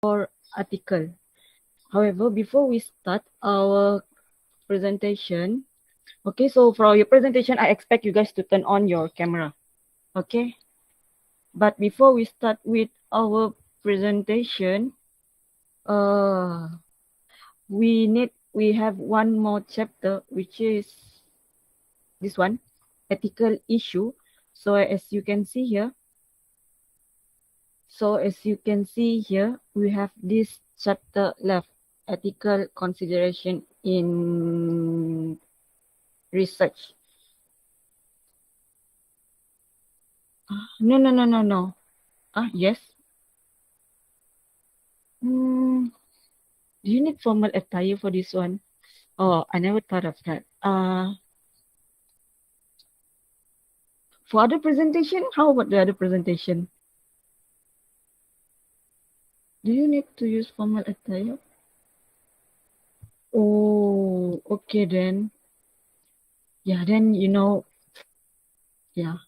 article. However, before we start our presentation, okay, so for your presentation, I expect you guys to turn on your camera, okay? But before we start with our presentation, we have one more chapter, which is this one, ethical issue. So as you can see here, we have this chapter left, ethical consideration in research. No. Yes. Do you need formal attire for this one? Oh, I never thought of that. For other presentation, how about the other presentation? Do you need to use formal attire? Oh, okay then. Yeah, then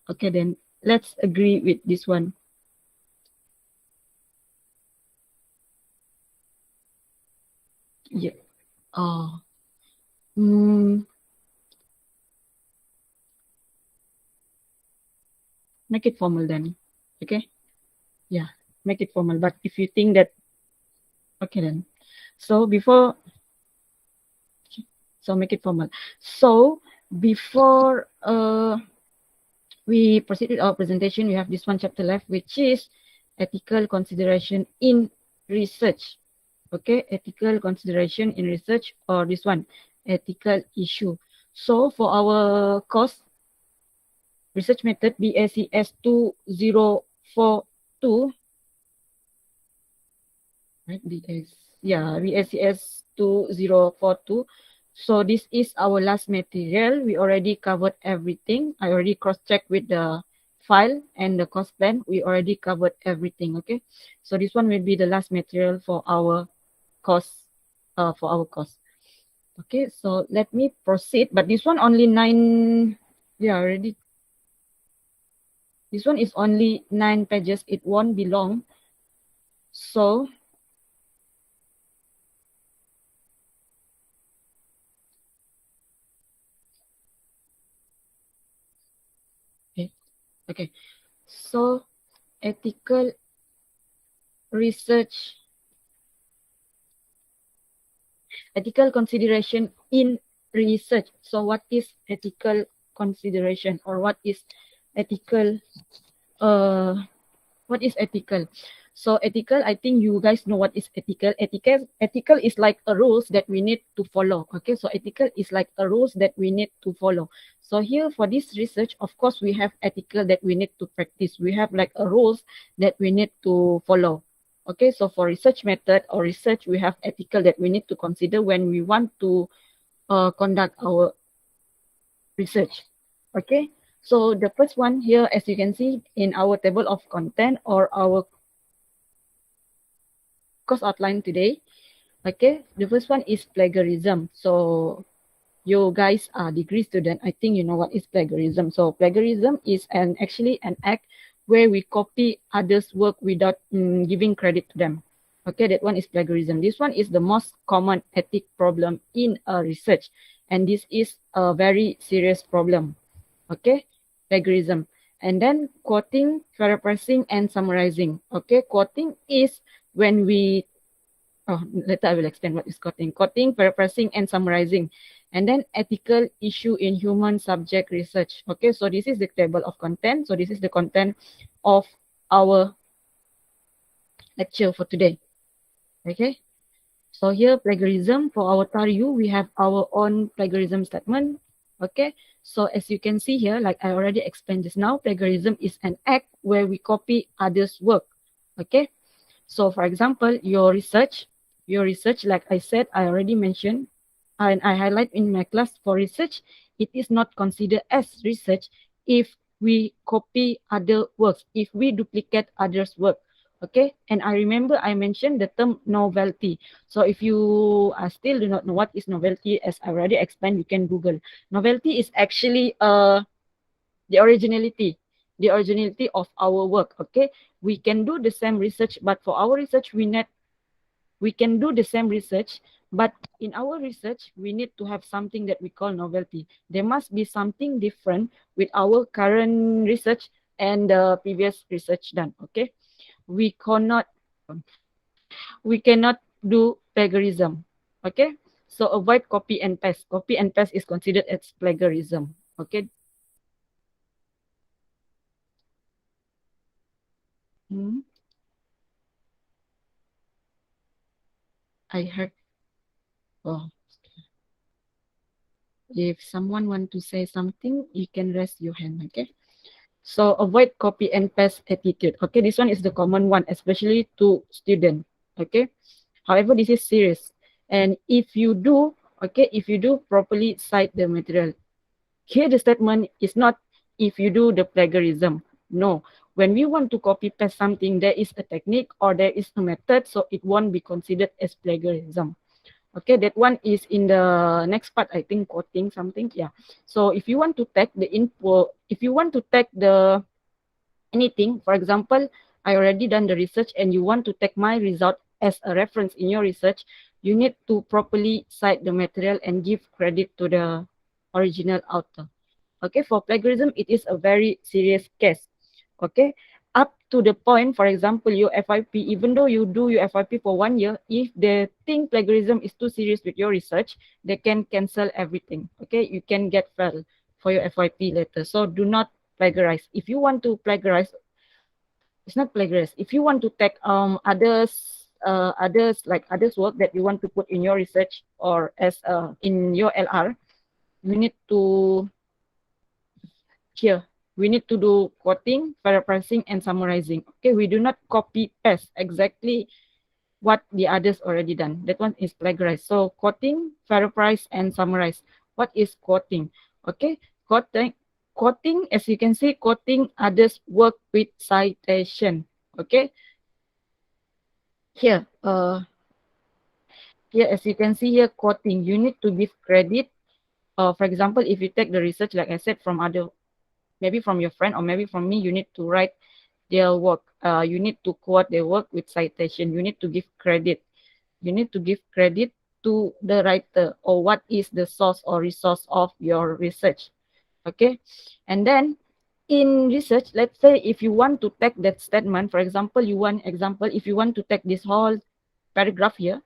okay then. Let's agree with this one. Yeah. Make it formal then. Okay? Yeah, make it formal. But if you think that, okay then. So make it formal. So before we proceed with our presentation, we have this one chapter left, which is ethical consideration in research. Okay, ethical consideration in research, or this one, ethical issue. So for our course, research method BACS 2042, right? BACS 2042. So this is our last material. We already covered everything. I already cross-checked with the file and the course plan. We already covered everything, okay? So this one will be the last material for our course. Okay, so let me proceed. But this one only 9, already. This one is only 9 pages. It won't be long. So okay. So ethical research, ethical consideration in research. So what is ethical consideration, or what is ethical? What is ethical? So ethical, I think you guys know what is ethical. Ethical is like a rules that we need to follow. Okay, so ethical is like a rules that we need to follow. So here for this research, of course, we have ethical that we need to practice. We have like a rules that we need to follow. Okay, so for research method or research, we have ethical that we need to consider when we want to conduct our research. Okay, so the first one here, as you can see in our table of content or our course outline today, okay, the first one is plagiarism. So you guys are degree student, I think you know what is plagiarism. So plagiarism is actually an act where we copy others' work without giving credit to them. Okay, that one is plagiarism. This one is the most common ethic problem in research, and this is a very serious problem. Okay, plagiarism. And then quoting, paraphrasing, and summarizing. Okay, quoting is when we, later I will explain what is quoting. Quoting, paraphrasing, and summarizing. And then ethical issue in human subject research. Okay, so this is the table of content. So this is the content of our lecture for today. Okay, so here plagiarism, for our TARU, we have our own plagiarism statement. Okay, so as you can see here, like I already explained just now, plagiarism is an act where we copy others' work. Okay, so for example, your research, like I said, I already mentioned, and I highlight in my class, for research, it is not considered as research if we copy other works, if we duplicate others' work. Okay, and I remember I mentioned the term novelty. So if you still do not know what is novelty, as I already explained, you can Google. Novelty is actually the originality of our work. Okay, we can do the same research, but for our research, we need we can do the same research, but in our research, we need to have something that we call novelty. There must be something different with our current research and the previous research done. Okay, we cannot do plagiarism. Okay, so avoid copy and paste. Copy and paste is considered as plagiarism. Okay. Hmm. I heard. Oh, if someone want to say something, you can raise your hand. Okay. So avoid copy and paste attitude. Okay, this one is the common one, especially to student. Okay. However, this is serious. And if you do, okay, if you do properly cite the material, here the statement is not if you do the plagiarism. No. When we want to copy paste something, there is a technique or there is a method, so it won't be considered as plagiarism. Okay, that one is in the next part, I think, quoting something. Yeah. So if you want to tag the info, if you want to tag the anything, for example, I already done the research and you want to take my result as a reference in your research, you need to properly cite the material and give credit to the original author. Okay, for plagiarism, it is a very serious case. Okay, up to the point, for example, your FIP, even though you do your FIP for 1 year, if they think plagiarism is too serious with your research, they can cancel everything. Okay, you can get failed for your FIP later. So do not plagiarize. If you want to plagiarize, it's not plagiarize. If you want to take others work that you want to put in your research or as in your LR, you need to here we need to do quoting, paraphrasing, and summarizing. Okay, we do not copy paste exactly what the others already done. That one is plagiarize. So quoting, paraphrase, and summarize. What is quoting? Okay, quoting, as you can see, quoting others work with citation. Okay, here, here as you can see here, quoting, you need to give credit. For example, if you take the research, like I said, from other, maybe from your friend or maybe from me, you need to write their work. You need to quote their work with citation. You need to give credit. You need to give credit to the writer or what is the source or resource of your research. Okay. And then in research, let's say if you want to take that statement, for example, if you want to take this whole paragraph here,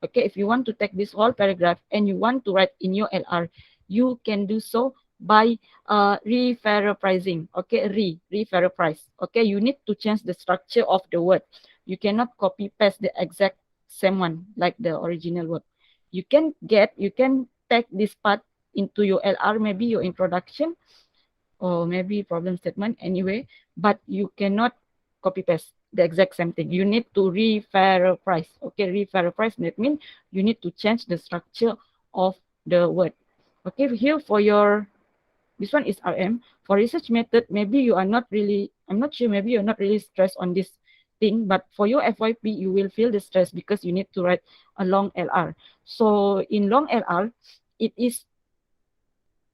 okay, if you want to take this whole paragraph and you want to write in your LR, you can do so by rephrasing. Okay, rephrase. Okay, you need to change the structure of the word. You cannot copy paste the exact same one like the original word. You can take this part into your LR, maybe your introduction or maybe problem statement anyway, but you cannot copy paste the exact same thing. You need to rephrase. Okay, rephrase, that means you need to change the structure of the word. Okay, here for your, this one is RM. For research method, maybe you are not really, I'm not sure, maybe you're not really stressed on this thing, but for your FYP, you will feel the stress because you need to write a long LR. So in long LR, it is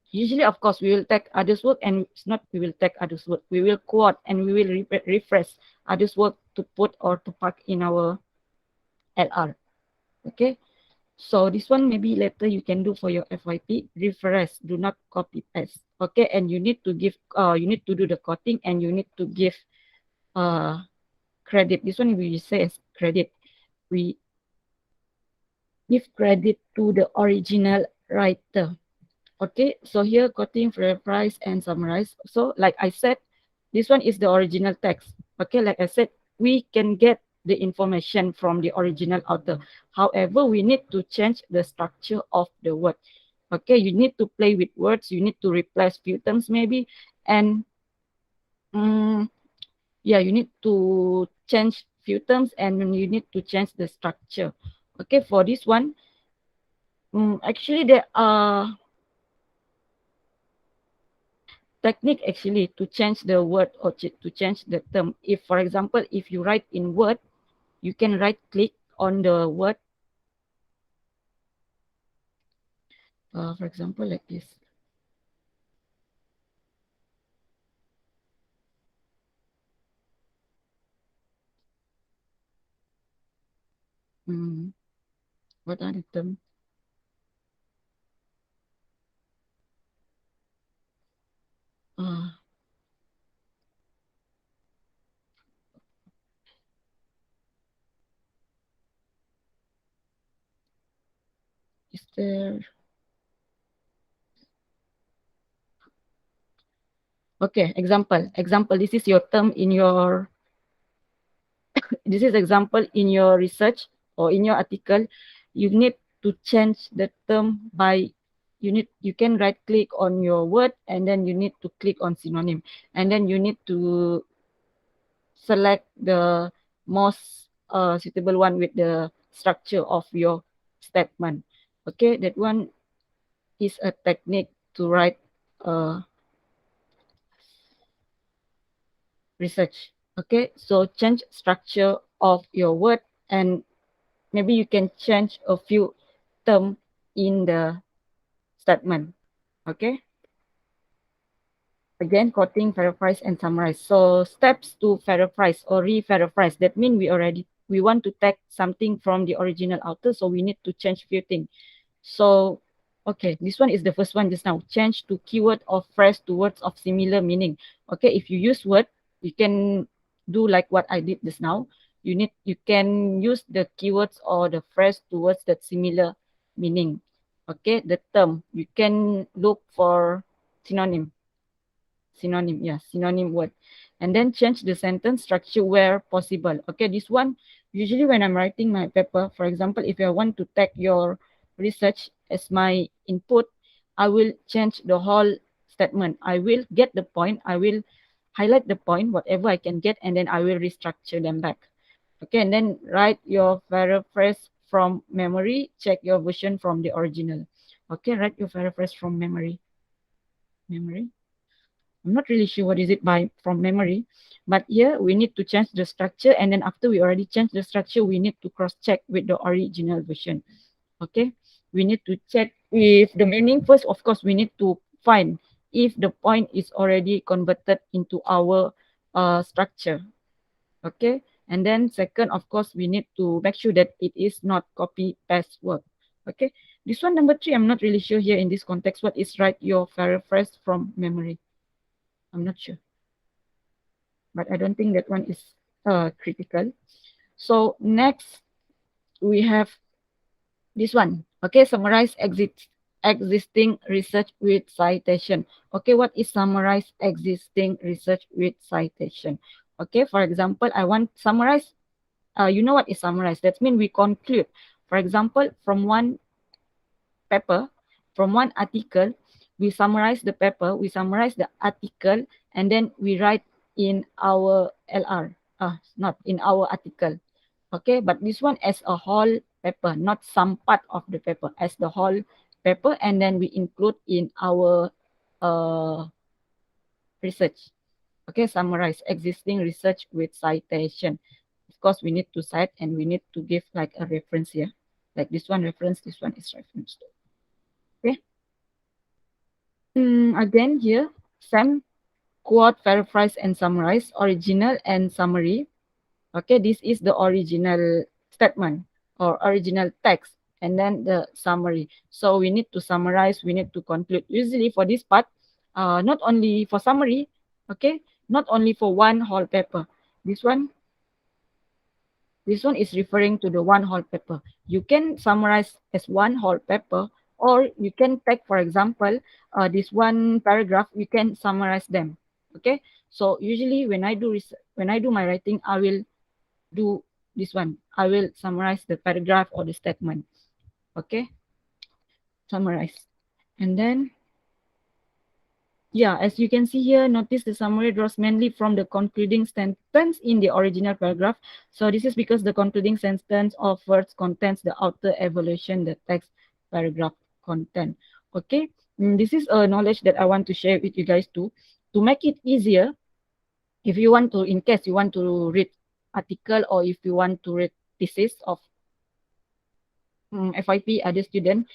usually, of course, we will take others' work and it's not we will take others' work. We will quote and we will refresh others' work to put or to pack in our LR. Okay. So this one maybe later you can do for your FYP. Refresh, do not copy paste. Okay, and you need to do the quoting and you need to give uh credit. This one we say as credit. We give credit to the original writer. Okay, so here quoting, reprise, and summarize. So like I said, this one is the original text. Okay, like I said, we can get the information from the original author. However, we need to change the structure of the word. Okay, you need to play with words. You need to replace few terms maybe. And yeah, you need to change few terms and you need to change the structure. Okay, for this one, actually there are technique actually to change the word or to change the term. If, for example, if you write in Word, you can right click on the word. For example, like this. What are the terms? Is there? Okay, example. This is your term in your, this is example in your research or in your article. You need to change the term by, you can right click on your word and then you need to click on synonym. And then you need to select the most suitable one with the structure of your statement. Okay, that one is a technique to write research. Okay, so change structure of your word, and maybe you can change a few term in the statement. Okay, again, quoting, paraphrase, and summarize. So steps to paraphrase or re-paraphrase, that means we want to take something from the original author, so we need to change few things. So, okay, this one is the first one just now. Change to keyword or phrase to words of similar meaning. Okay, if you use word, you can do like what I did just now. You can use the keywords or the phrase to words that similar meaning. Okay, the term, you can look for synonym. Synonym word. And then change the sentence structure where possible. Okay, this one, usually when I'm writing my paper, for example, if I want to take your research as my input, I will change the whole statement. I will get the point, I will highlight the point, whatever I can get, and then I will restructure them back. Okay, and then write your paraphrase from memory, check your version from the original. Okay, write your paraphrase from memory. I'm not really sure what is it by from memory, but here we need to change the structure, and then after we already changed the structure, we need to cross-check with the original version. Okay, we need to check if the meaning first. Of course, we need to find if the point is already converted into our structure. Okay, and then second, of course, we need to make sure that it is not copy paste work. Okay, this one number 3, I'm not really sure here in this context what is write your paraphrase from memory. I'm not sure, but I don't think that one is critical. So next we have this one. Okay, summarize existing research with citation. Okay, what is summarize existing research with citation? Okay, for example, I want summarize. You know what is summarize? That means we conclude. For example, from one paper, from one article, we summarize the paper, we summarize the article, and then we write in our LR. Not in our article. Okay, but this one as a whole paper, not some part of the paper, as the whole paper, and then we include in our research. Okay, summarize existing research with citation. Of course, we need to cite and we need to give like a reference here. Like this one reference, this one is reference. Okay. Again here, same quote, paraphrase, and summarize, original and summary. Okay, this is the original statement or original text, and then the summary. So we need to summarize, we need to conclude. Usually for this part, not only for summary, okay, not only for one whole paper. This one is referring to the one whole paper. You can summarize as one whole paper, or you can take, for example, this one paragraph, you can summarize them. Okay, so usually when I do my writing, I will do this one. I will summarize the paragraph or the statement. Okay, summarize. And then, yeah, as you can see here, notice the summary draws mainly from the concluding sentence in the original paragraph. So this is because the concluding sentence of words contains the outer evaluation, the text paragraph content. Okay, this is a knowledge that I want to share with you guys too. To make it easier, if you want to, in case you want to read article or if you want to read thesis of FYP other student,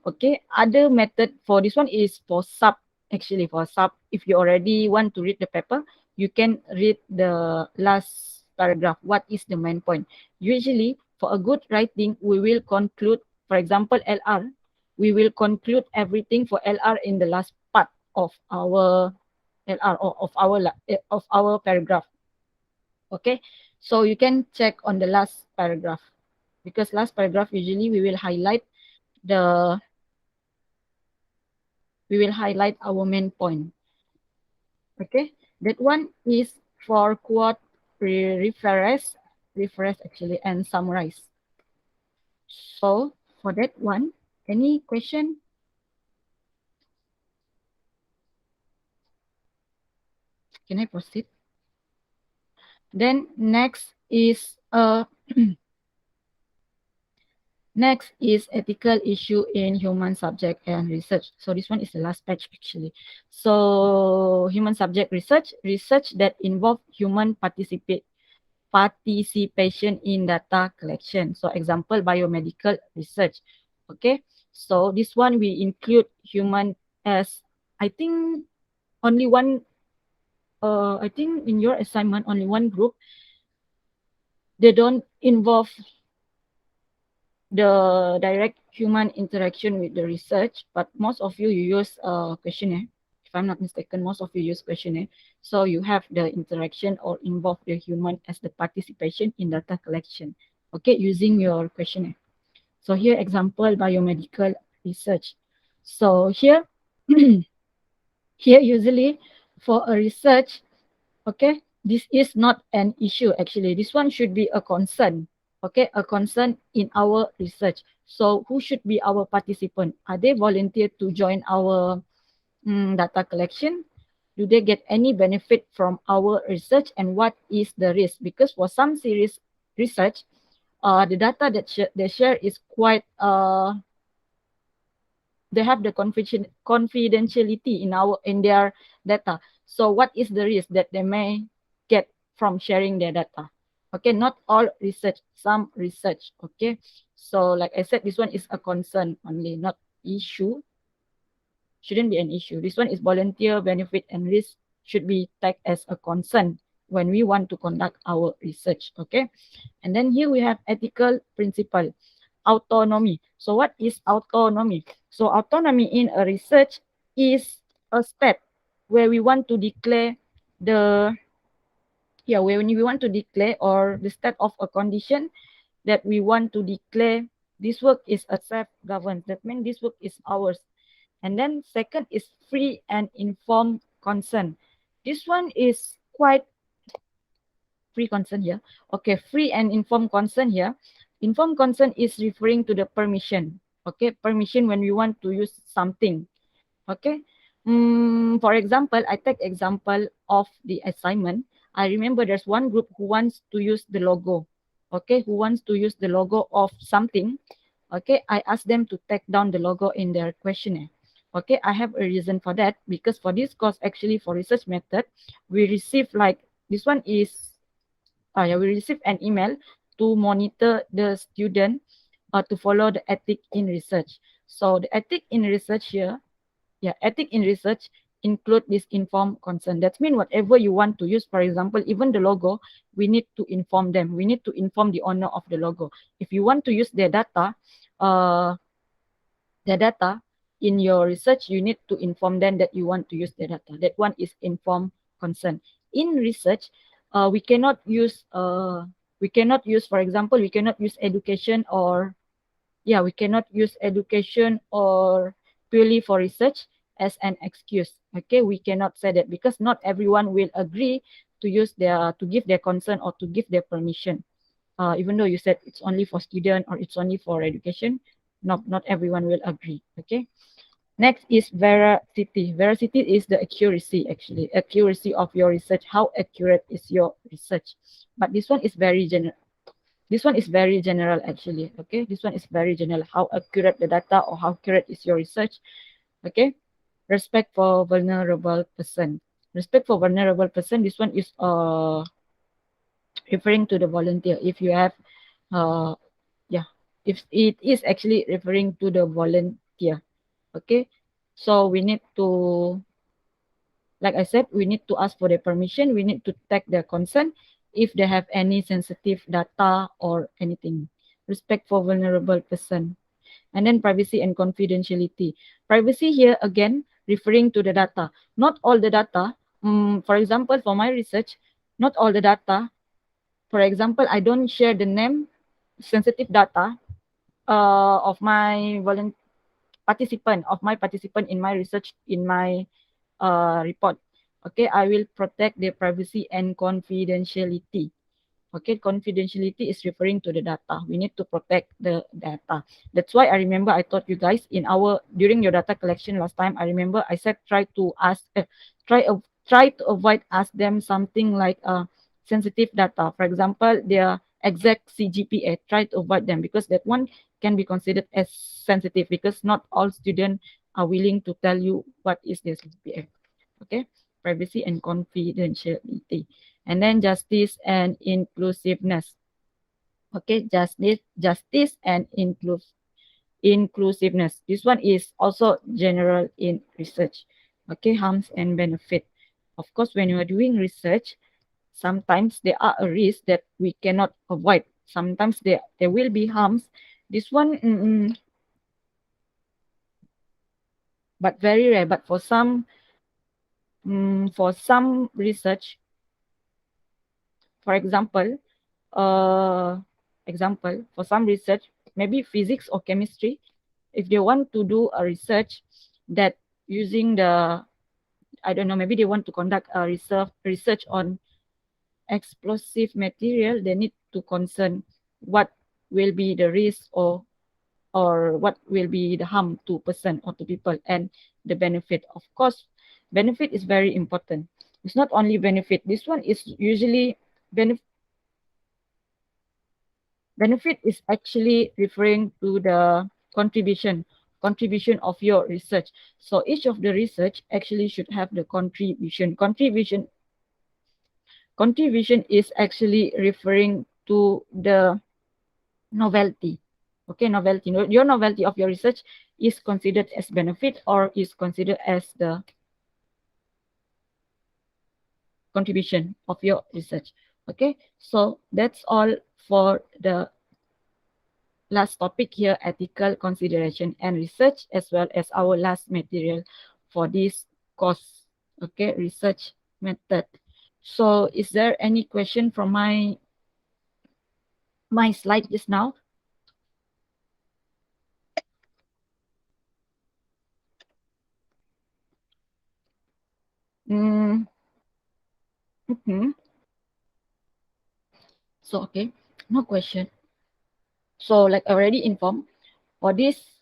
okay, other method for this one is for sub. Actually, for sub, if you already want to read the paper, you can read the last paragraph. What is the main point? Usually for a good writing, we will conclude, for example, LR, we will conclude everything for LR in the last part of our LR or of our paragraph. Okay, so you can check on the last paragraph, because last paragraph usually we will highlight our main point. Okay, that one is for quote, reference actually, and summarize. So for that one, any question? Can I proceed? Then next is next is ethical issue in human subject and research. So this one is the last page actually. So human subject research that involve human participation in data collection. So example, biomedical research. Okay, so this one we include human as, I think only one, I think in your assignment only one group, they don't involve the direct human interaction with the research, but most of you use questionnaire. If I'm not mistaken, most of you use questionnaire. So you have the interaction or involve the human as the participation in data collection. Okay, using your questionnaire. So here example, biomedical research. So here, here usually for a research, okay, this is not an issue actually. This one should be a concern. Okay, a concern in our research. So who should be our participant? Are they volunteer to join our data collection? Do they get any benefit from our research, and what is the risk? Because for some series research, the data that they share is quite they have the confidentiality in their data. So what is the risk that they may get from sharing their data? Okay, not all research, some research. Okay, so like I said, this one is a concern only, not issue. Shouldn't be an issue. This one is volunteer benefit and risk should be tagged as a concern when we want to conduct our research. Okay, and then here we have ethical principle. Autonomy. So what is autonomy? So autonomy in a research is a step where we want to declare the, when we want to declare, or the step of a condition that we want to declare this work is a self-governed. That means this work is ours. And then second is free and informed consent. This one is quite free consent here. Okay, free and informed consent here. Informed consent is referring to the permission. Okay, permission when we want to use something. Okay. For example, I take example of the assignment. I remember there's one group who wants to use the logo. Okay, who wants to use the logo of something. Okay, I ask them to take down the logo in their questionnaire. Okay, I have a reason for that, because for this course, actually for research method, we receive like, this one is we receive an email to monitor the student to follow the ethic in research. So the ethic in research here, ethic in research include this informed consent. That means whatever you want to use, for example, even the logo, we need to inform them. We need to inform the owner of the logo. If you want to use their data in your research, you need to inform them that you want to use their data. That one is informed consent. In research, we cannot use, for example, we cannot use education or purely for research as an excuse. Okay, we cannot say that, because not everyone will agree to give their consent or to give their permission. Even though you said it's only for student or it's only for education, not everyone will agree. Okay. Next is veracity. Veracity is the accuracy, actually. Accuracy of your research. How accurate is your research? But this one is very general. This one is very general, actually. Okay, this one is very general. How accurate the data, or how accurate is your research? Okay. Respect for vulnerable person. Respect for vulnerable person. This one is referring to the volunteer. If you have if it is actually referring to the volunteer. Okay, so we need to, like I said, we need to ask for their permission. We need to take their consent if they have any sensitive data or anything. respect for vulnerable person. And then privacy and confidentiality. Privacy here again referring to the data. Not all the data. For example, for my research, not all the data. For example, I don't share the name, sensitive data of my participant in my research, in my report. Okay, I will protect their privacy and confidentiality. Okay, confidentiality is referring to the data. We need to protect the data. That's why I remember I taught you guys during your data collection last time. I remember I said try to avoid ask them something like sensitive data. For example, their exact CGPA. Try to avoid them because that one can be considered as sensitive because not all students are willing to tell you what is their CGPA. Okay, privacy and confidentiality. And then justice and inclusiveness. Okay, justice and inclusiveness. This one is also general in research. Okay, harms and benefit. Of course, when you are doing research, sometimes there are a risk that we cannot avoid. Sometimes there will be harms. This one, but very rare. But for some research, for example, for some research, maybe physics or chemistry, if they want to do a research that using the, I don't know, maybe they want to conduct a research on explosive material, they need to concern what will be the risk or what will be the harm to person or to people, and the benefit. Of course, benefit is very important. It's not only benefit. This one is usually benefit is actually referring to the contribution of your research. So each of the research actually should have the contribution. Contribution is actually referring to the novelty. Okay, novelty. Your novelty of your research is considered as benefit or is considered as the contribution of your research. Okay, so that's all for the last topic here, ethical consideration and research, as well as our last material for this course. Okay, research method. So is there any question from my slide just now? Mm, So okay, no question. So like already informed, for this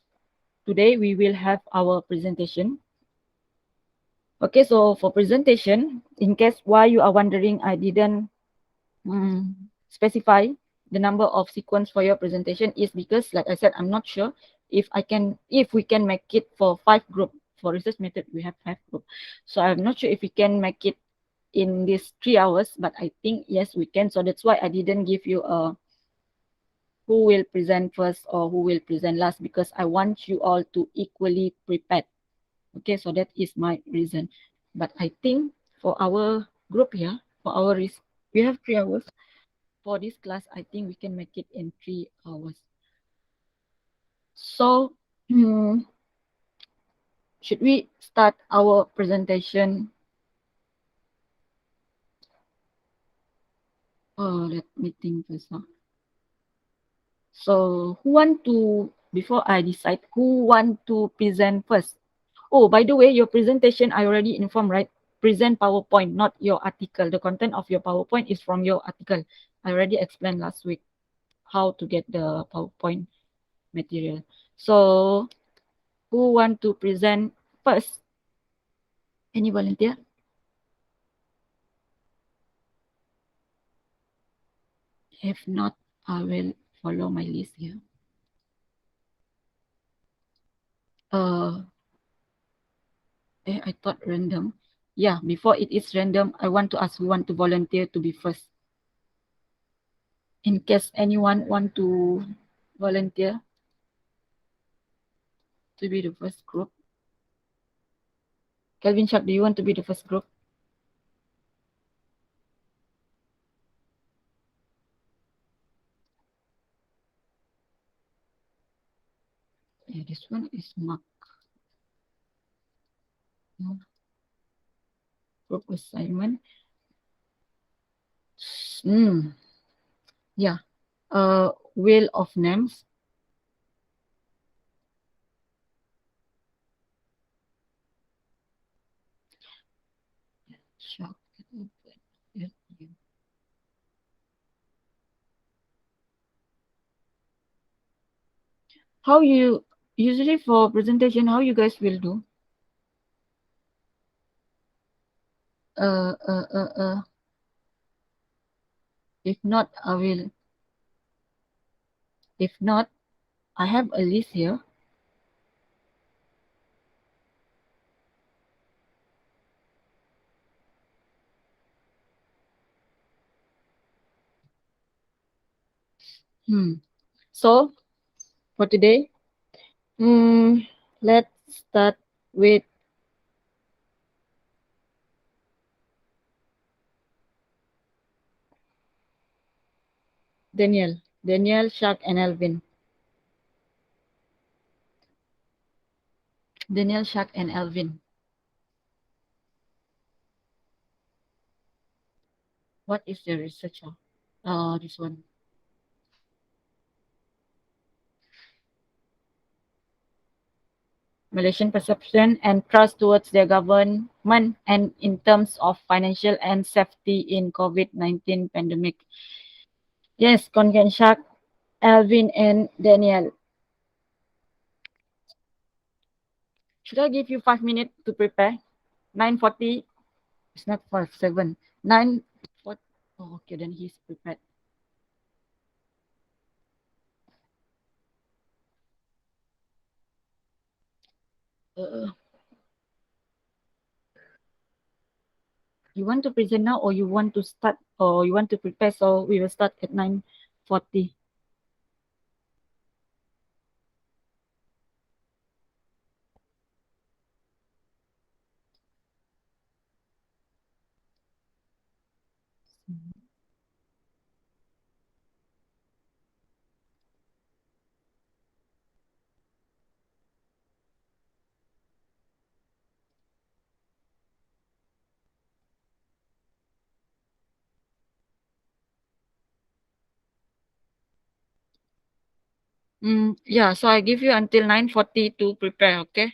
today we will have our presentation. Okay, so for presentation, in case why you are wondering, I didn't specify the number of sequence for your presentation is because, like I said, I'm not sure if we can make it for 5 group. For research method, we have 5 group. So I'm not sure if we can make it in these 3 hours, but I think yes, we can. So that's why I didn't give you a who will present first or who will present last, because I want you all to equally prepared. Okay, so that is my reason. But I think for our group here, we have 3 hours. For this class, I think we can make it in 3 hours. So, should we start our presentation? Let me think first. So, before I decide, who want to present first? Oh, by the way, your presentation, I already informed, right? Present PowerPoint, not your article. The content of your PowerPoint is from your article. I already explained last week how to get the PowerPoint material. So, who want to present first? Any volunteer? If not, I will follow my list here. I thought random. Yeah, before it is random, I want to ask who want to volunteer to be first. In case anyone want to volunteer to be the first group. Kelvin Sharp, do you want to be the first group? Yeah, this one is mark. No. Group assignment. Yeah. Wheel of names. Shock. How you usually for presentation? How you guys will do? Uh, uh, uh, uh. If not, I will. If not, I have a list here. So for today, let's start with Daniel, Shaq, and Alvin. Daniel, Shaq, and Alvin. What is the researcher? This one. Malaysian perception and trust towards their government and in terms of financial and safety in COVID-19 pandemic. Yes, Shaq, Alvin, and Daniel. Should I give you 5 minutes to prepare? 9:40. It's not 7. 9:40. Oh, okay, then he's prepared. Uh, you want to present now or you want to start or you want to prepare? So we will start at 9:40. Yeah, so I give you until 9:40 to prepare, okay?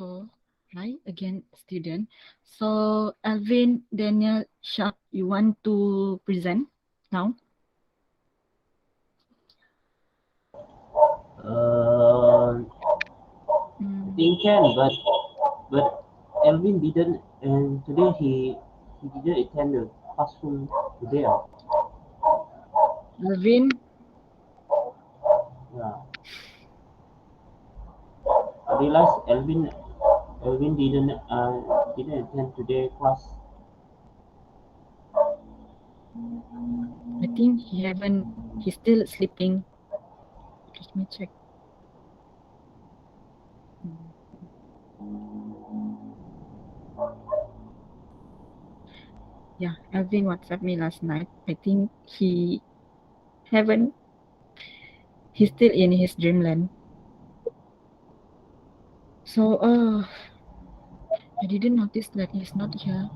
So, hi again, student. So, Alvin, Daniel, Sharp, you want to present now? I think can, but Elvin didn't, and today he didn't attend the classroom today. Alvin, Yeah, I realized Elvin didn't attend today class. I think he haven't, he's still sleeping. Let me check. Yeah, Alvin WhatsApp me last night. I think he haven't, he's still in his dreamland. So, I didn't notice that he's not here.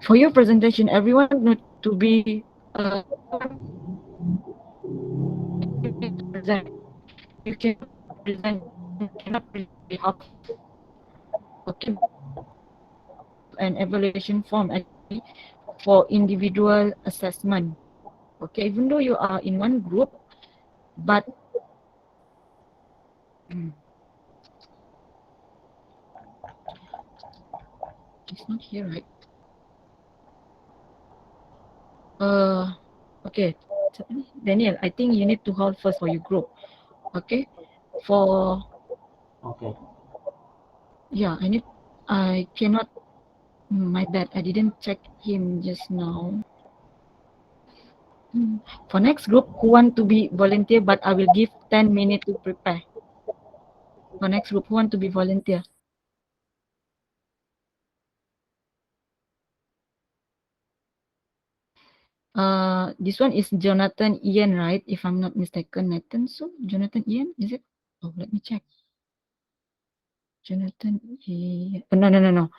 For your presentation, everyone need to be present. You cannot present, cannot present behalf. Okay, an evaluation form actually for individual assessment. Okay, even though you are in one group, but he's not here, right? Uh, okay, Daniel, I think you need to hold first for your group. Okay, for Okay. yeah, I cannot. My bad, I didn't check him just now. For next group, who want to be volunteer, but I will give 10 minutes to prepare. For next group, who want to be volunteer? This one is Jonathan Ian, right? If I'm not mistaken, Nathan. So Jonathan Ian, is it? Oh, let me check. Jonathan Ian. Oh, no.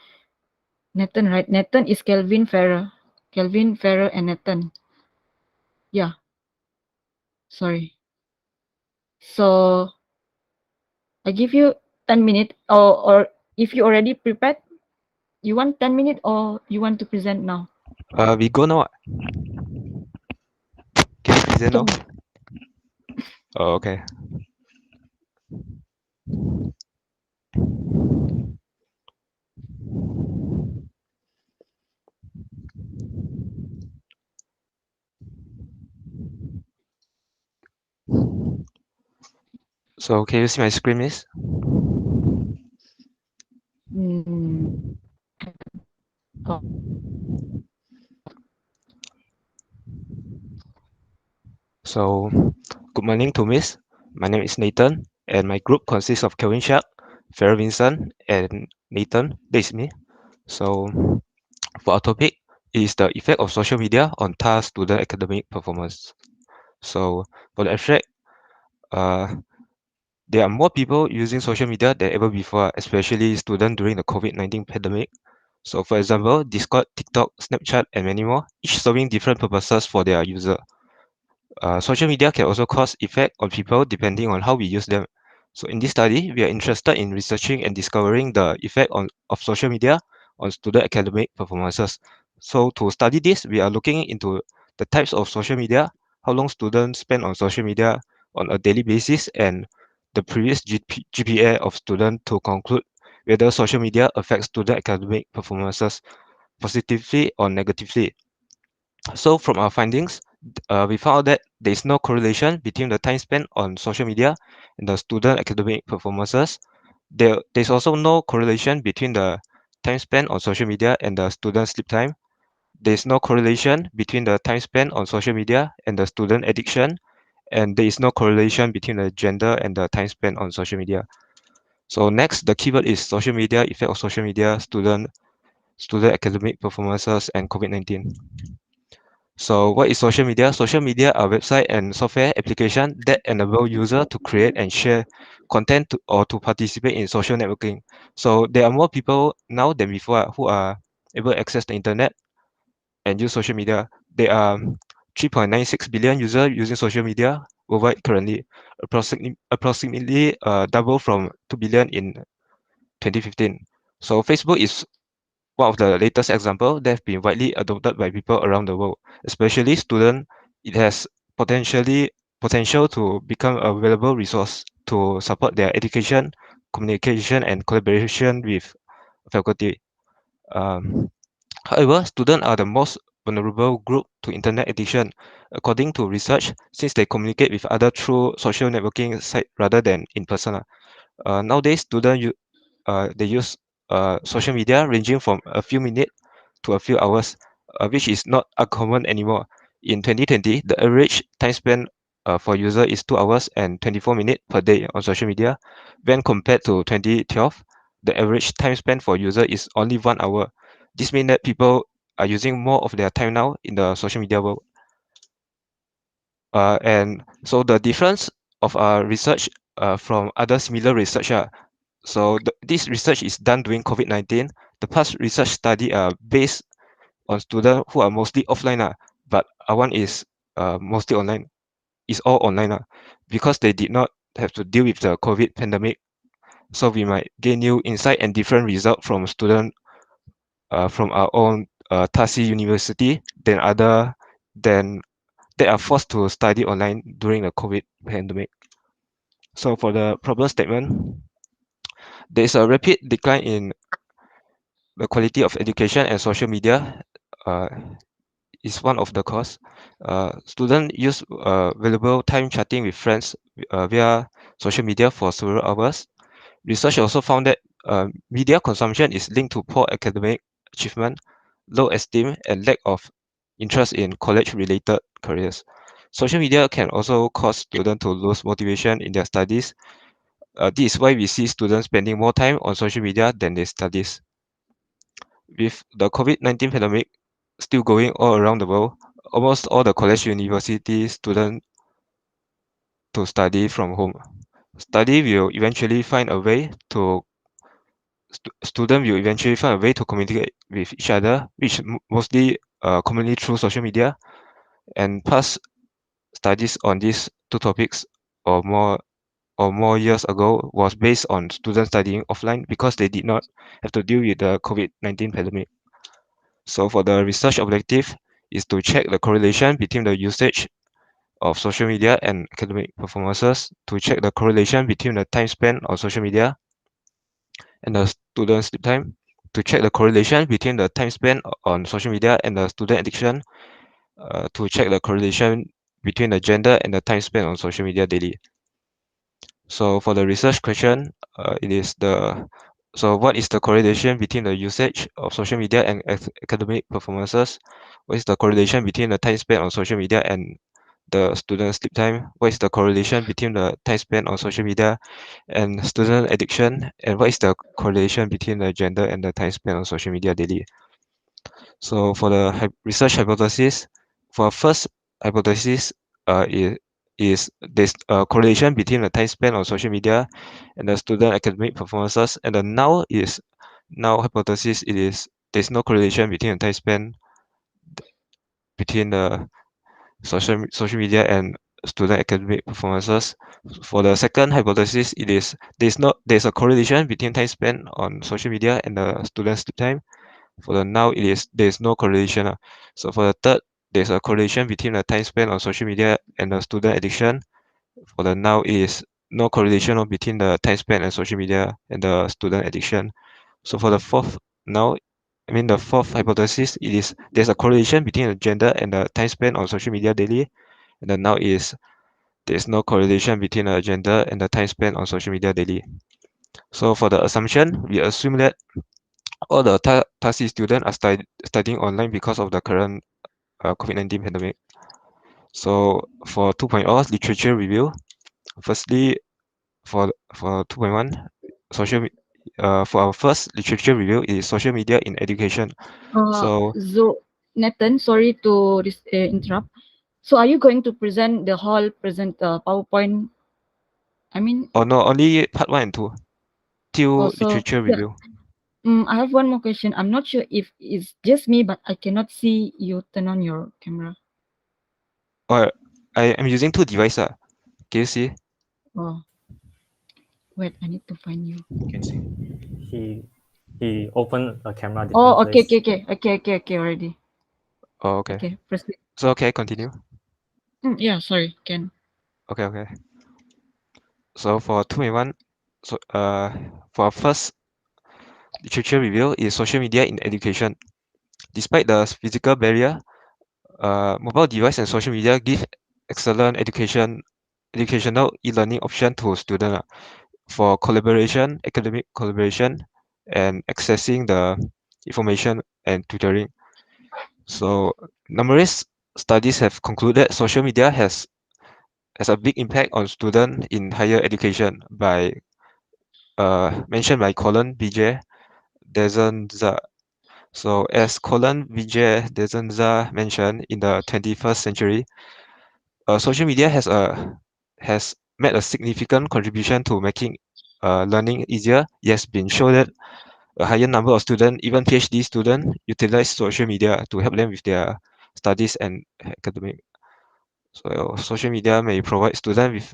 Nathan, right? Nathan is Kelvin Ferrer. Kelvin Ferrer and Nathan. Yeah. Sorry. So I give you 10 minutes, or if you already prepared, you want 10 minutes or you want to present now? We go now. Can we present now? So Oh, okay. So can you see my screen, miss? mm, oh, So good morning to miss. My name is Nathan, and my group consists of Kelvin Shark, Farrah Vincent, and Nathan. This is me. So for our topic is the effect of social media on task student academic performance. So for the abstract, uh, there are more people using social media than ever before, especially students during the COVID-19 pandemic. So for example, Discord, TikTok, Snapchat, and many more, each serving different purposes for their user. Social media can also cause effect on people depending on how we use them. So in this study, we are interested in researching and discovering the effect of social media on student academic performances. So to study this, we are looking into the types of social media, how long students spend on social media on a daily basis, and the previous GPA of students to conclude whether social media affects student academic performances positively or negatively. So from our findings, we found that there is no correlation between the time spent on social media and the student academic performances. There's also no correlation between the time spent on social media and the student sleep time. There's no correlation between the time spent on social media and the student addiction, and there is no correlation between the gender and the time spent on social media. So next, the keyword is social media, effect of social media, student academic performances, and COVID-19. So what is social media? Social media are website and software application that enable user to create and share content or to participate in social networking. So there are more people now than before who are able to access the internet and use social media. There are 3.96 billion users using social media worldwide currently, approximately double from 2 billion in 2015. So Facebook is one of the latest examples that have been widely adopted by people around the world, especially students. It has potential to become a valuable resource to support their education, communication, and collaboration with faculty. Um, However, students are the most vulnerable group to internet addiction, according to research, since they communicate with others through social networking site rather than in person. Nowadays, students they use social media ranging from a few minutes to a few hours, which is not uncommon anymore. In 2020, the average time spent for user is 2 hours and 24 minutes per day on social media. When compared to 2012, the average time spent for user is only 1 hour. This means that people are using more of their time now in the social media world. And so the difference of our research from other similar research this research is done during COVID-19. The past research study are based on students who are mostly offline, but our one is mostly online. It's all online, because they did not have to deal with the COVID pandemic. So we might gain new insight and different result from students from our own Tasi University than they are forced to study online during the COVID pandemic. So for the problem statement, there is a rapid decline in the quality of education, and social media uh, is one of the cause. Students use valuable time chatting with friends via social media for several hours. Research also found that media consumption is linked to poor academic achievement, low esteem, and lack of interest in college-related careers. Social media can also cause students to lose motivation in their studies. This is why we see students spending more time on social media than their studies. With the COVID-19 pandemic still going all around the world, almost all the college university students to study from home. Study will eventually find a way to student will eventually find a way to communicate with each other, which mostly commonly through social media. And past studies on these two topics or more years ago was based on students studying offline because they did not have to deal with the COVID-19 pandemic. So for the research objective is to check the correlation between the usage of social media and academic performances, to check the correlation between the time spent on social media and the student sleep time, to check the correlation between the time spent on social media and the student addiction, to check the correlation between the gender and the time spent on social media daily. So for the research question, it is the so what is the correlation between the usage of social media and academic performances? What is the correlation between the time spent on social media and the student sleep time? What is the correlation between the time spent on social media and student addiction? And what is the correlation between the gender and the time spent on social media daily? So for the research hypothesis, for first hypothesis, is there's a correlation between the time spent on social media and the student academic performances. And the now hypothesis, it is there's no correlation between the time spent between the social media and student academic performances. For the second hypothesis, it is there's a correlation between time spent on social media and the student sleep time. For the now, it is there's no correlation. So for the third, there's a correlation between the time spent on social media and the student addiction. For the now, it is no correlation between the time spent on social media and the student addiction. So for the fourth hypothesis, it is there's a correlation between the gender and the time spent on social media daily. And the now is there's no correlation between the gender and the time spent on social media daily. So for the assumption, we assume that all the TASI students are studying online because of the current COVID-19 pandemic. So for 2.0 literature review, firstly, for 2.1, for our first literature review is social media in education. So, Nathan, sorry to interrupt. So are you going to present the whole PowerPoint? I mean, oh no, only part 1 and 2, till also, literature yeah. review. I have one more question. I'm not sure if it's just me, but I cannot see you turn on your camera. Or I am using two devices. Can you see? Oh, wait, I need to find you. Can see. he opened a camera different Oh, okay, place. okay, already. Oh, okay. Okay, proceed. So okay, continue. Yeah, sorry, Ken. Okay, okay. So for 2.1, so for our first literature review is social media in education. Despite the physical barrier, mobile device and social media give excellent educational e-learning option to students for collaboration, academic collaboration, and accessing the information and tutoring. So numerous studies have concluded social media has a big impact on students in higher education by mentioned by Colin Vijay Dezenza. So as Colin Vijay Dezenza mentioned, in the 21st century, social media has made a significant contribution to making learning easier. It has been shown that a higher number of students, even PhD students, utilize social media to help them with their studies and academic. So social media may provide students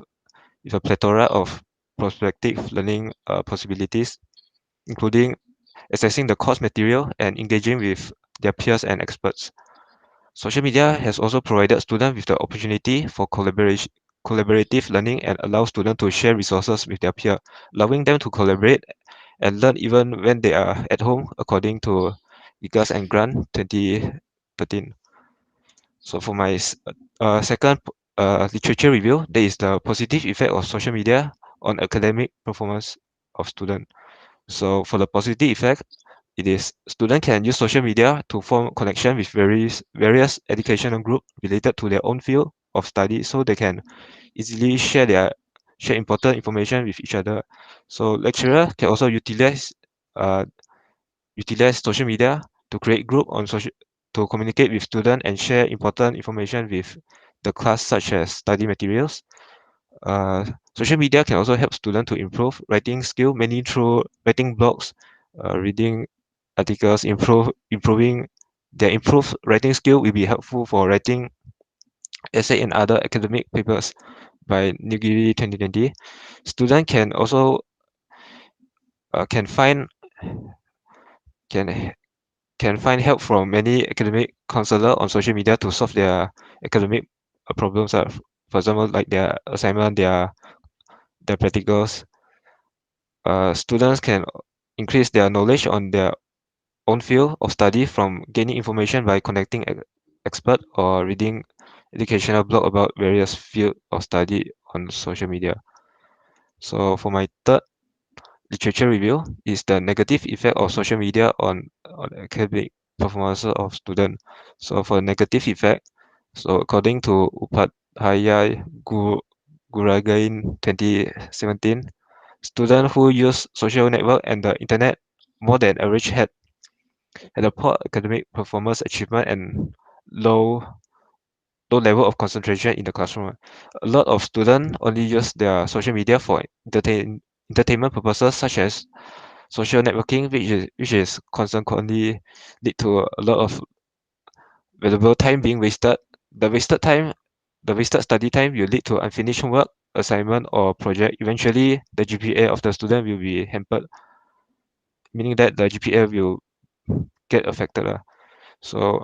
with a plethora of prospective learning possibilities, including accessing the course material and engaging with their peers and experts. Social media has also provided students with the opportunity for collaborative learning and allows students to share resources with their peers, allowing them to collaborate and learn even when they are at home, according to Vikas and Grant 2013. So for my second literature review, there is the positive effect of social media on academic performance of students. So for the positive effect, it is students can use social media to form connection with various educational group related to their own field of study, so they can easily share important information with each other. So lecturer can also uh, utilize social media to create group on social to communicate with students and share important information with the class, such as study materials. Uh, Social media can also help students to improve writing skill, mainly through writing blogs, reading articles. Improving their improved writing skill will be helpful for writing essay and other academic papers by Nigiri 2020. Students can also can find can can find help from many academic counselor on social media to solve their academic problems. For example, like their assignment, their practicals. Students can increase their knowledge on their own field of study from gaining information by connecting expert or reading educational blog about various field of study on social media. So for my third literature review is the negative effect of social media on academic performance of student. So for negative effect, so according to Upadhyay Guragain 2017, students who use social network and the internet more than average had a poor academic performance achievement and low low level of concentration in the classroom. A lot of students only use their social media for entertainment purposes, such as social networking, which is consequently lead to a lot of valuable time being wasted. The wasted time, the wasted study time will lead to unfinished homework, assignment, or project. Eventually, the GPA of the student will be hampered, meaning that the GPA will get affected. So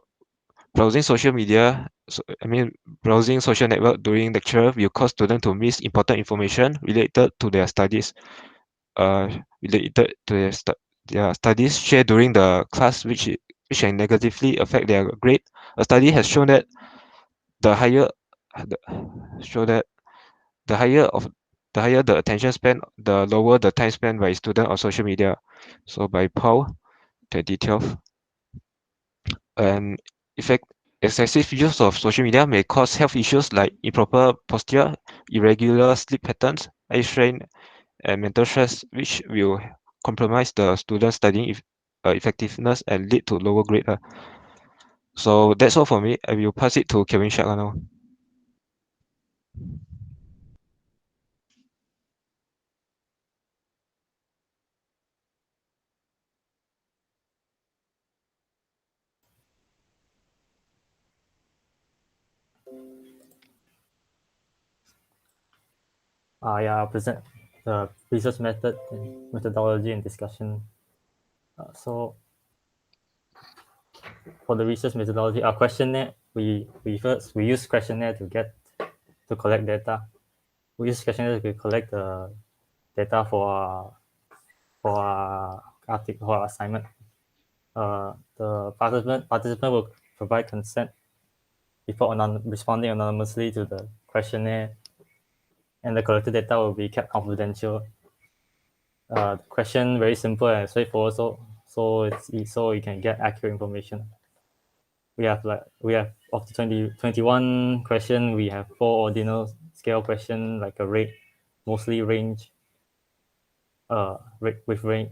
browsing social media, browsing social network during lecture will cause students to miss important information related to their studies. Uh, Related to their studies shared during the class, which can negatively affect their grade. A study has shown that the higher the, show that the higher of the higher the attention span, the lower the time spent by student on social media. So by Paul 2012, and effect excessive use of social media may cause health issues like improper posture, irregular sleep patterns, eye strain, and mental stress, which will compromise the student studying effectiveness and lead to lower grade. So that's all for me. I will pass it to Kevin Shak now. Yeah, I'll present the research methodology and discussion. So for the research methodology, our questionnaire, we use questionnaire to collect data. We use questionnaire to collect the data for our article, for our assignment. The participant will provide consent before responding anonymously to the questionnaire, and the collected data will be kept confidential. The question very simple and straightforward, so you can get accurate information. We have of the 21 question, we have 4 ordinal scale question, like a rate, mostly range, with range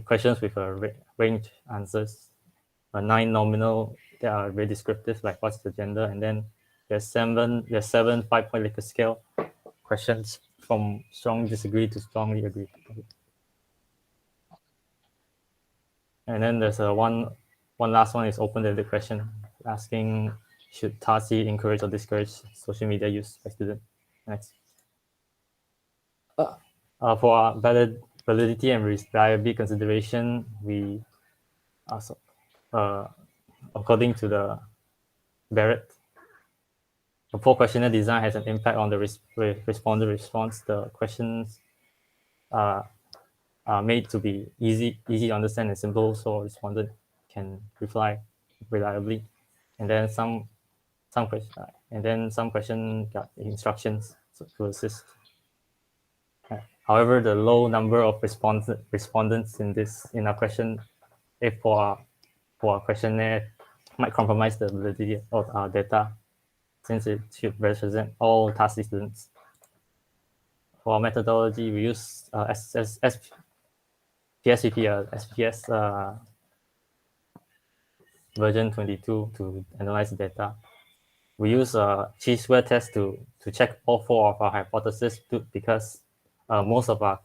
questions with a range answers. 9 nominal that are very descriptive, like what's the gender, and then there's 7 5-point Likert scale questions from strong disagree to strongly agree. And then there's one last one is open-ended question, asking should TASI encourage or discourage social media use by students. Next. For our validity and reliability consideration, we also, according to the Barrett, the poor questionnaire design has an impact on the respondent response. The questions are made to be easy to understand and simple, so respondent can reply reliably. And then some question got instructions to assist. However, the low number of respondents in our question, if for our questionnaire, might compromise the validity of our data, since it should represent all TASI students. For our methodology, we use SPSS version 22 to analyze the data. We use a chi-square test to check all 4 of our hypotheses because most of the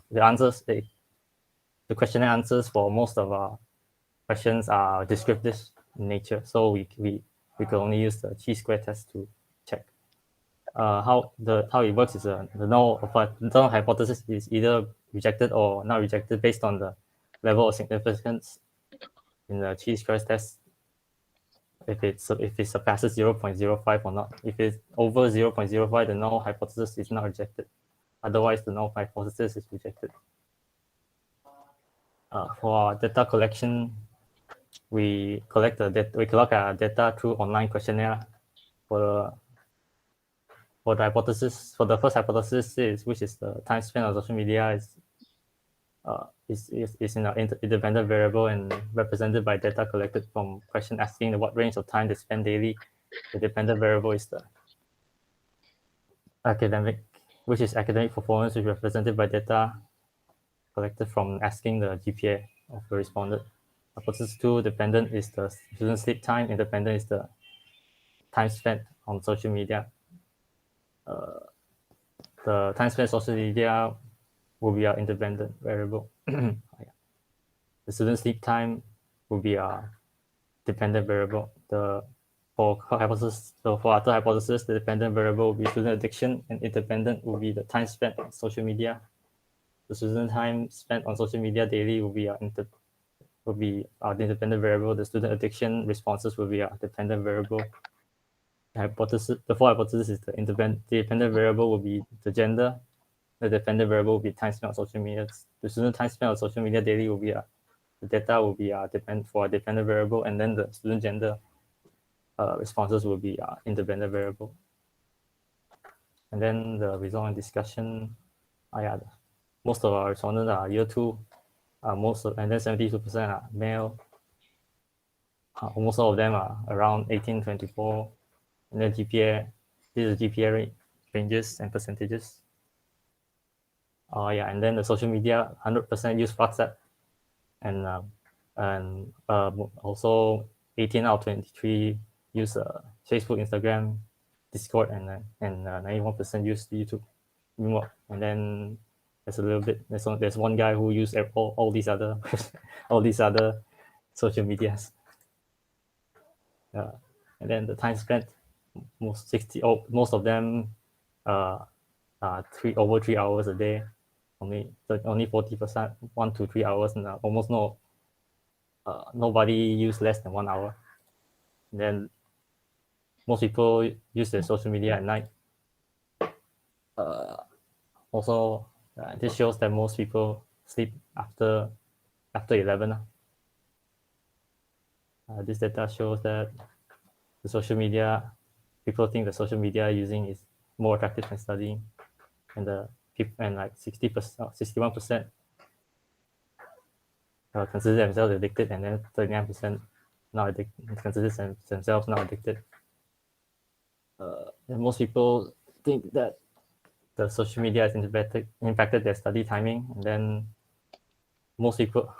questionnaire answers for most of our questions are descriptive in nature. So we can only use the chi-square test to check. How it works is the null hypothesis is either rejected or not rejected based on the level of significance in the chi-square test. If it surpasses 0.05 or not. If it's over 0.05, the null hypothesis is not rejected. Otherwise, the null hypothesis is rejected. For our data collection, we collect our data through online questionnaire. For the hypothesis, for the first hypothesis, which is the time spent on social media, is in an independent variable and represented by data collected from question asking what range of time they spend daily. The dependent variable is the academic, which is academic performance, which is represented by data collected from asking the GPA of the respondent. Hypothesis 2, dependent is the student sleep time, independent is the time spent on social media. The time spent on social media will be our independent variable. The student sleep time will be our dependent variable. For other hypothesis, the dependent variable will be student addiction, and independent will be the time spent on social media. The student time spent on social media daily will be our independent variable. The student addiction responses will be our dependent variable. The fourth hypothesis is the dependent variable will be the gender. The dependent variable will be time spent on social media. The student time spent on social media daily will be the data will be for a dependent variable, and then the student gender responses will be independent variable. And then the result and discussion, most of our respondents are year 2, and then 72% are male. Almost all of them are around 18, 24. And then GPA, these are GPA ranges and percentages. And then the social media, 100% use WhatsApp, and also 18 out of 23 use Facebook, Instagram, Discord, and 91% use YouTube. And then there's a little bit. There's one guy who used all these other all these other social medias. And then the time spent, most of them over 3 hours a day. Only 40%, 1 to 3 hours, and almost no nobody use less than 1 hour. And then most people use their social media at night. Also, this shows that most people sleep after 11. This data shows that the social media, people think the social media using is more attractive than studying, and the people and like 60%, 61% consider themselves addicted, and then 39% not addicted, consider themselves not addicted. And most people think that the social media has impacted their study timing, and then most people,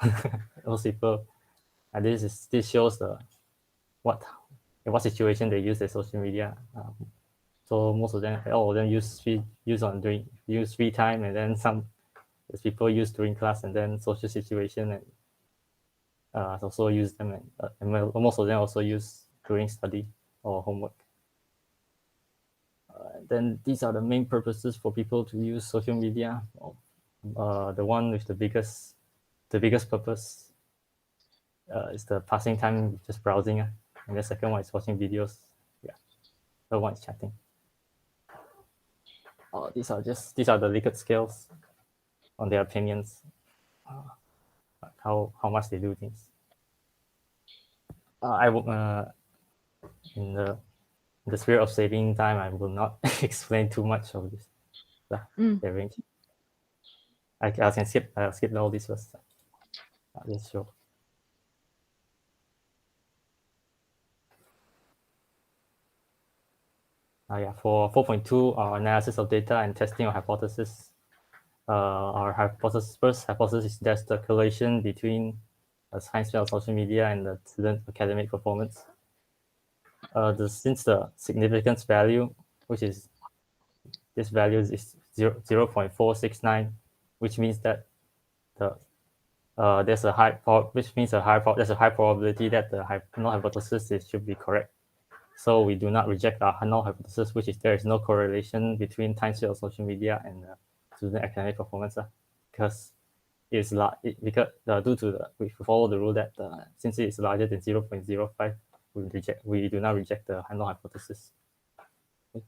and this shows in what situation they use their social media. So most of them, all of them use free time, and then some people use during class, and then social situation, and also use them, and most of them also use during study or homework. Then these are the main purposes for people to use social media. The one with the biggest purpose is the passing time, just browsing, and the second one is watching videos. Yeah, the one is chatting. These are the Likert scales on their opinions, how much they do things. I will in the spirit of saving time, I will not explain too much of this. The range. I can skip. I'll skip all this first. Let's show. Yeah, for 4.2, our analysis of data and testing of hypothesis. Our first hypothesis is there's the correlation between the time spent on social media and the student academic performance. Since the significance value, which is this value is 0.469, which means that there's a high probability that the null hypothesis should be correct. So we do not reject our null hypothesis, which is there is no correlation between time spent on social media and student academic performance, because we follow the rule that since it is larger than 0.05, we do not reject the null hypothesis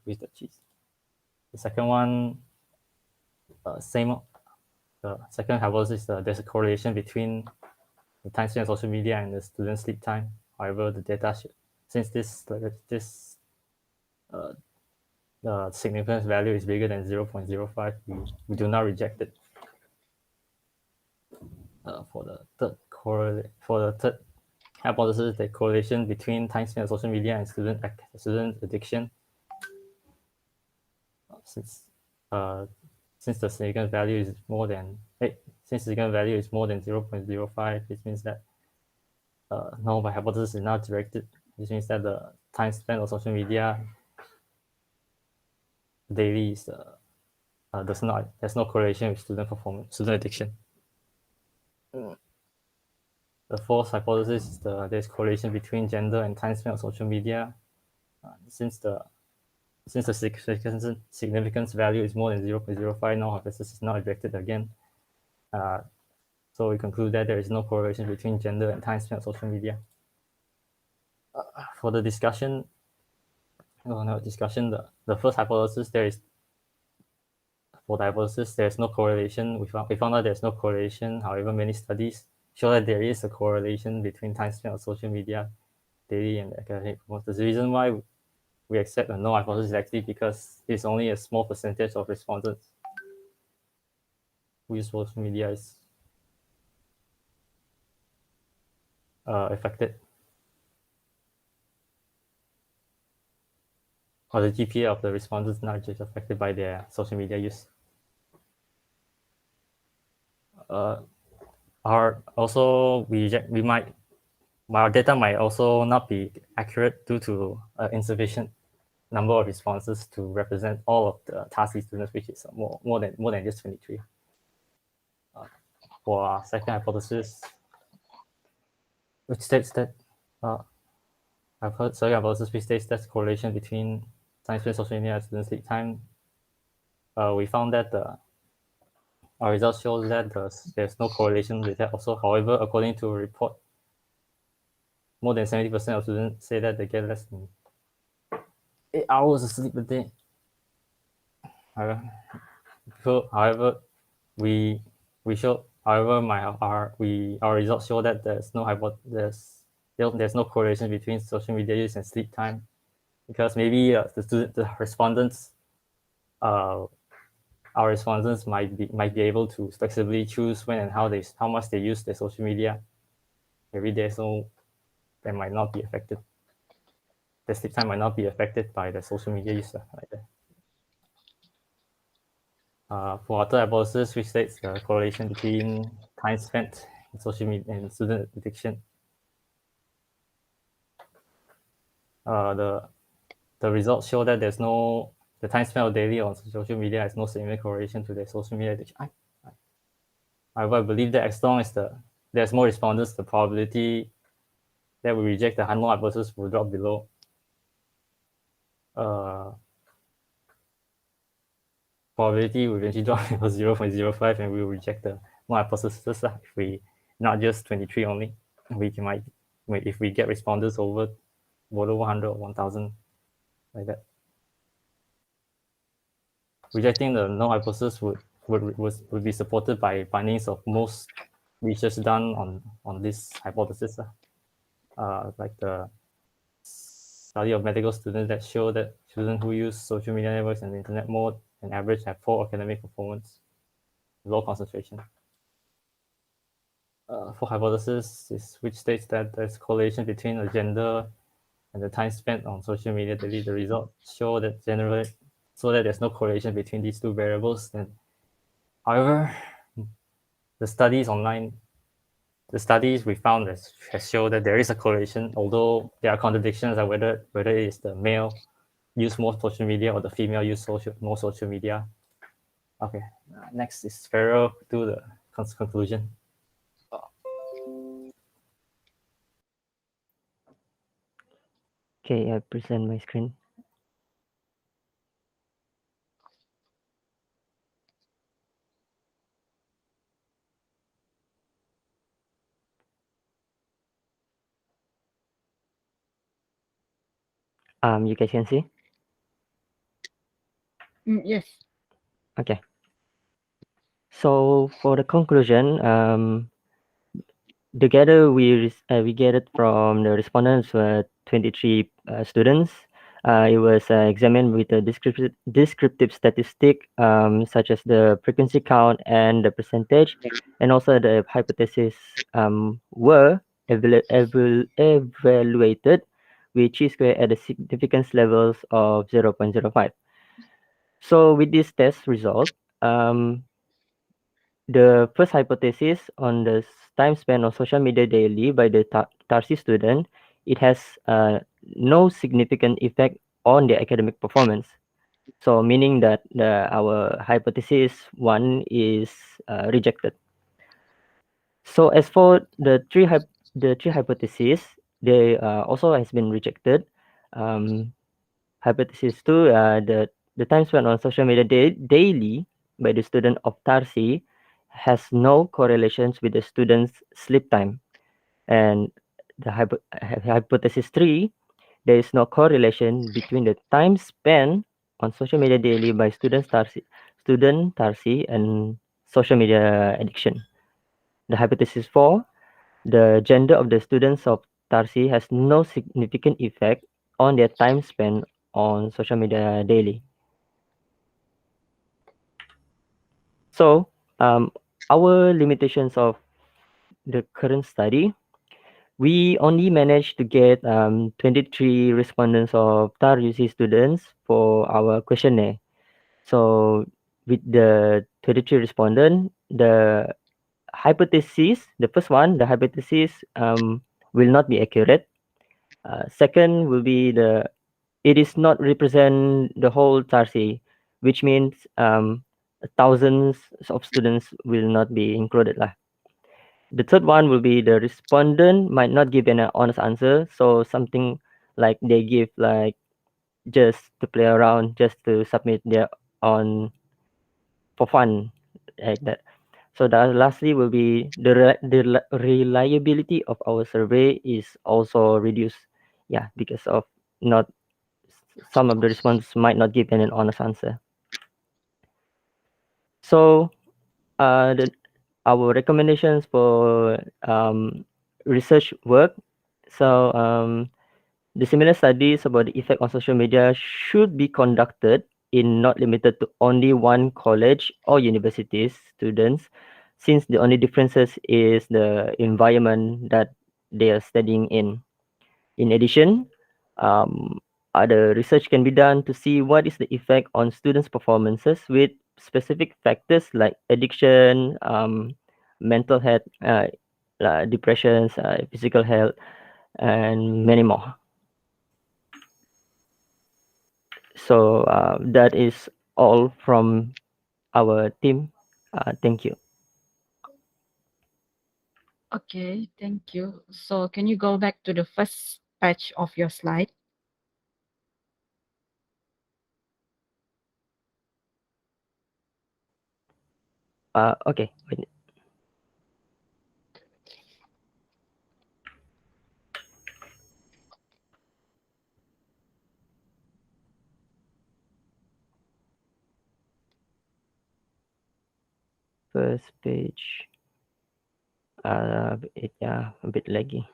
with the cheese. The second one, the second hypothesis, there's a correlation between the time spent on social media and the student sleep time. However, the data since the significance value is bigger than 0.05, we do not reject it. For the third hypothesis, the correlation between time spent on social media and student addiction. Since the significance value is more than 0.05, this means that null hypothesis is not directed. This means that the time spent on social media daily is there's no correlation with student performance, student addiction. The fourth hypothesis is there's correlation between gender and time spent on social media. Since the significance value is more than 0.05, null hypothesis is not rejected again. So we conclude that there is no correlation between gender and time spent on social media. For the discussion, the first hypothesis, there's no correlation. We found out there's no correlation. However, many studies show that there is a correlation between time spent on social media daily and academic performance. The reason why we accept a null hypothesis is actually because it's only a small percentage of respondents who use social media is affected, or the GPA of the respondents not just affected by their social media use. Our data might also not be accurate due to insufficient number of responses to represent all of the TASI students, which is more than just 23. For our second hypothesis, which states that which states that correlation between time spent on social media and student sleep time. We found that our results show that there's no correlation with that also. However, according to a report more than 70% of students say that they get less than 8 hours of sleep a day. However, we show, however, our results show that there's no correlation between social media use and sleep time, because maybe the respondents, our respondents might be able to flexibly choose when and how much they use their social media every day, so they might not be affected. The sleep time might not be affected by the social media use like that. For auto hypothesis, which states the correlation between time spent in social media and student addiction. The results show that the time spent daily on social media has no significant correlation to their social media addiction. However, I believe that as long as there's more respondents, the probability that we reject the null hypothesis will drop below. Probability will eventually drop below 0.05, and we will reject the null hypothesis if we not just 23 only. If we get respondents over 100 or 1,000, like that. Rejecting the null hypothesis would be supported by findings of most research done on this hypothesis, like the study of medical students that show that students who use social media networks and the internet more than average have poor academic performance, low concentration. For hypothesis, which states that there's correlation between the gender and the time spent on social media daily, the results show that there's no correlation between these two variables. And however, the studies we found has shown that there is a correlation, although there are contradictions on whether it is the male use more social media or the female use more social media. Okay, next is Farrell to the conclusion. Okay, I present my screen. You guys can see? Yes. Okay. So for the conclusion, together we get it from the respondents were 23 students. It was examined with a descriptive statistic such as the frequency count and the percentage, and also the hypothesis were evaluated with chi-square at the significance levels of 0.05. So with this test result, the first hypothesis on the time spent on social media daily by the Tarsi student, it has no significant effect on their academic performance. So meaning that our hypothesis 1 is rejected. So as for the three hypotheses, they also has been rejected. Hypothesis 2, the time spent on social media daily by the student of Tarsi has no correlations with the student's sleep time. And the hypothesis 3, there is no correlation between the time spent on social media daily by student Tarsi and social media addiction. The hypothesis 4, the gender of the students of Tarsi has no significant effect on their time spent on social media daily. So our limitations of the current study, we only managed to get 23 respondents of TAR UC students for our questionnaire. So with the 23 respondent, the hypothesis, the first one, the hypothesis will not be accurate. Second will be it is not represent the whole Tarsi, which means thousands of students will not be included lah. The third one will be the respondent might not give an honest answer, so something like they give like just to play around, just to submit their on for fun, like that. So that lastly will be the reliability of our survey is also reduced. Yeah, because of not some of the responses might not give an honest answer. So our recommendations for research work. So the similar studies about the effect on social media should be conducted in not limited to only one college or university's students, since the only differences is the environment that they are studying in. In addition, other research can be done to see what is the effect on students' performances with specific factors like addiction, mental health, depressions, physical health, and many more. So that is all from our team. Thank you. Okay, thank you. So can you go back to the first page of your slide? Okay. Wait. First page. Yeah, a bit laggy.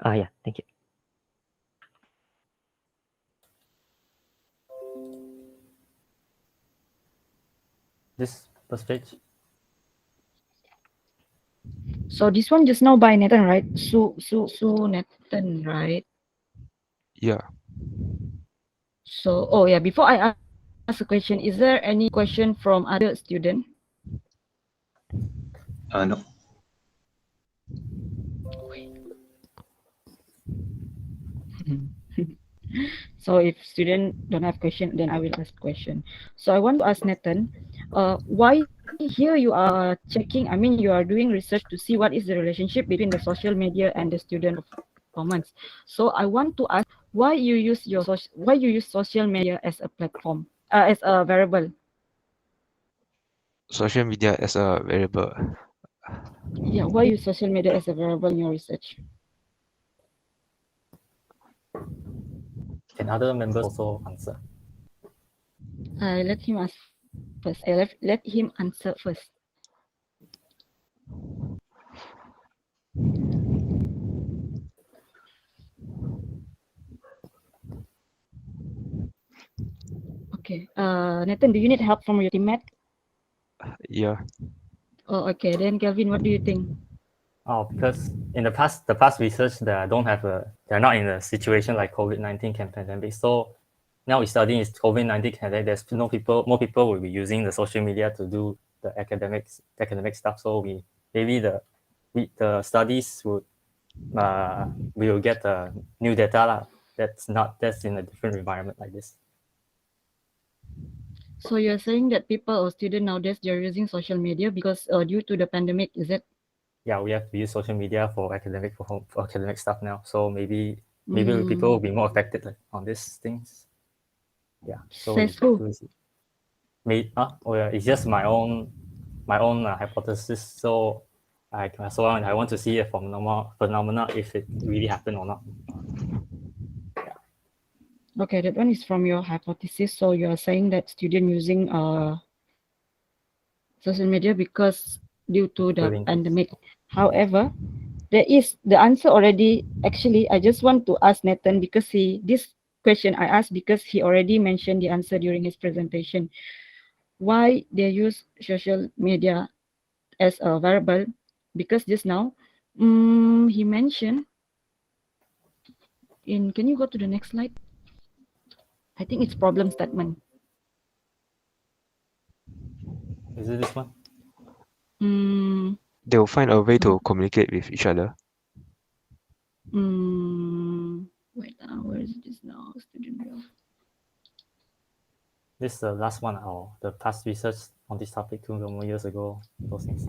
Yeah, thank you. This first page. So this one just now by Nathan, right? Su Nathan, right? Yeah. So, oh yeah, before I ask a question, is there any question from other student? No. So if student don't have question, then I will ask question. So I want to ask Nathan, why here you are checking, I mean, you are doing research to see what is the relationship between the social media and the student performance. So I want to ask why you use social media as a platform, as a variable. Social media as a variable. Yeah, why use social media as a variable in your research? Can other members also answer? Let him ask first. Let him answer first. Okay. Nathan, do you need help from your teammate? Yeah. Oh, okay. Then Kelvin, what do you think? Oh, because in the past research that they're not in a situation like COVID-19 pandemic. So now we're studying is COVID-19 pandemic. There's more people will be using the social media to do the academic stuff. So maybe the studies would we will get new data that's in a different environment like this. So you're saying that people or students nowadays they're using social media because due to the pandemic, is it? Yeah, we have to use social media for academic stuff now. So maybe people will be more affected on these things. Yeah. So Says who? it's just my own hypothesis. So I want to see a phenomena if it really happened or not. Okay, that one is from your hypothesis. So you're saying that student using social media because due to the pandemic. However, there is the answer already. Actually, I just want to ask Nathan because this question I asked because he already mentioned the answer during his presentation. Why they use social media as a variable? Because just now, he mentioned can you go to the next slide? I think it's problem statement. Is it this one? They will find a way to communicate with each other. Wait, where is this now? Student role. This is the last one or the past research on this topic 2 more years ago, those things.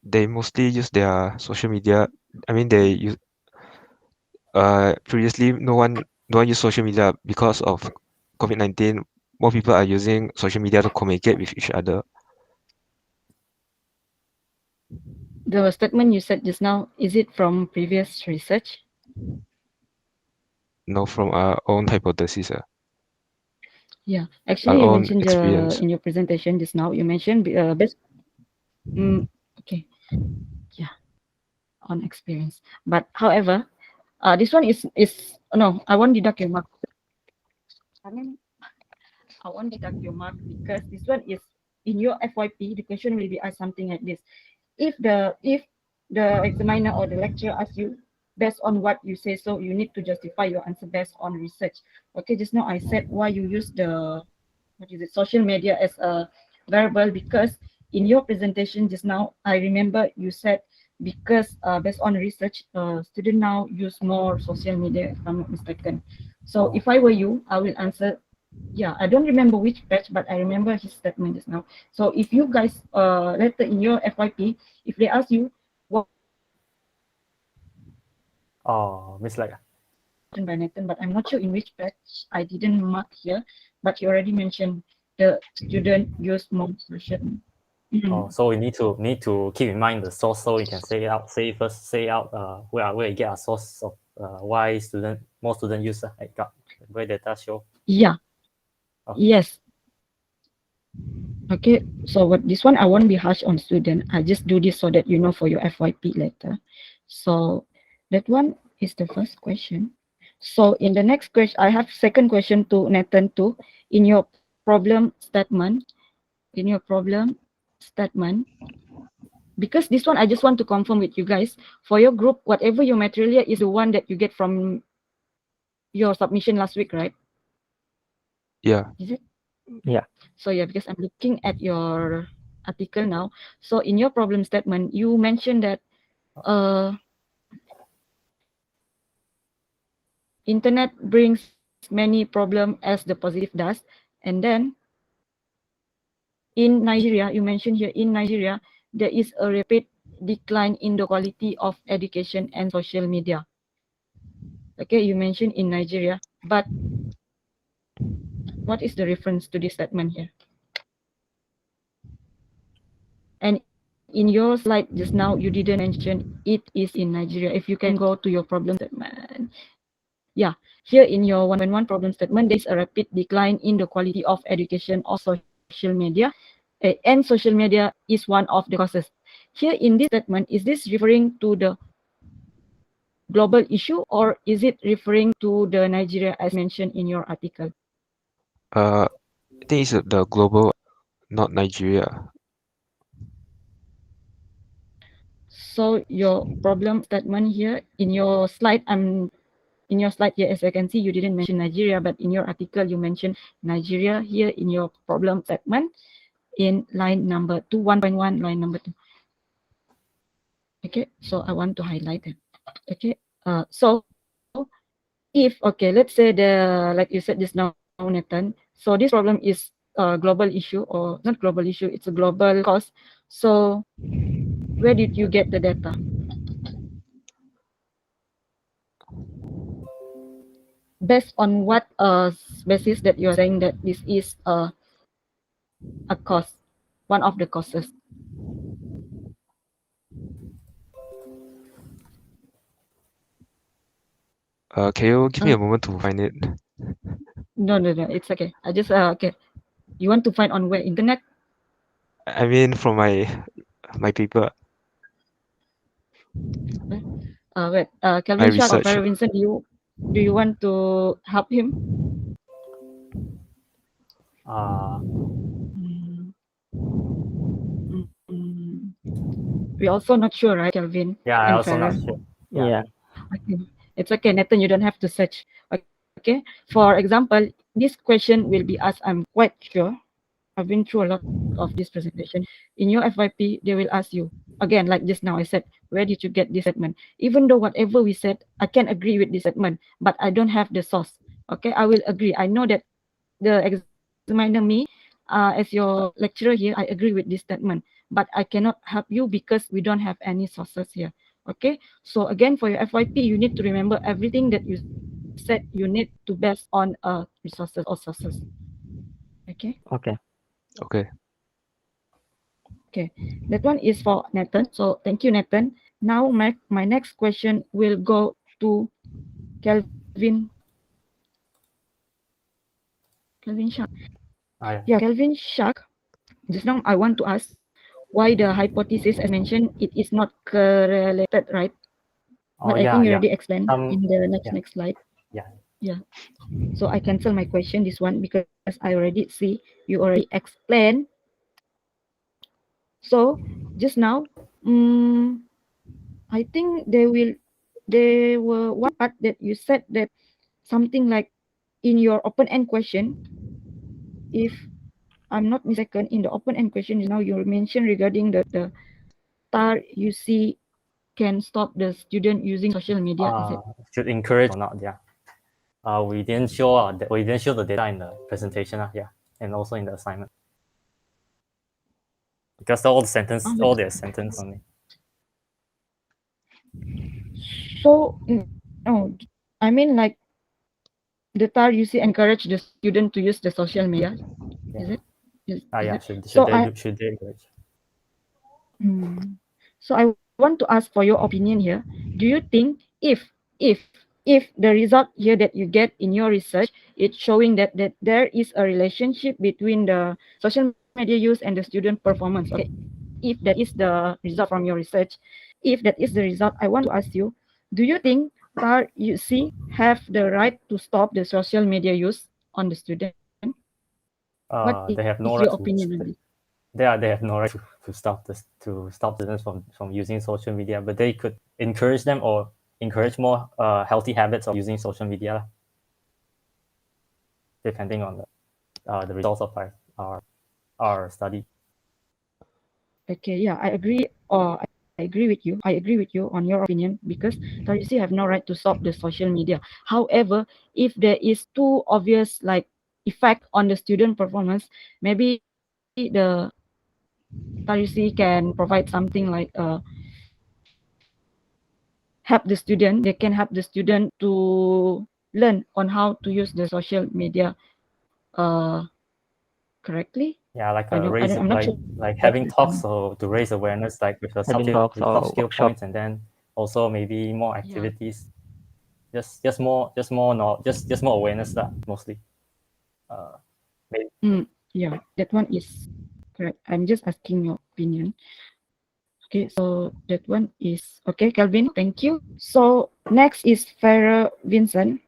They mostly use their social media. I mean, they use previously no one used social media because of COVID-19. More people are using social media to communicate with each other. The statement you said just now, is it from previous research? No, from our own hypothesis, Yeah, our actually, you own mentioned experience. in your presentation just now, you mentioned based. Okay, yeah, on experience. But however, this one is no, I won't deduct your mark. I mean, I won't deduct your mark because this one is in your FYP. The question will be asked something like this: if the examiner or the lecturer asks you based on what you say, so you need to justify your answer based on research. Okay, just now I said why you use the social media as a variable because in your presentation just now I remember you said because based on research, student now use more social media if I'm not mistaken. So if I were you, I will answer. Yeah, I don't remember which batch, but I remember his statement just now. So if you guys later in your FYP, if they ask you what Miss like by Nathan, but I'm not sure in which batch. I didn't mark here, but he already mentioned the student use more social. so we need to keep in mind the source, so we can say out where we get a source of why more student use where data show. Yeah. Oh. Yes. Okay. So what this one I won't be harsh on student. I just do this so that you know for your FYP later. So that one is the first question. So in the next question, I have second question to Nathan too. In your problem statement, because this one I just want to confirm with you guys. For your group, whatever your material is the one that you get from your submission last week, right? Yeah. Is it? Yeah. So yeah, because I'm looking at your article now. So in your problem statement, you mentioned that internet brings many problem as the positive does, and then in Nigeria, you mentioned here in Nigeria there is a rapid decline in the quality of education and social media. Okay, you mentioned in Nigeria, but what is the reference to this statement here? And in your slide just now, you didn't mention it is in Nigeria. If you can go to your problem statement. Yeah, here in your 1.1 problem statement, there is a rapid decline in the quality of education or social media. And social media is one of the causes. Here in this statement, is this referring to the global issue or is it referring to the Nigeria as mentioned in your article? I think it's the global, not Nigeria. So your problem statement here in your slide, here, as I can see, you didn't mention Nigeria, but in your article, you mentioned Nigeria here in your problem statement in line number 2, 1.1, line number 2. Okay, so I want to highlight it. Okay, so if, okay, let's say like you said just now, Nathan, so this problem is a global issue or not global issue, it's a global cause. So where did you get the data? Based on what basis that you're saying that this is a cause, one of the causes? Can you give me a moment to find it? No, it's okay. I just okay. You want to find on where? Internet? I mean, from my paper, Wait. my Kelvin Shark or research. Farah Vincent, do you want to help him? We're also not sure, right, Kelvin? Yeah, I and also not Farah? sure. Yeah. Okay. It's okay, Nathan. You don't have to search. Okay. For example, this question will be asked. I'm quite sure. I've been through a lot of this presentation. In your FYP, they will ask you, again, like just now I said, where did you get this statement? Even though whatever we said, I can agree with this statement, but I don't have the source. Okay, I will agree. I know that the examiner, me, as your lecturer here, I agree with this statement, but I cannot help you because we don't have any sources here. Okay, so again, for your FYP, you need to remember everything that you said you need to base on resources or sources. Okay. Okay. Okay. Okay, that one is for Nathan. So thank you, Nathan. Now my next question will go to Kelvin. Kelvin Shark. Yeah, Kelvin Shark. Just now I want to ask why the hypothesis, as mentioned, it is not correlated, right? But I think you already explained in the next slide. Yeah. So I cancel my question, this one, because I already see you already explained. So just now, I think there were one part that you said that something like in your open-end question, if I'm not mistaken, in the open-end question now you mentioned regarding the TAR you see can stop the student using social media. Is it? Should encourage or not? Yeah. We didn't show the data in the presentation. Yeah, and also in the assignment because all their sentence only. So no, I mean like the TAR you see encourage the student to use the social media. Yeah. Is it? Is Yeah. it? Should they encourage? So I want to ask for your opinion here. Do you think if the result here that you get in your research, it's showing that there is a relationship between the social media use and the student performance? Okay, if that is the result from your research, if that is the result, I want to ask you, do you think TAR you see have the right to stop the social media use on the student? What They have is no your right opinion on this? they have no right to stop students from using social media, but they could encourage them or encourage more healthy habits of using social media, depending on the results of our study. Okay, yeah, I agree. I agree with you. I agree with you on your opinion because Tarisi have no right to stop the social media. However, if there is too obvious like effect on the student performance, maybe the Tarisi can provide something like help the student. They can help the student to learn on how to use the social media correctly. Yeah, like I'm not sure. like having talks to raise awareness, like with the Having talks with or soft skill workshop. points, and then also maybe more Yeah. activities. Just more awareness that mostly. Maybe. Yeah, that one is correct. I'm just asking your opinion. Okay, so that one is okay, Calvin. Thank you. So next is Farah Vincent.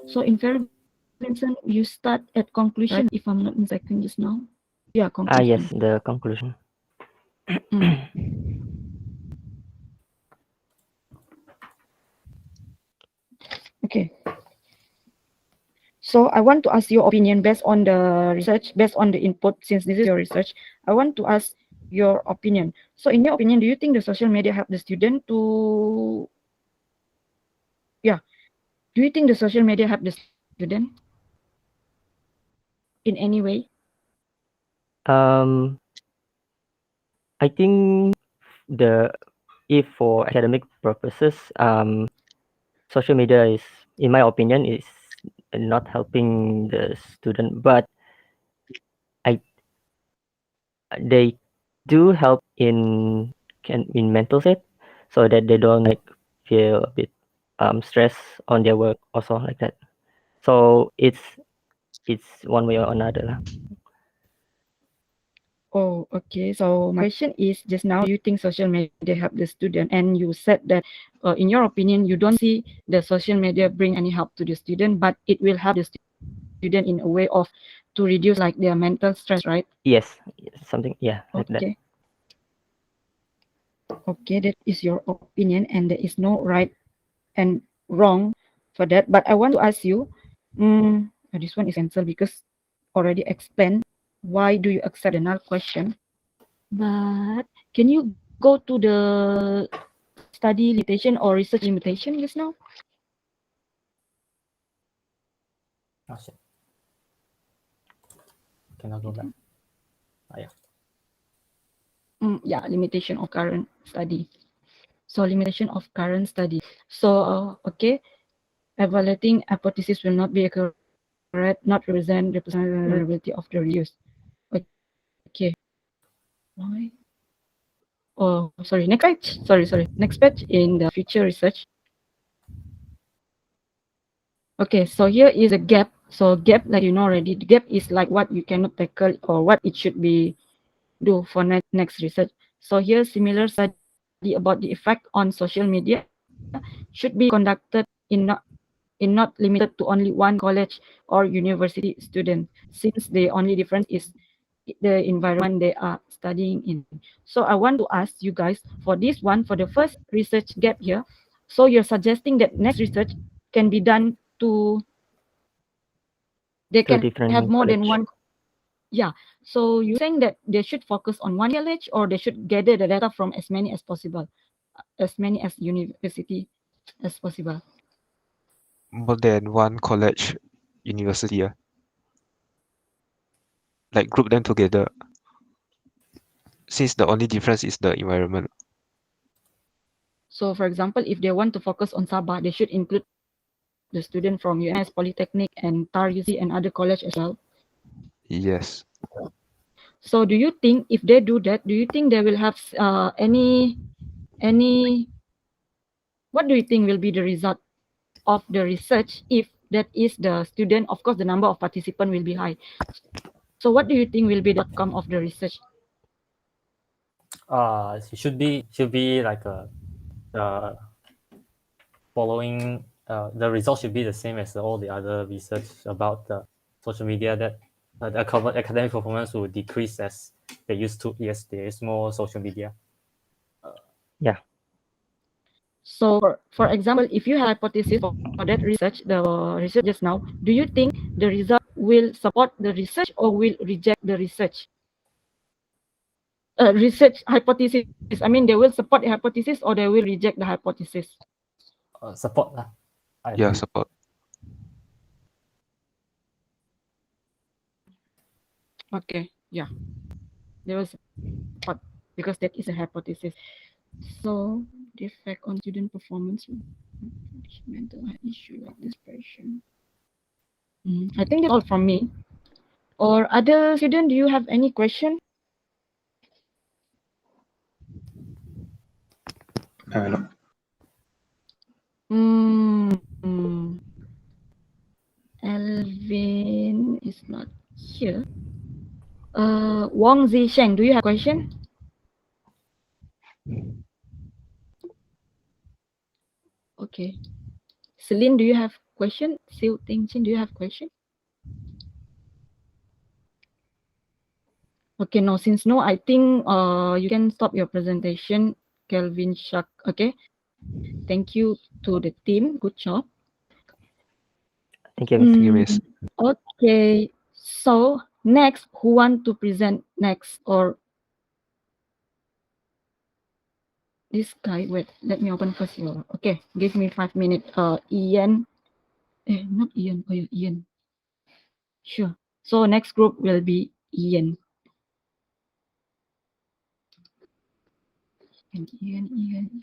So in Farah Vincent, you start at conclusion, right? If I'm not mistaken just now. Yeah, conclusion. Yes, the conclusion. Okay. So I want to ask your opinion based on the research, based on the input, since this is your research. I want to ask your opinion. So in your opinion, do you think the social media help the student to, yeah, do you think the social media help the student in any way? I think if for academic purposes, social media is, in my opinion, is not helping the student, but they do help in mental state, so that they don't like feel a bit stress on their work also like that. So it's one way or another. Oh, okay. So my question is just now, do you think social media help the student? And you said that in your opinion, you don't see the social media bring any help to the student, but it will help the student in a way of to reduce like their mental stress, right? Yes, something, yeah, like that. Okay, that is your opinion, and there is no right and wrong for that. But I want to ask you, this one is cancelled because already explained. Why do you accept another question? But can you go to the study limitation or research limitation just now? Oh, shit. Cannot go back. Yeah. Yeah, limitation of current study. So limitation of current study. So okay, evaluating hypothesis will not be accurate, not represent reliability of the reuse. Okay. Why? Oh, sorry. Next page. Sorry. Next page in the future research. Okay, so here is a gap. So gap, like you know already, the gap is like what you cannot tackle or what it should be do for next research. So here, similar study about the effect on social media should be conducted in not limited to only one college or university student, since the only difference is the environment they are studying in. So I want to ask you guys for this one, for the first research gap here. So you're suggesting that next research can be done to, they To a can have different more than college. one. Yeah. So you're saying that they should focus on one college or they should gather the data from as many as possible, as many as university as possible. More than one college, university, like group them together. Since the only difference is the environment. So for example, if they want to focus on Sabah, they should include the student from UMS, Polytechnic, and TAR UC and other college as well. Yes. So do you think if they do that, do you think they will have any what do you think will be the result of the research if that is the student? Of course, the number of participants will be high. So what do you think will be the outcome of the research? It should be like following the results should be the same as all the other research about the social media, that the academic performance will decrease as they used to. Yes, there is more social media. Yeah. So for example, if you have hypothesis for that research, the research just now, do you think the result will support the research or will reject the research? Research hypothesis. I mean, they will support the hypothesis or they will reject the hypothesis. Support lah. Yeah, support. Okay, yeah, they will support because that is a hypothesis. So the effect on student performance, mental health issue like depression. I think that's all from me. Or other student, do you have any question? No. Alvin is not here. Wang Zisheng, do you have a question? Okay. Celine, do you have question? Siu Ting-chin, do you have question? Okay, no, since no, I think you can stop your presentation, Kelvin Shak. Okay. Thank you to the team. Good job. Thank you, Miss. Thank you, miss. Okay. So next, who want to present next? Or this guy? Wait, let me open first your. Okay, give me 5 minutes. Ian. Not Ian. Oh yeah, Ian. Sure. So next group will be Ian. And Ian.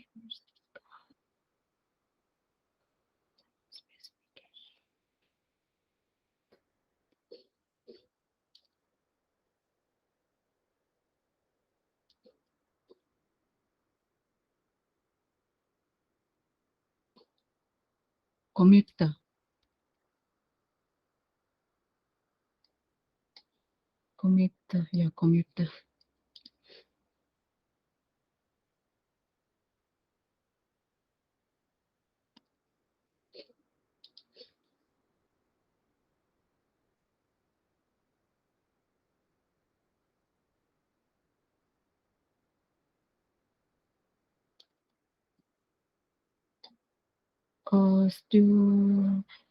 Commuter. Yeah, commuter.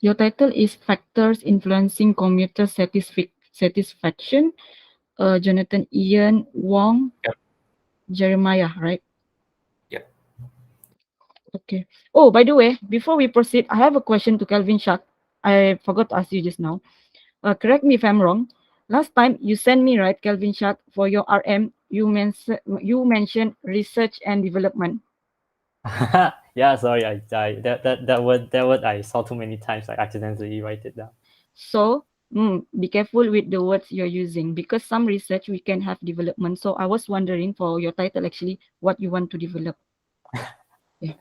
Your title is Factors Influencing Commuter Satisfaction. Jonathan Ian Wong. Yep. Jeremiah, right? Yep. Okay. Oh, by the way, before we proceed, I have a question to Calvin Shark. I forgot to ask you just now. Correct me if I'm wrong. Last time you sent me, right, Calvin Shark, for your RM, you mentioned research and development. Yeah, sorry, that word I saw too many times. I accidentally write it down. So be careful with the words you're using, because some research we can have development. So I was wondering for your title actually what you want to develop. Yeah.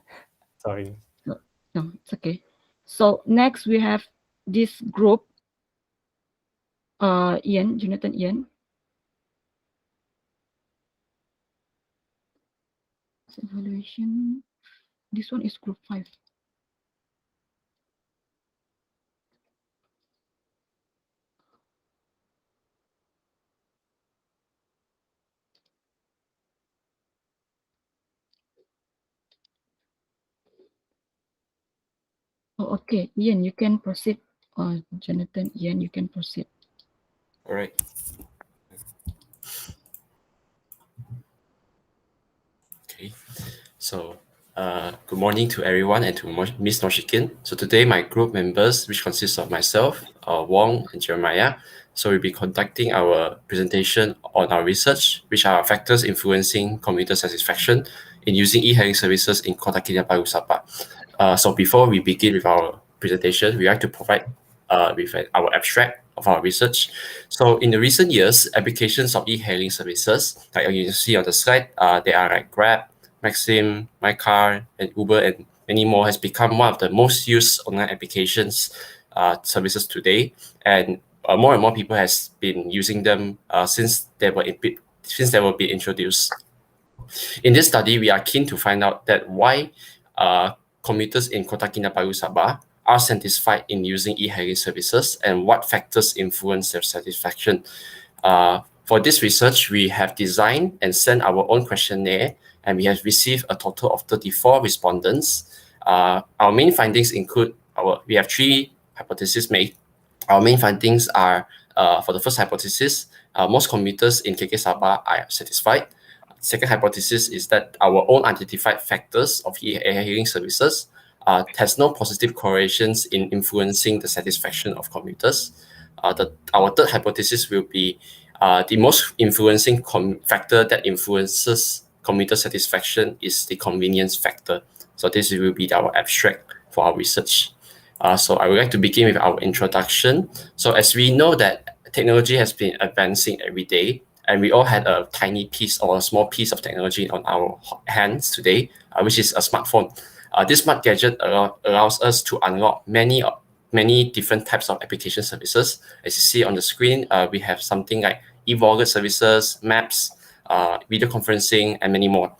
Sorry. No, it's okay. So next we have this group. Jonathan Ian. Evaluation. This one is group 5. Oh, okay. Ian, you can proceed. Jonathan, Ian, you can proceed. All right. Okay. So, good morning to everyone and to Miss Noshikin. So today my group members, which consists of myself, Wong and Jeremiah, so we'll be conducting our presentation on our research, which are factors influencing commuter satisfaction in using e-hailing services in Kota Kinabalu, Sabah. So before we begin with our presentation, we like to provide with our abstract of our research. So in the recent years, applications of e-hailing services, like you see on the slide, they are like Grab, Maxim, MyCar, and Uber, and many more, has become one of the most used online applications services today. And more and more people has been using them since they were being introduced. In this study, we are keen to find out that why commuters in Kota Kinabalu, Sabah are satisfied in using e-hailing services and what factors influence their satisfaction. For this research, we have designed and sent our own questionnaire, and we have received a total of 34 respondents. Our main findings include we have 3 hypotheses made. Our main findings are, for the first hypothesis, most commuters in KK Sabah are satisfied. Second hypothesis is that our own identified factors of e-hailing services has no positive correlations in influencing the satisfaction of commuters. Our third hypothesis will be the most influencing factor that influences commuter satisfaction is the convenience factor. So this will be our abstract for our research. So I would like to begin with our introduction. So as we know that technology has been advancing every day, and we all had a tiny piece or a small piece of technology on our hands today, which is a smartphone. This smart gadget allows us to unlock many different types of application services. As you see on the screen, we have something like e-wallet services, maps, video conferencing, and many more.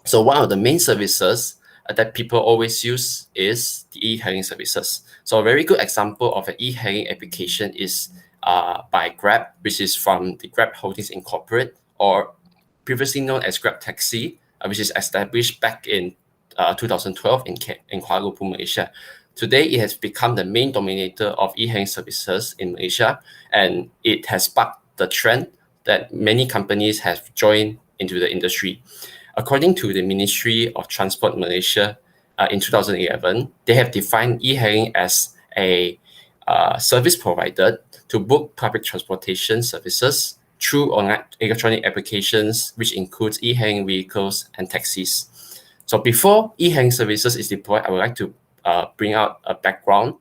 So one of the main services that people always use is the e-hailing services. So a very good example of an e-hailing application is by Grab, which is from the Grab Holdings Incorporated, or previously known as Grab Taxi, which is established back in 2012 in Kuala Lumpur, Malaysia. Today, it has become the main dominator of e-hailing services in Malaysia, and it has sparked the trend that many companies have joined into the industry. According to the Ministry of Transport Malaysia, in 2011, they have defined e-hailing as a service provided to book public transportation services through online electronic applications, which includes e-hailing vehicles and taxis. So before e-hailing services is deployed, I would like to bring out a background.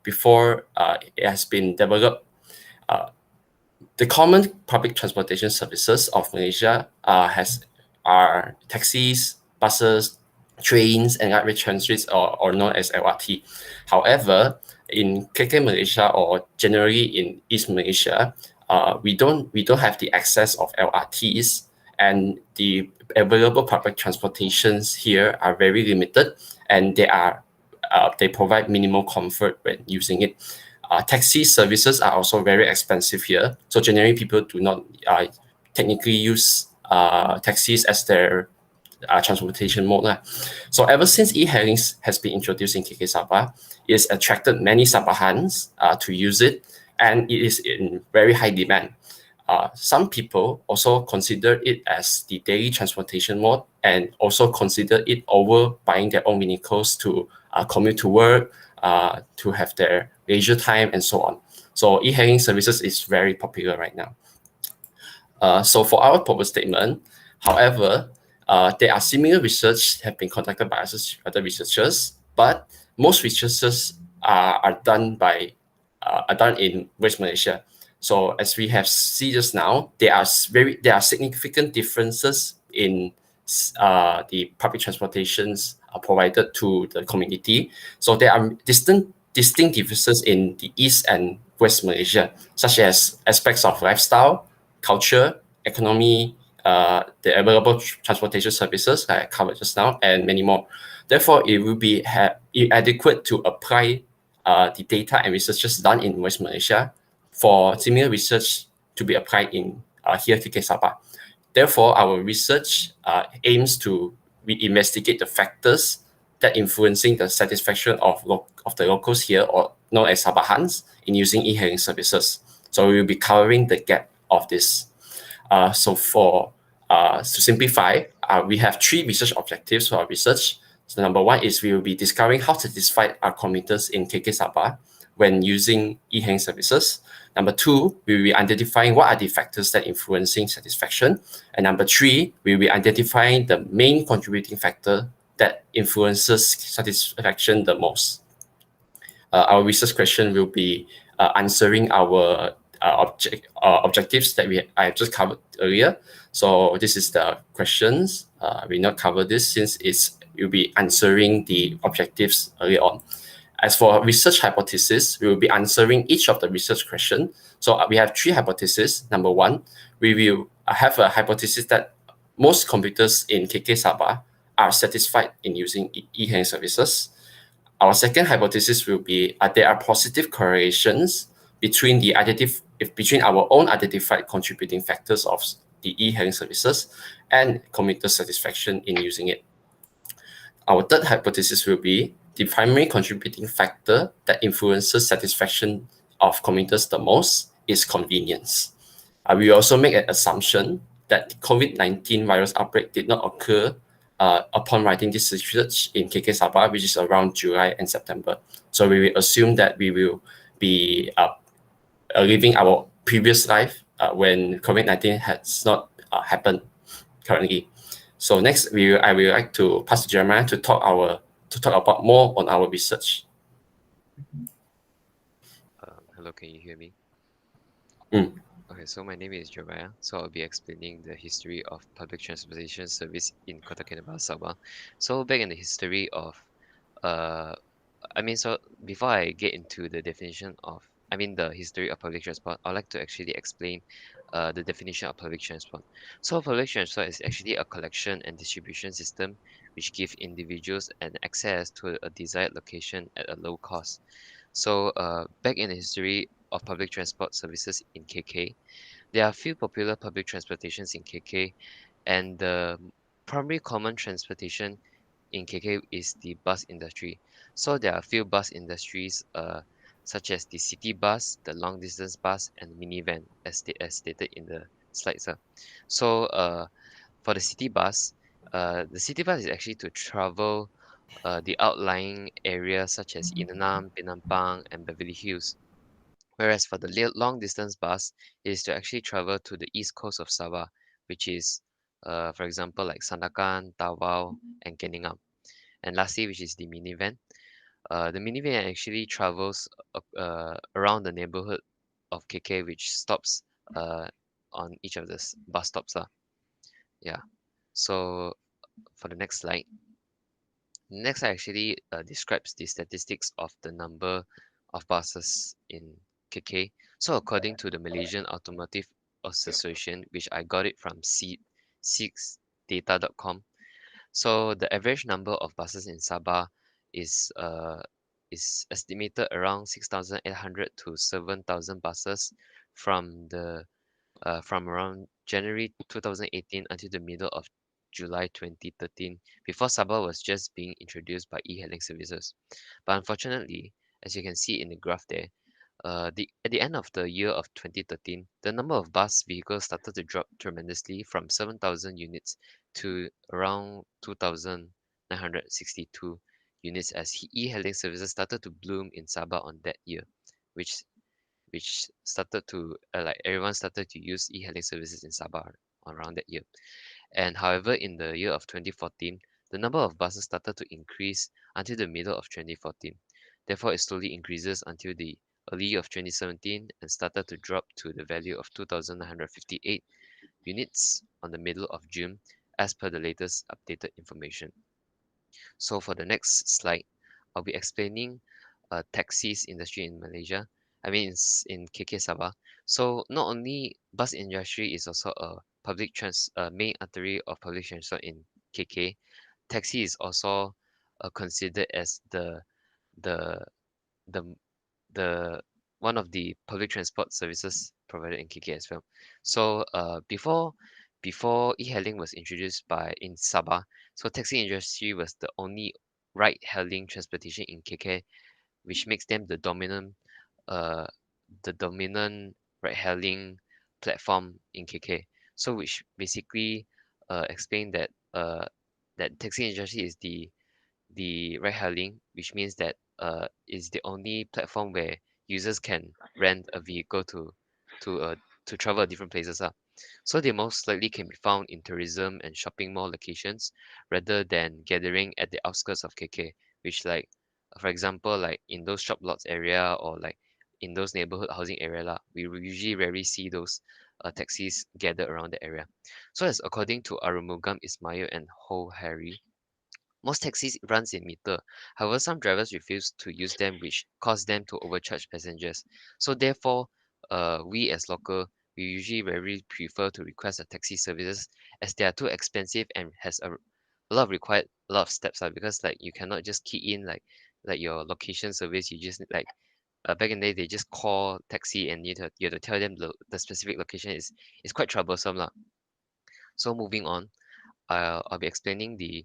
Before it has been developed, the common public transportation services of Malaysia are taxis, buses, trains, and railway transits, or known as LRT. However, in KK Malaysia, or generally in East Malaysia, we don't have the access of LRTs, and the available public transportations here are very limited, and they provide minimal comfort when using it. Taxi services are also very expensive here, so generally people do not technically use taxis as their transportation mode. So ever since e-hailing has been introduced in KK Sabah, it has attracted many Sabahans to use it, and it is in very high demand. some people also consider it as the daily transportation mode and also consider it over buying their own vehicles to commute to work, to have their leisure time, and so on. So e-hailing services is very popular right now. So for our purpose statement, however, there are similar research have been conducted by other researchers, but most researchers are done in West Malaysia. So as we have seen just now, there are significant differences in the public transportations provided to the community. So there are distinct differences in the East and West Malaysia, such as aspects of lifestyle, culture, economy, the available transportation services that I covered just now, and many more. Therefore, it will be inadequate to apply the data and researches done in West Malaysia for similar research to be applied in here KK Sabah. Therefore, our research aims to investigate the factors that influencing the satisfaction of the locals here, or known as Sabahans, in using e-hailing services. So we will be covering the gap of this. So to simplify, we have 3 research objectives for our research. So number 1 is we will be discovering how satisfied are commuters in KK Sabah when using e-hailing services. Number 2, we will be identifying what are the factors that influencing satisfaction. And number 3, we will be identifying the main contributing factor that influences satisfaction the most. Our research question will be answering our objectives that I have just covered earlier. So this is the questions. We not cover this since we'll be answering the objectives earlier on. As for research hypothesis, we will be answering each of the research questions. So we have 3 hypotheses. Number 1, we will have a hypothesis that most computers in KK Sabah are satisfied in using e-hailing services. Our second hypothesis will be there are positive correlations between between our own identified contributing factors of the e-hailing services and commuter satisfaction in using it. Our third hypothesis will be the primary contributing factor that influences satisfaction of commuters the most is convenience. We also make an assumption that the COVID-19 virus outbreak did not occur upon writing this research in KK Sabah, which is around July and September. So we will assume that we will be living our previous life when COVID-19 has not happened currently. So next, I will like to pass to Jeremiah to talk about more on our research. Hello, can you hear me? Mm. Okay, so my name is Jeremiah. So I'll be explaining the history of public transportation service in Kota Kinabalu, Sabah. So back in the history of, so before I get into the definition of, the history of public transport, I'd like to actually explain the definition of public transport. So public transport is actually a collection and distribution system which give individuals an access to a desired location at a low cost. So back in the history of public transport services in KK, there are few popular public transportations in KK, and the primary common transportation in KK is the bus industry. So there are a few bus industries such as the city bus, the long distance bus, and minivan as stated in the slides. So for the city bus is actually to travel the outlying areas such as Inanam, Penampang, and Beverly Hills. Whereas for the long distance bus, it is to actually travel to the east coast of Sabah, which is, for example, like Sandakan, Tawau, and Keningam. And lastly, which is the minivan. The minivan actually travels around the neighborhood of KK, which stops on each of the bus stops. Yeah. So for the next slide. Next actually describes the statistics of the number of buses in KK. So according to the Malaysian Automotive Association, which I got it from 6data.com, so the average number of buses in Sabah is estimated around 6,800 to 7,000 buses from around January 2018 until the middle of July 2013, before Sabah was just being introduced by e-hailing services. But unfortunately, as you can see in the graph there, At the end of the year of 2013, the number of bus vehicles started to drop tremendously from 7,000 units to around 2,962 units as e-hailing services started to bloom in Sabah on that year, which started to like everyone started to use e-hailing services in Sabah around that year. And however, in the year of 2014, the number of buses started to increase until the middle of 2014. Therefore, it slowly increases until the early year of 2017 and started to drop to the value of 2,958 units on the middle of June as per the latest updated information. So for the next slide, I'll be explaining taxis industry in Malaysia. I mean, in KK Sabah. So not only bus industry is also a main artery of public transport in KK. Taxi is also considered as the the the one of the public transport services provided in KK as well. So before e-hailing was introduced in Sabah, so taxi industry was the only ride-hailing transportation in KK, which makes them uh the dominant ride-hailing platform in KK. So which basically explain that that taxi industry is the ride hailing, which means that is the only platform where users can rent a vehicle to uh, to travel different places. So they most likely can be found in tourism and shopping mall locations rather than gathering at the outskirts of KK, which like for example like in those shop lots area or like in those neighborhood housing area we will usually rarely see those taxis gathered around the area. So as according to Arumugam Ismail and Ho Harry, most taxis runs in meter. However, some drivers refuse to use them, which cause them to overcharge passengers. So therefore, we as local, we usually very prefer to request a taxi services as they are too expensive and has a lot of required a lot of steps because like you cannot just key in like your location service. You just like back in the day they just call taxi and you have to tell them the specific location is quite troublesome lah. So moving on, I'll be explaining the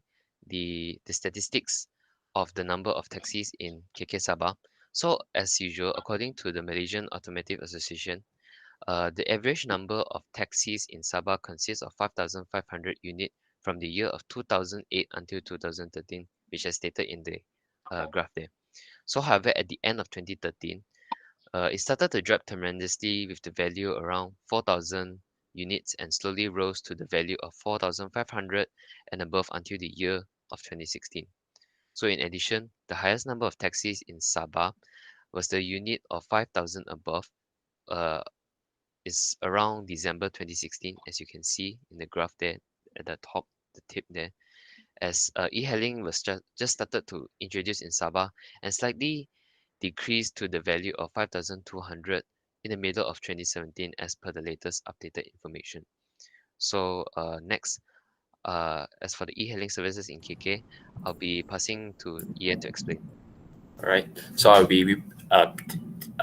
statistics of the number of taxis in KK Sabah. So as usual, according to the Malaysian Automotive Association, the average number of taxis in Sabah consists of 5,500 units from the year of 2008 until 2013, which is stated in the graph there. So however, at the end of 2013, it started to drop tremendously with the value around 4,000 units and slowly rose to the value of 4,500 and above until the year of 2016. So in addition, the highest number of taxis in Sabah was the unit of 5,000 above uh, is around December 2016, as you can see in the graph there at the top, the tip there, as e-hailing was just started to introduce in Sabah and slightly decreased to the value of 5,200 in the middle of 2017 as per the latest updated information. So next, as for the e-hailing services in KK, I'll be passing to Ian to explain. All right. So I'll be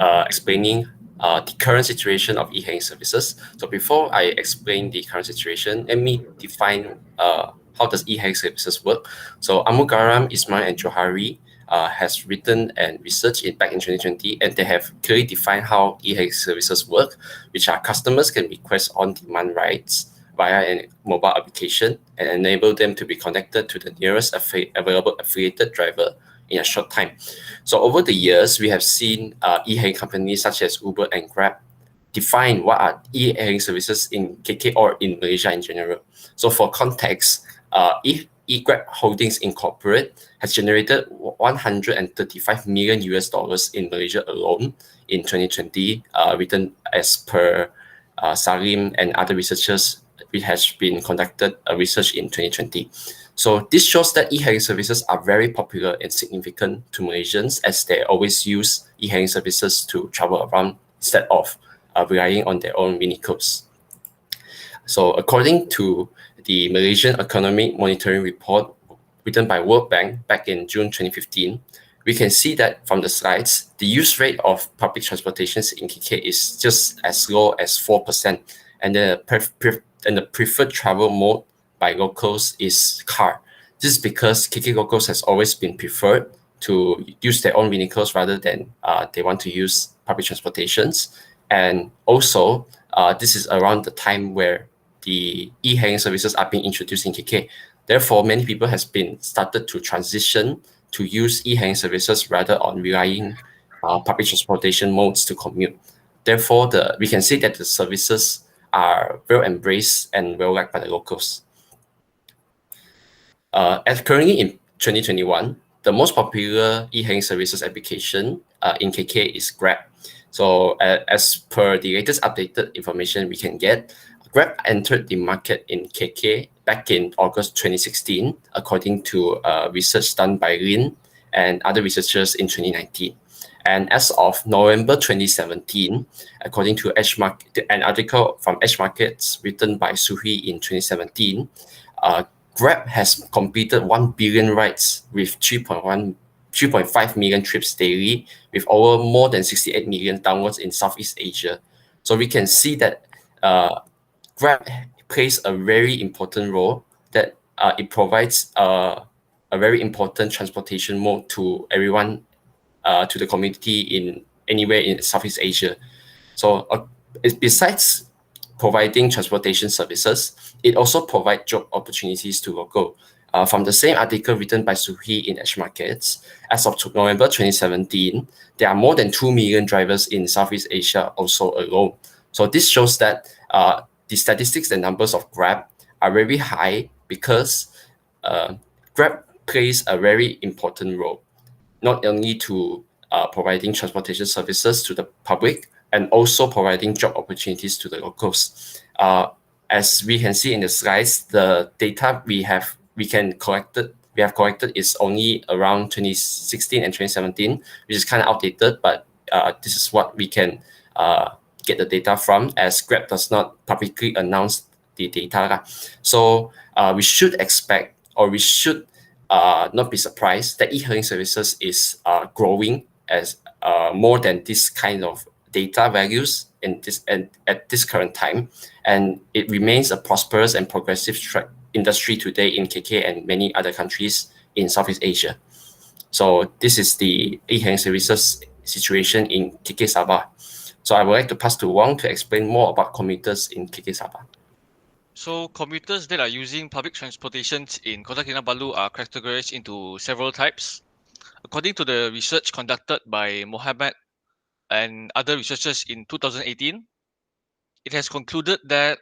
explaining the current situation of e-hailing services. So before I explain the current situation, let me define how does e-hailing services work. So Amugaram, Ismail, and Johari has written and researched back in 2020, and they have clearly defined how e-hailing services work, which are customers can request on-demand rides via a mobile application and enable them to be connected to the nearest available affiliated driver in a short time. So over the years, we have seen e-hailing companies such as Uber and Grab define what are e-hailing services in KK or in Malaysia in general. So for context, eGrab Holdings Incorporated has generated 135 million US dollars in Malaysia alone in 2020, written as per Salim and other researchers. It has been conducted research in 2020. So this shows that e-hailing services are very popular and significant to Malaysians as they always use e-hailing services to travel around instead of relying on their own vehicles. So according to the Malaysian Economic Monitoring Report written by World Bank back in June 2015, we can see that from the slides, the use rate of public transportation in KK is just as low as 4%, and the preferred travel mode by locals is car. This is because KK locals has always been preferred to use their own vehicles rather than they want to use public transportations. And also, this is around the time where the e-hailing services are being introduced in KK. Therefore, many people has been started to transition to use e-hailing services rather on relying public transportation modes to commute. Therefore, we can say that the services are well embraced and well liked by the locals. As currently in 2021, the most popular e-hailing services application in KK is Grab. So as per the latest updated information we can get, Grab entered the market in KK back in August 2016, according to research done by Lin and other researchers in 2019. And as of November 2017, according to an article from Edge Markets written by Suhi in 2017, Grab has completed 1 billion rides with 3.5 million trips daily, with over more than 68 million downloads in Southeast Asia. So we can see that Grab plays a very important role, that it provides a very important transportation mode to everyone, to the community in anywhere in Southeast Asia. So besides providing transportation services, it also provides job opportunities to local. From the same article written by Suhi in Edge Markets, as of November 2017, there are more than 2 million drivers in Southeast Asia also alone. So this shows that the statistics and numbers of Grab are very high because Grab plays a very important role, not only to providing transportation services to the public, and also providing job opportunities to the locals. As we can see in the slides, the data we have collected is only around 2016 and 2017, which is kind of outdated, but this is what we can get the data from, as Grab does not publicly announce the data. So we should expect, or we should not be surprised that e-hailing services is growing as more than this kind of data values at this current time, and it remains a prosperous and progressive industry today in KK and many other countries in Southeast Asia. So this is the e-hailing services situation in KK Sabah. So I would like to pass to Wong to explain more about commuters in KK Sabah. So commuters that are using public transportation in Kota Kinabalu are categorized into several types. According to the research conducted by Mohammed and other researchers in 2018, it has concluded that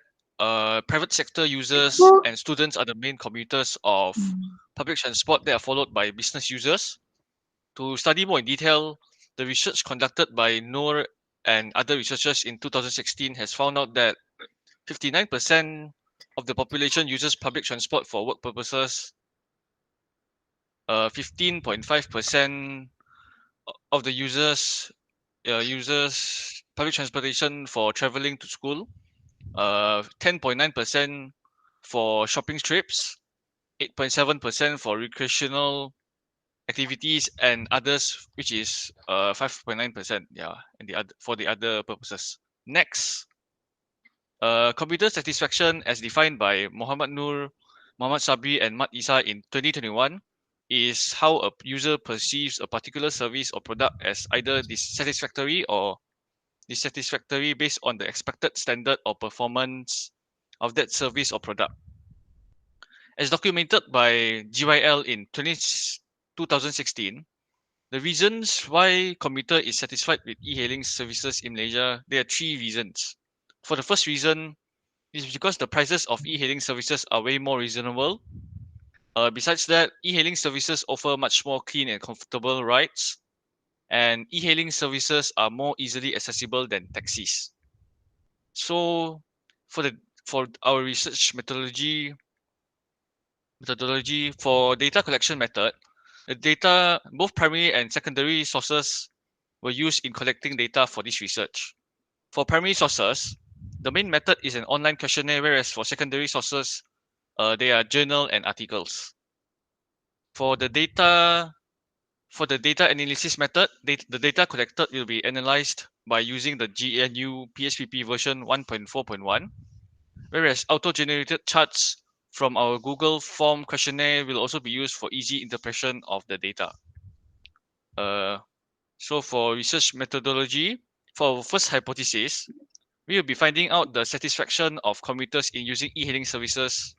private sector users and students are the main commuters of public transport that are followed by business users. To study more in detail, the research conducted by Noor and other researchers in 2016 has found out that 59% of the population uses public transport for work purposes. 15.5% of the users uses public transportation for traveling to school. 10.9% for shopping trips. 8.7% for recreational activities, and others, which is 5.9%. Yeah, and for the other purposes. Next, computer satisfaction, as defined by Muhammad Noor, Muhammad Sabri, and Mat Isa in 2021, is how a user perceives a particular service or product as either dissatisfactory or dissatisfactory based on the expected standard or performance of that service or product. As documented by GYL in 2016, the reasons why commuter is satisfied with e-hailing services in Malaysia, there are 3 reasons. For the first reason, is because the prices of e-hailing services are way more reasonable. Besides that, e-hailing services offer much more clean and comfortable rides, and e-hailing services are more easily accessible than taxis. So, for our research methodology for data collection method, the data, both primary and secondary sources, were used in collecting data for this research. For primary sources, the main method is an online questionnaire, whereas for secondary sources, they are journal and articles. For the data analysis method, the data collected will be analyzed by using the GNU PSPP version 1.4.1, whereas auto-generated charts from our Google form questionnaire will also be used for easy interpretation of the data. So for research methodology, For our first hypothesis, we will be finding out the satisfaction of commuters in using e-hailing services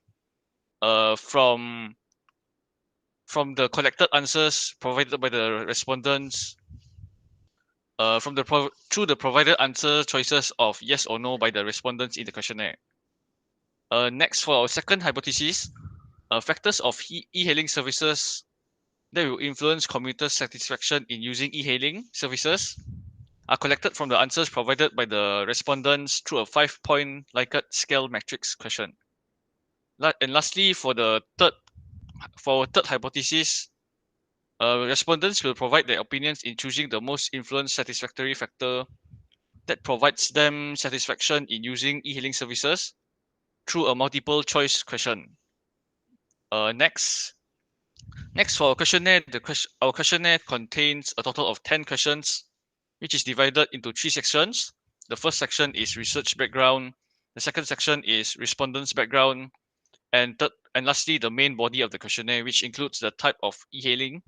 from the collected answers provided by the respondents, through the provided answer choices of yes or no by the respondents in the questionnaire. Next, for our second hypothesis, factors of e-hailing services that will influence commuters' satisfaction in using e-hailing services are collected from the answers provided by the respondents through a 5-point Likert scale matrix question. And lastly, for our third hypothesis, respondents will provide their opinions in choosing the most influence satisfactory factor that provides them satisfaction in using e-hailing services through a multiple choice question. Next for our questionnaire, our questionnaire contains a total of 10 questions, which is divided into 3 sections. The first section is research background. The second section is respondents background, and lastly, the main body of the questionnaire, which includes the type of e-hailing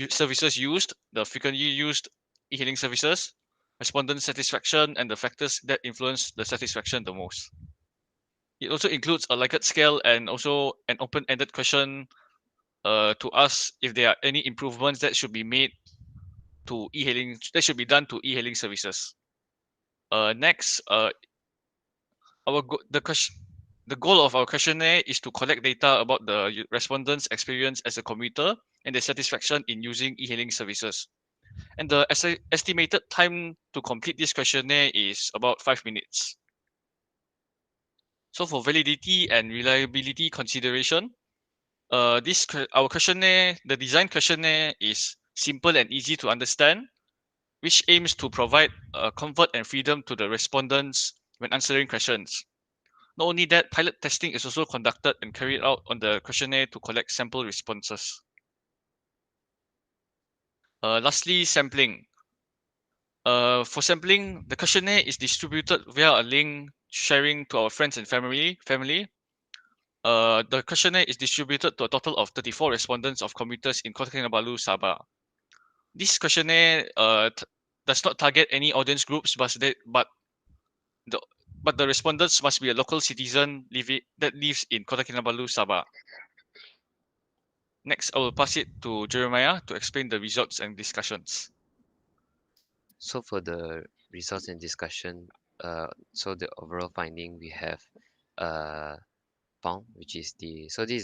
services used, the frequently used e-hailing services, respondent satisfaction, and the factors that influence the satisfaction the most. It also includes a Likert scale and also an open-ended question to ask if there are any improvements that should be made to e-hailing that should be done to e-hailing services. Next, the goal of our questionnaire is to collect data about the respondents' experience as a commuter and their satisfaction in using e-hailing services. And the estimated time to complete this questionnaire is about 5 minutes. So for validity and reliability consideration, our questionnaire, the design questionnaire, is simple and easy to understand, which aims to provide comfort and freedom to the respondents when answering questions. Not only that, pilot testing is also conducted and carried out on the questionnaire to collect sample responses. Lastly, sampling. For sampling, the questionnaire is distributed via a link sharing to our friends and family. The questionnaire is distributed to a total of 34 respondents of commuters in Kota Kinabalu, Sabah. This questionnaire does not target any audience groups, but the respondents must be a local citizen that lives in Kota Kinabalu, Sabah. Next, I will pass it to Jeremiah to explain the results and discussions. So for the results and discussion, so the overall finding we have found, which is basically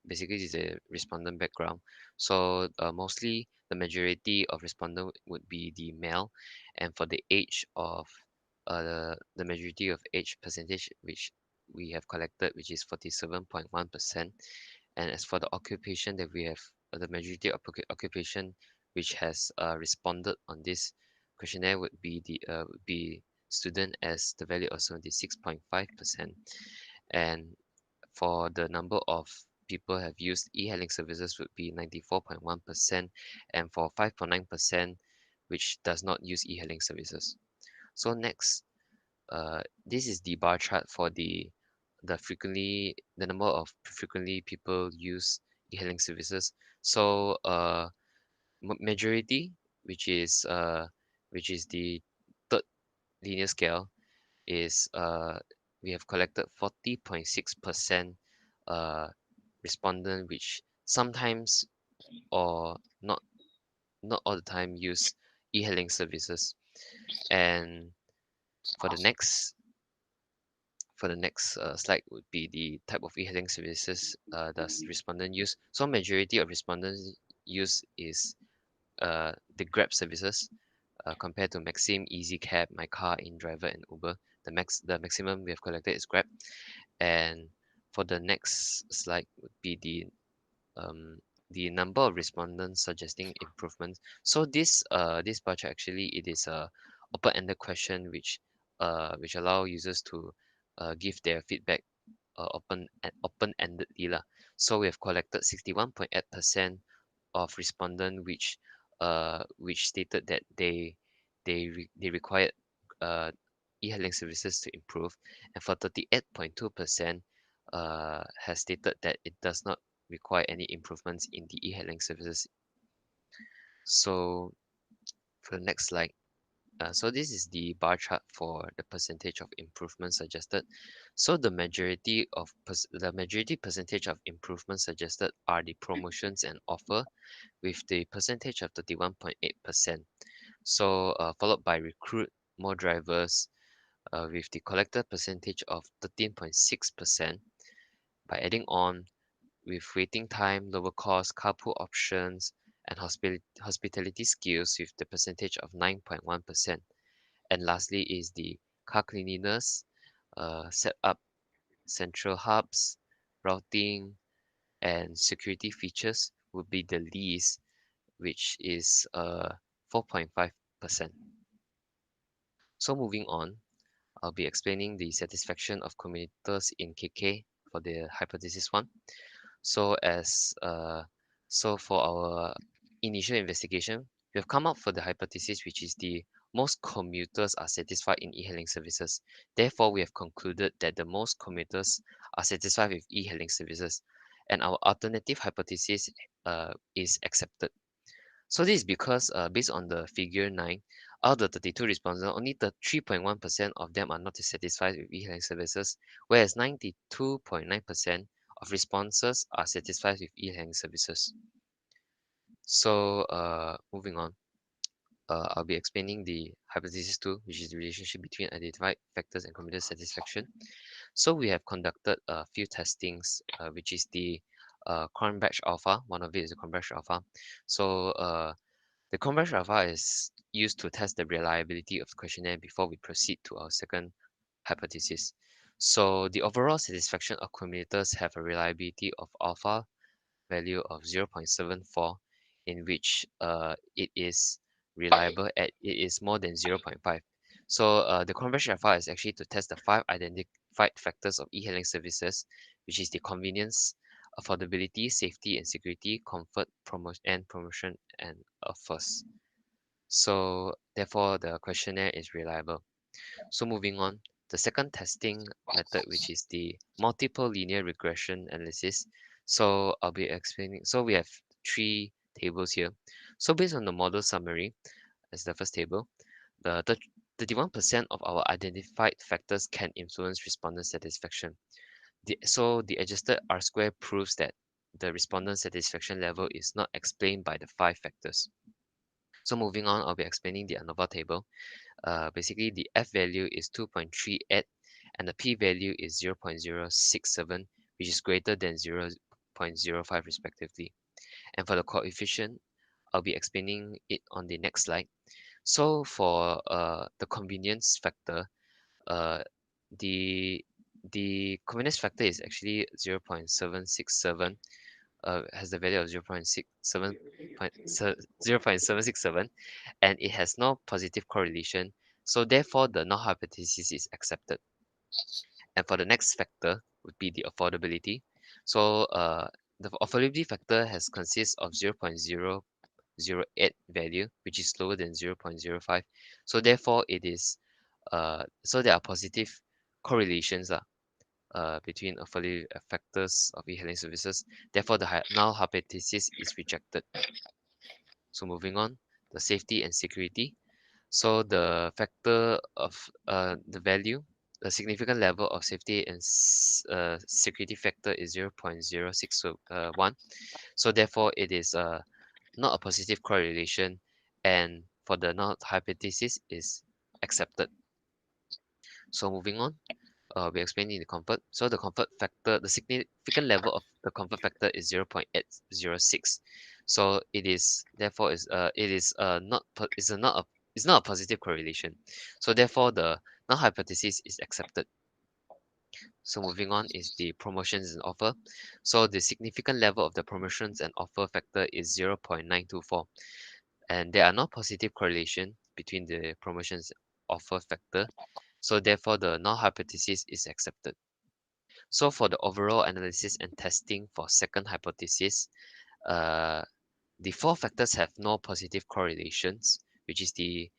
this is the respondent background. So mostly the majority of respondent would be the male, and for the age of the majority of age percentage which we have collected, which is 47.1%. And as for the occupation that we have, the majority of occupation which has responded on this questionnaire would be student, as the value of 76.5%. And for the number of people have used e-hailing services would be 94.1%, and for 5.9% which does not use e-hailing services. So next, this is the bar chart for the number of frequently people use e-hailing services. So majority, which is the third linear scale, is we have collected 40.6% respondent which sometimes or not all the time use e-hailing services. And for the next slide would be the type of e-hailing services does respondent use. So majority of respondents use is the Grab services compared to Maxim, Easy Cab, My Car, InDriver, and Uber. The maximum we have collected is Grab. And for the next slide would be the number of respondents suggesting improvements. So this bar chart, actually it is a open-ended question which allow users to give their feedback open-endedly lah. So we have collected 61.8% of respondent which stated that they required e-hailing services to improve, and for 38.2% has stated that it does not require any improvements in the e-hailing services. So for the next slide, So this is the bar chart for the percentage of improvement suggested. So the majority percentage of improvement suggested are the promotions and offer, with the percentage of 31.8%. So followed by recruit more drivers, with the collected percentage of 13.6%. By adding on with waiting time, lower cost, carpool options, and hospitality skills with the percentage of 9.1%. And lastly is the car cleanliness, set up central hubs, routing, and security features would be the least, which is 4.5%. So moving on, I'll be explaining the satisfaction of commuters in KK for the hypothesis one. So for our initial investigation, we have come up for the hypothesis, which is the most commuters are satisfied in e-hailing services. Therefore, we have concluded that the most commuters are satisfied with e-hailing services, and our alternative hypothesis is accepted. So this is because based on the figure 9, out of the 32 respondents, only the 3.1% of them are not satisfied with e-hailing services, whereas 92.9% of responses are satisfied with e-hailing services. So moving on, I'll be explaining the hypothesis 2, which is the relationship between identified factors and computer satisfaction. So we have conducted a few testings, which is the Cronbach alpha. One of it is the Cronbach alpha. So the Cronbach alpha is used to test the reliability of the questionnaire before we proceed to our second hypothesis. So the overall satisfaction accumulators have a reliability of alpha value of 0.74, in which it is reliable at it is more than 0.5. So the Cronbach alpha is actually to test the 5 identified factors of e-hailing services, which is the convenience, affordability, safety and security, comfort, promotion, and offers. So therefore, the questionnaire is reliable. So moving on, the second testing method, which is the multiple linear regression analysis. So I'll be explaining. So we have 3 tables here. So based on the model summary, as the first table, the 31% of our identified factors can influence respondent satisfaction. So the adjusted R-square proves that the respondent satisfaction level is not explained by the 5 factors. So moving on, I'll be explaining the Anova table. Basically, the F value is 2.38 and the P value is 0.067, which is greater than 0.05 respectively. And for the coefficient, I'll be explaining it on the next slide. So for the convenience factor, uh, the the convenience factor is actually 0.767, has the value of 0.767, and it has no positive correlation. So therefore, the null hypothesis is accepted. And for the next factor would be the affordability. So the affordability factor has consists of 0.008 value, which is lower than 0.05. So therefore, it is so there are positive correlations between affiliate factors of e-hailing services. Therefore, the null hypothesis is rejected. So moving on, the safety and security. So the factor of the value, the significant level of safety and security factor is 0.061. So therefore, it is not a positive correlation, and for the null hypothesis is accepted. So moving on, we're explaining the comfort. So the comfort factor, the significant level of the comfort factor is 0.806. So it is therefore is not it's not a positive correlation. So therefore the null hypothesis is accepted. So moving on is the promotions and offer. So the significant level of the promotions and offer factor is 0.924, and there are no positive correlation between the promotions offer factor. So therefore the null hypothesis is accepted. So for the overall analysis and testing for second hypothesis, uh, the 4 factors have no positive correlations, which is the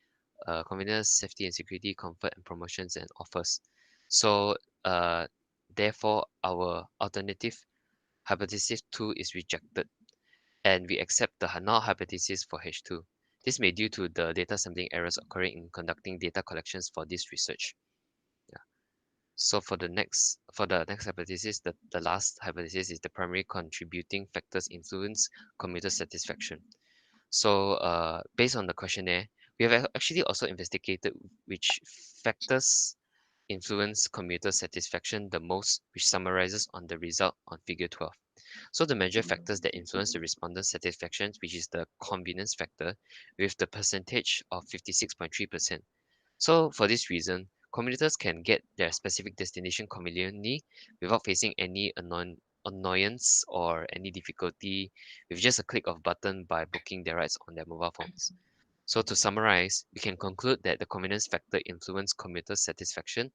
convenience, safety and security, comfort and promotions and offers. So uh, therefore our alternative hypothesis 2 is rejected, and we accept the null hypothesis for H2. This may due to the data sampling errors occurring in conducting data collections for this research. Yeah. So for the next hypothesis, the last hypothesis is the primary contributing factors influence commuter satisfaction. So based on the questionnaire, we have actually also investigated which factors influence commuter satisfaction the most, which summarizes on the result on figure 12. So the major factors that influence the respondent satisfaction, which is the convenience factor, with the percentage of 56.3%. So for this reason, commuters can get their specific destination conveniently without facing any annoyance or any difficulty with just a click of button by booking their rides on their mobile phones. So to summarize, we can conclude that the convenience factor influences commuter satisfaction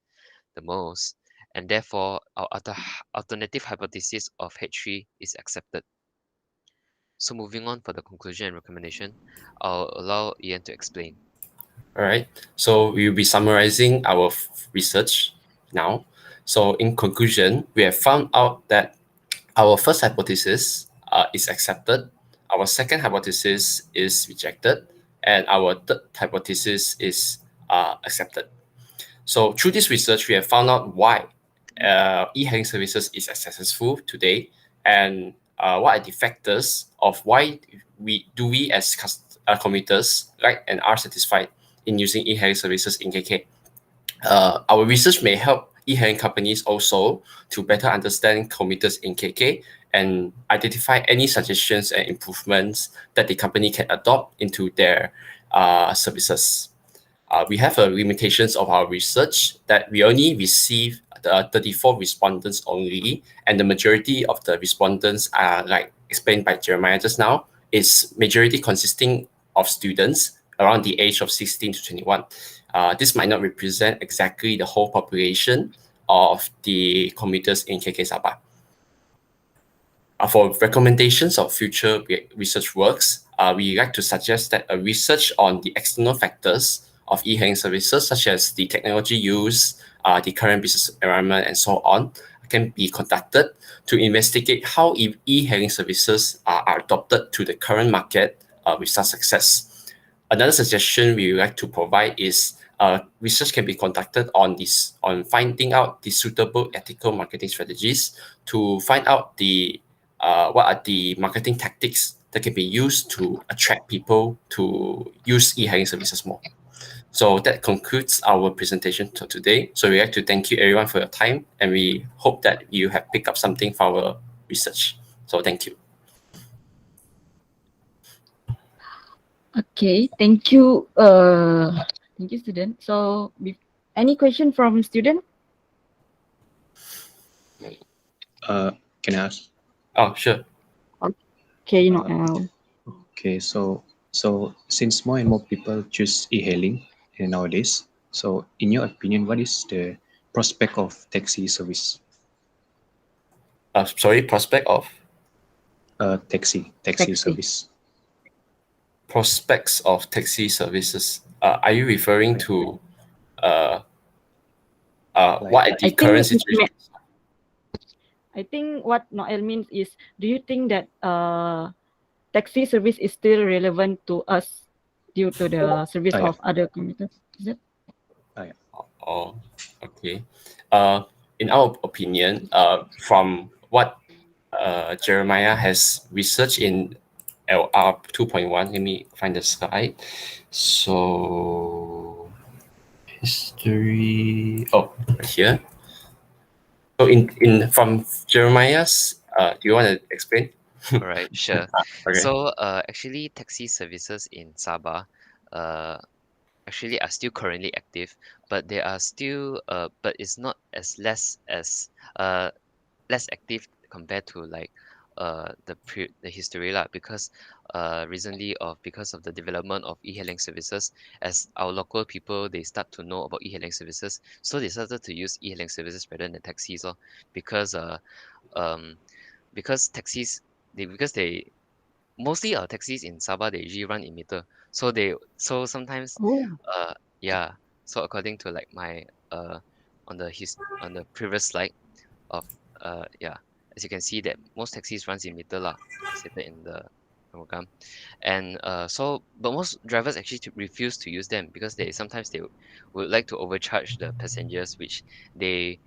the most, and therefore our alternative hypothesis of H3 is accepted. So moving on for the conclusion and recommendation, I'll allow Ian to explain. All right. So we will be summarizing our research now. So in conclusion, we have found out that our first hypothesis is accepted, our second hypothesis is rejected, and our third hypothesis is accepted. So through this research, we have found out why e-hailing services is successful today, and what are the factors of why we as commuters like and are satisfied in using e-hailing services in KK. Our research may help e-hailing companies also to better understand commuters in KK and identify any suggestions and improvements that the company can adopt into their services. We have limitations of our research that we only receive the 34 respondents only, and the majority of the respondents are, like explained by Jeremiah just now, is majority consisting of students around the age of 16 to 21. This might not represent exactly the whole population of the commuters in KK Sabah. For recommendations of future research works, we like to suggest that a research on the external factors of e-hailing services, such as the technology used, the current business environment, and so on, can be conducted to investigate how e-hailing services are adopted to the current market with such success. Another suggestion we would like to provide is research can be conducted on finding out the suitable ethical marketing strategies to find out what are the marketing tactics that can be used to attract people to use e-hailing services more. So that concludes our presentation for today. So we'd like to thank you everyone for your time, and we hope that you have picked up something for our research. So thank you. Okay, thank you. Thank you, student. So, any question from student? Can I ask? Oh, sure. Okay, Noel. Okay, so since more and more people choose e-hailing nowadays, so in your opinion, what is the prospect of taxi service? Sorry, prospect of? Taxi Taxi. service. Prospects of taxi services. Are you referring to what are the current situation? I think what Noel means is, do you think that taxi service is still relevant to us due to the service yeah. of other commuters? Is it? Oh, okay. In our opinion, from what Jeremiah has researched in LR 2.1, let me find the slide. So, history. Oh, right here. So, from Jeremiah's, do you want to explain? All right, sure. Okay. So actually, taxi services in Sabah actually are still currently active, but they are still but it's not as less active compared to like the history lah, because because of the development of e-hailing services, as our local people they start to know about e-hailing services, so they started to use e-hailing services rather than taxis because taxis because they mostly taxis in Sabah they usually run in meter, so sometimes yeah, so according to like my on the previous slide of yeah, as you can see that most taxis runs in meter lah, stated in the program, and but most drivers actually refuse to use them because sometimes they would like to overcharge the passengers, which they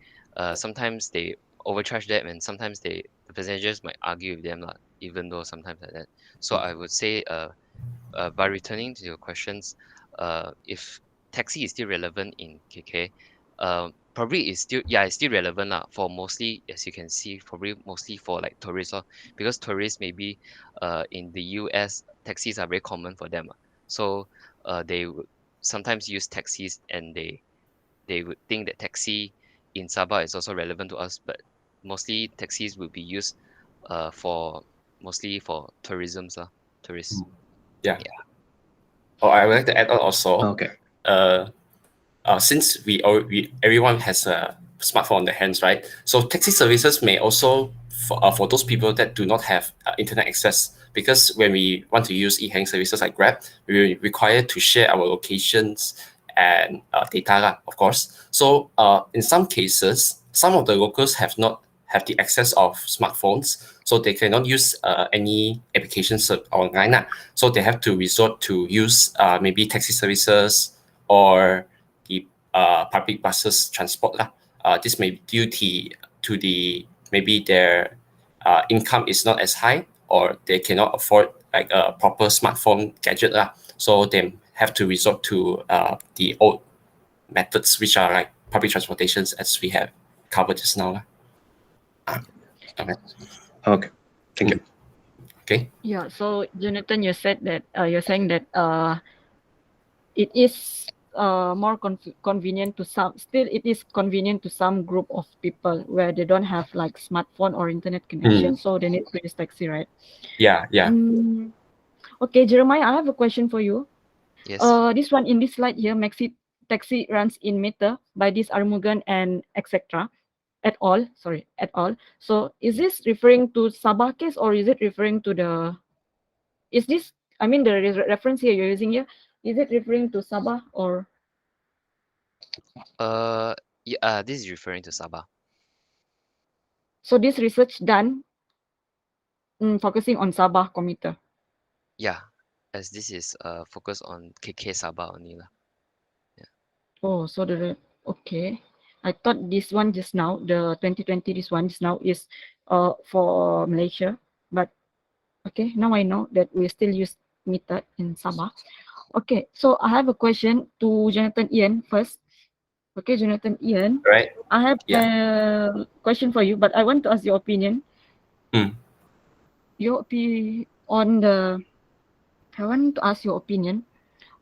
sometimes they overcharge them, and sometimes the passengers might argue with them, even though sometimes like that. So I would say by returning to your questions, if taxi is still relevant in KK, probably it's still relevant for mostly, as you can see, probably mostly for like tourists, because tourists maybe in the US taxis are very common for them, so they would sometimes use taxis, and they would think that taxi in Sabah is also relevant to us, but mostly taxis will be used for mostly for tourists. Yeah. Oh, I would like to add on also. Okay. Since everyone has a smartphone on their hands, right? So taxi services may also for those people that do not have internet access, because when we want to use e-hailing services like Grab, we require to share our locations and data, of course. So in some cases, some of the locals have not have the access of smartphones, so they cannot use any applications online. So they have to resort to use maybe taxi services or the public buses transport. This may be due to the maybe their income is not as high, or they cannot afford like a proper smartphone gadget. So they have to resort to the old methods, which are like public transportations, as we have covered just now. Okay. Okay. Thank you. Okay. Yeah. So Jonathan, you said that you're saying that it is more convenient to some. Still, it is convenient to some group of people where they don't have like smartphone or internet connection, so they need to use taxi, right? Yeah. Okay, Jeremiah, I have a question for you. Yes. This one in this slide here, Maxi taxi runs in meter by this Armugan and etc. At all. Sorry, at all. So is this referring to Sabah case, or is it referring to the? Is this? I mean, the reference here you're using here. Is it referring to Sabah or? This is referring to Sabah. So this research done focusing on Sabah commuter. Yeah, as this is focused on KK Sabah only lah. Oh, so okay. I thought this one just now, the 2020, this one just now is for Malaysia, but okay, now I know that we still use meter in Sabah. Okay, so I have a question to Jonathan Ian first. Okay, Jonathan Ian. Right. I have a question for you, but I want to ask your opinion. Your opinion on the. I want to ask your opinion.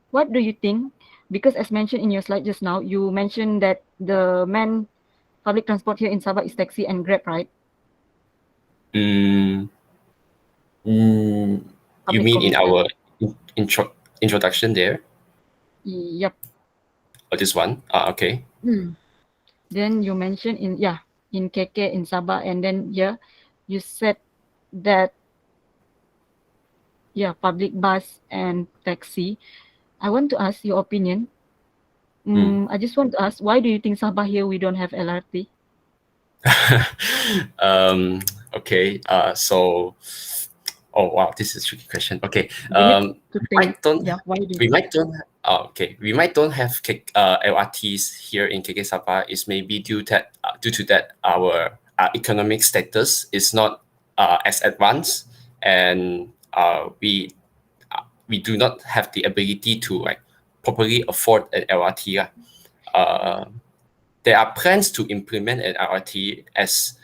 What do you think? Because as mentioned in your slide just now, you mentioned that the main public transport here in Sabah is taxi and Grab, right? You mean in our introduction there? Yep. Or this one? Okay. Then you mentioned in KK in Sabah, and then you said that public bus and taxi. I want to ask your opinion. I just want to ask, why do you think Sabah here we don't have LRT? Okay. Oh wow, this is a tricky question. Okay. We might don't have LRTs here in KK Sabah. Is maybe due to that our economic status is not as advanced, and we do not have the ability to like properly afford an LRT. There are plans to implement an LRT as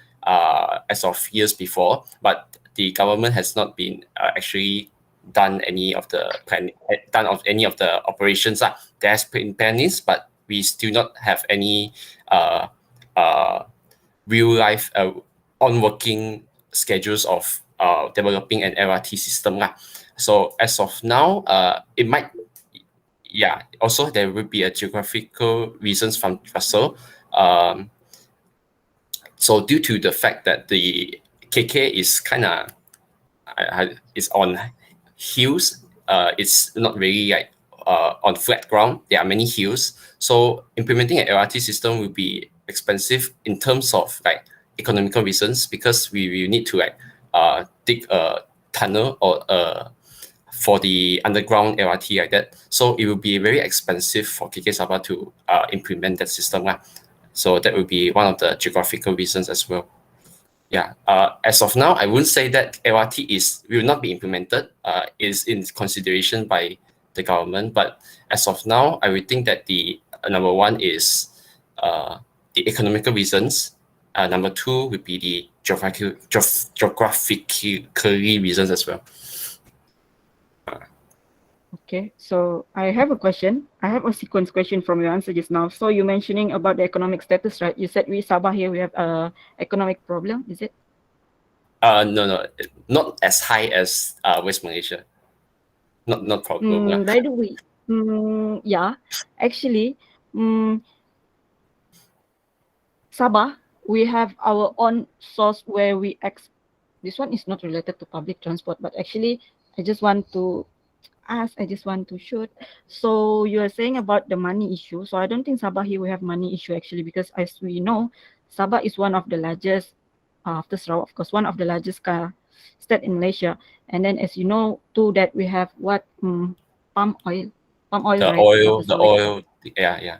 of years before, but the government has not been actually done any of the operations. There has been plannings, but we still not have any real life on working schedules of developing an LRT system. So as of now, it might. Yeah, also there will be a geographical reasons from Russell. So due to the fact that the KK is kind of is on hills, it's not really like on flat ground. There are many hills, so implementing an LRT system will be expensive in terms of like economical reasons, because we need to like dig a tunnel or for the underground LRT like that. So it will be very expensive for KK Sabah to implement that system. So that would be one of the geographical reasons as well. Yeah. As of now, I wouldn't say that LRT will not be implemented. Is in consideration by the government, but as of now, I would think that the number one is the economical reasons. Number two would be the geographically reasons as well. Okay, so I have a question. I have a sequence question from your answer just now. So you're mentioning about the economic status, right? You said we Sabah here, we have a economic problem, is it? No, not as high as West Malaysia. Not problem. By the way, yeah, actually, Sabah, we have our own source where we this one is not related to public transport, but actually, I just want to shoot. So you are saying about the money issue. So I don't think Sabah here we have money issue actually, because as we know, Sabah is one of the largest, after Sarawak, of course, one of the largest state in Malaysia. And then as you know, too, that we have what, palm oil, The right? oil, yeah.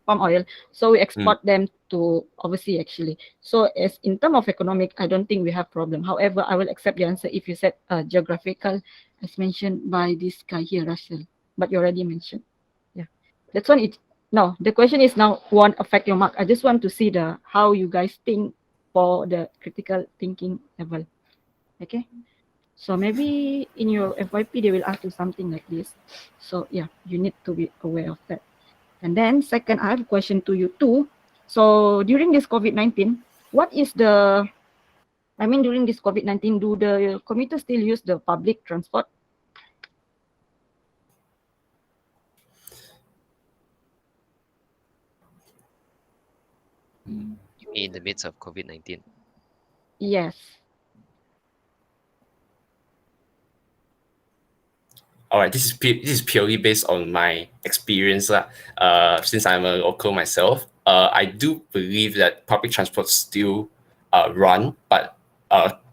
Palm oil. So we export them to overseas actually. So as in terms of economic, I don't think we have problem. However, I will accept the answer if you said geographical, as mentioned by this guy here, Russell. But you already mentioned. Yeah. That's one. No, the question is now won't affect your mark. I just want to see how you guys think for the critical thinking level. Okay. So maybe in your FYP, they will ask you something like this. So yeah, you need to be aware of that. And then second, I have a question to you too. So during this COVID-19, during this COVID-19, do the commuters still use the public transport? You mean in the midst of COVID-19? Yes. All right, this is purely based on my experience. Since I'm a local myself, I do believe that public transport still run, but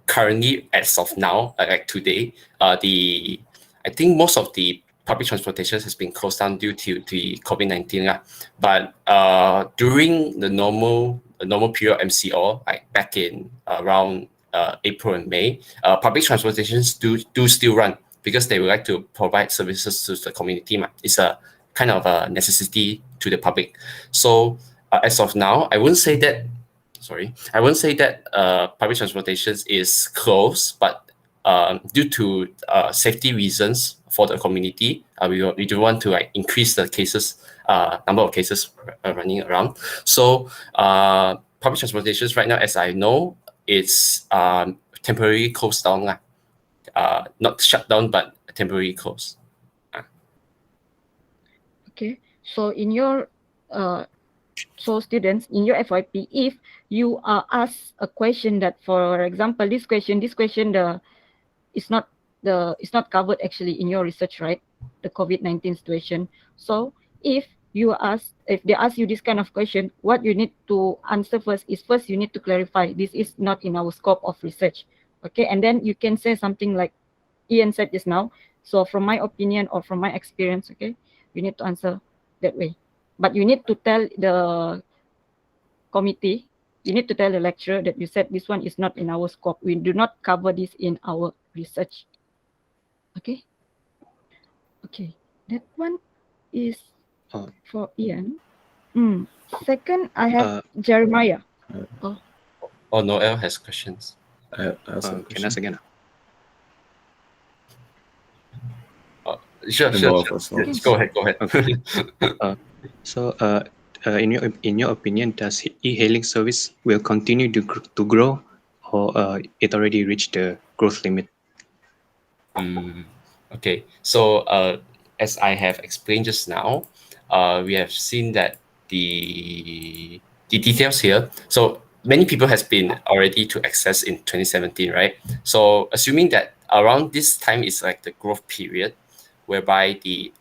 currently, as of now, like today, I think most of the public transportation has been closed down due to the COVID-19. But during the normal period of MCO, like back in around April and May, public transportations do still run, because they would like to provide services to the community. It's a kind of a necessity to the public. So as of now, I wouldn't say that public transportation is closed, but due to safety reasons for the community, we do want to increase the number of cases running around. So public transportation right now, as I know, it's temporarily closed down. Not shut down, but temporarily closed. Okay. So in your students, in your FYP, if you are asked a question that, for example, this question is not covered actually in your research, right? The COVID-19 situation. So if they ask you this kind of question, what you need to answer first you need to clarify this is not in our scope of research. Okay, and then you can say something like Ian said just now. So from my opinion or from my experience, okay, you need to answer that way. But you need to tell the committee, you need to tell the lecturer that you said this one is not in our scope. We do not cover this in our research. Okay? Okay. That one is for Ian. Second, I have Jeremiah. Noel has questions. Can I ask again? Sure. Go ahead. Okay. So, in your opinion, does e-hailing service will continue to grow, or it already reached the growth limit? Okay. So, as I have explained just now, we have seen that the details here. So many people has been already to access in 2017, right? So assuming that around this time is like the growth period, whereby the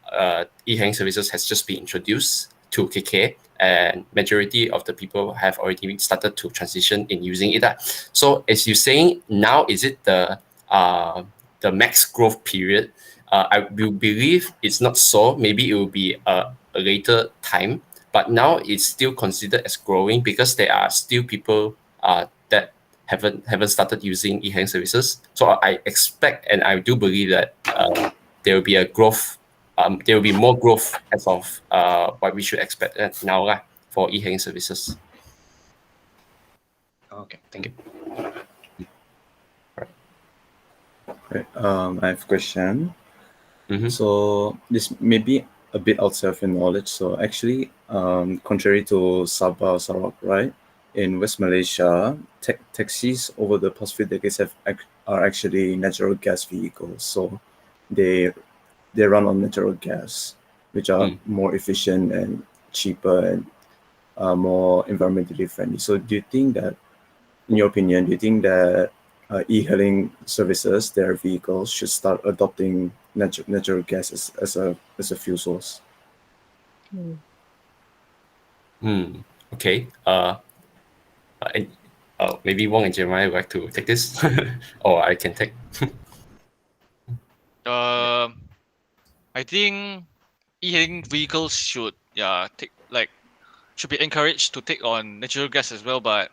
e-hailing services has just been introduced to KK, and majority of the people have already started to transition in using it. So as you're saying, now is it the the max growth period. I will believe it's not so. Maybe it will be a later time, but now it's still considered as growing because there are still people that haven't started using e-hailing services. So I expect and I do believe that there will be a growth. There will be more growth as of what we should expect now for e-hailing services. Okay, thank you. Right. I have a question. Mhm. So this may be a bit outside of your knowledge. So actually, contrary to Sabah, Sarawak, right? In West Malaysia, taxis over the past few decades are actually natural gas vehicles. So they run on natural gas, which are more efficient and cheaper and more environmentally friendly. So do you think that, in your opinion, do you think that e-hailing services, their vehicles, should start adopting natural gas as a fuel source? Okay. And, maybe Wong and Jeremiah would like to take this, or I can take. I think e-hailing vehicles should should be encouraged to take on natural gas as well, but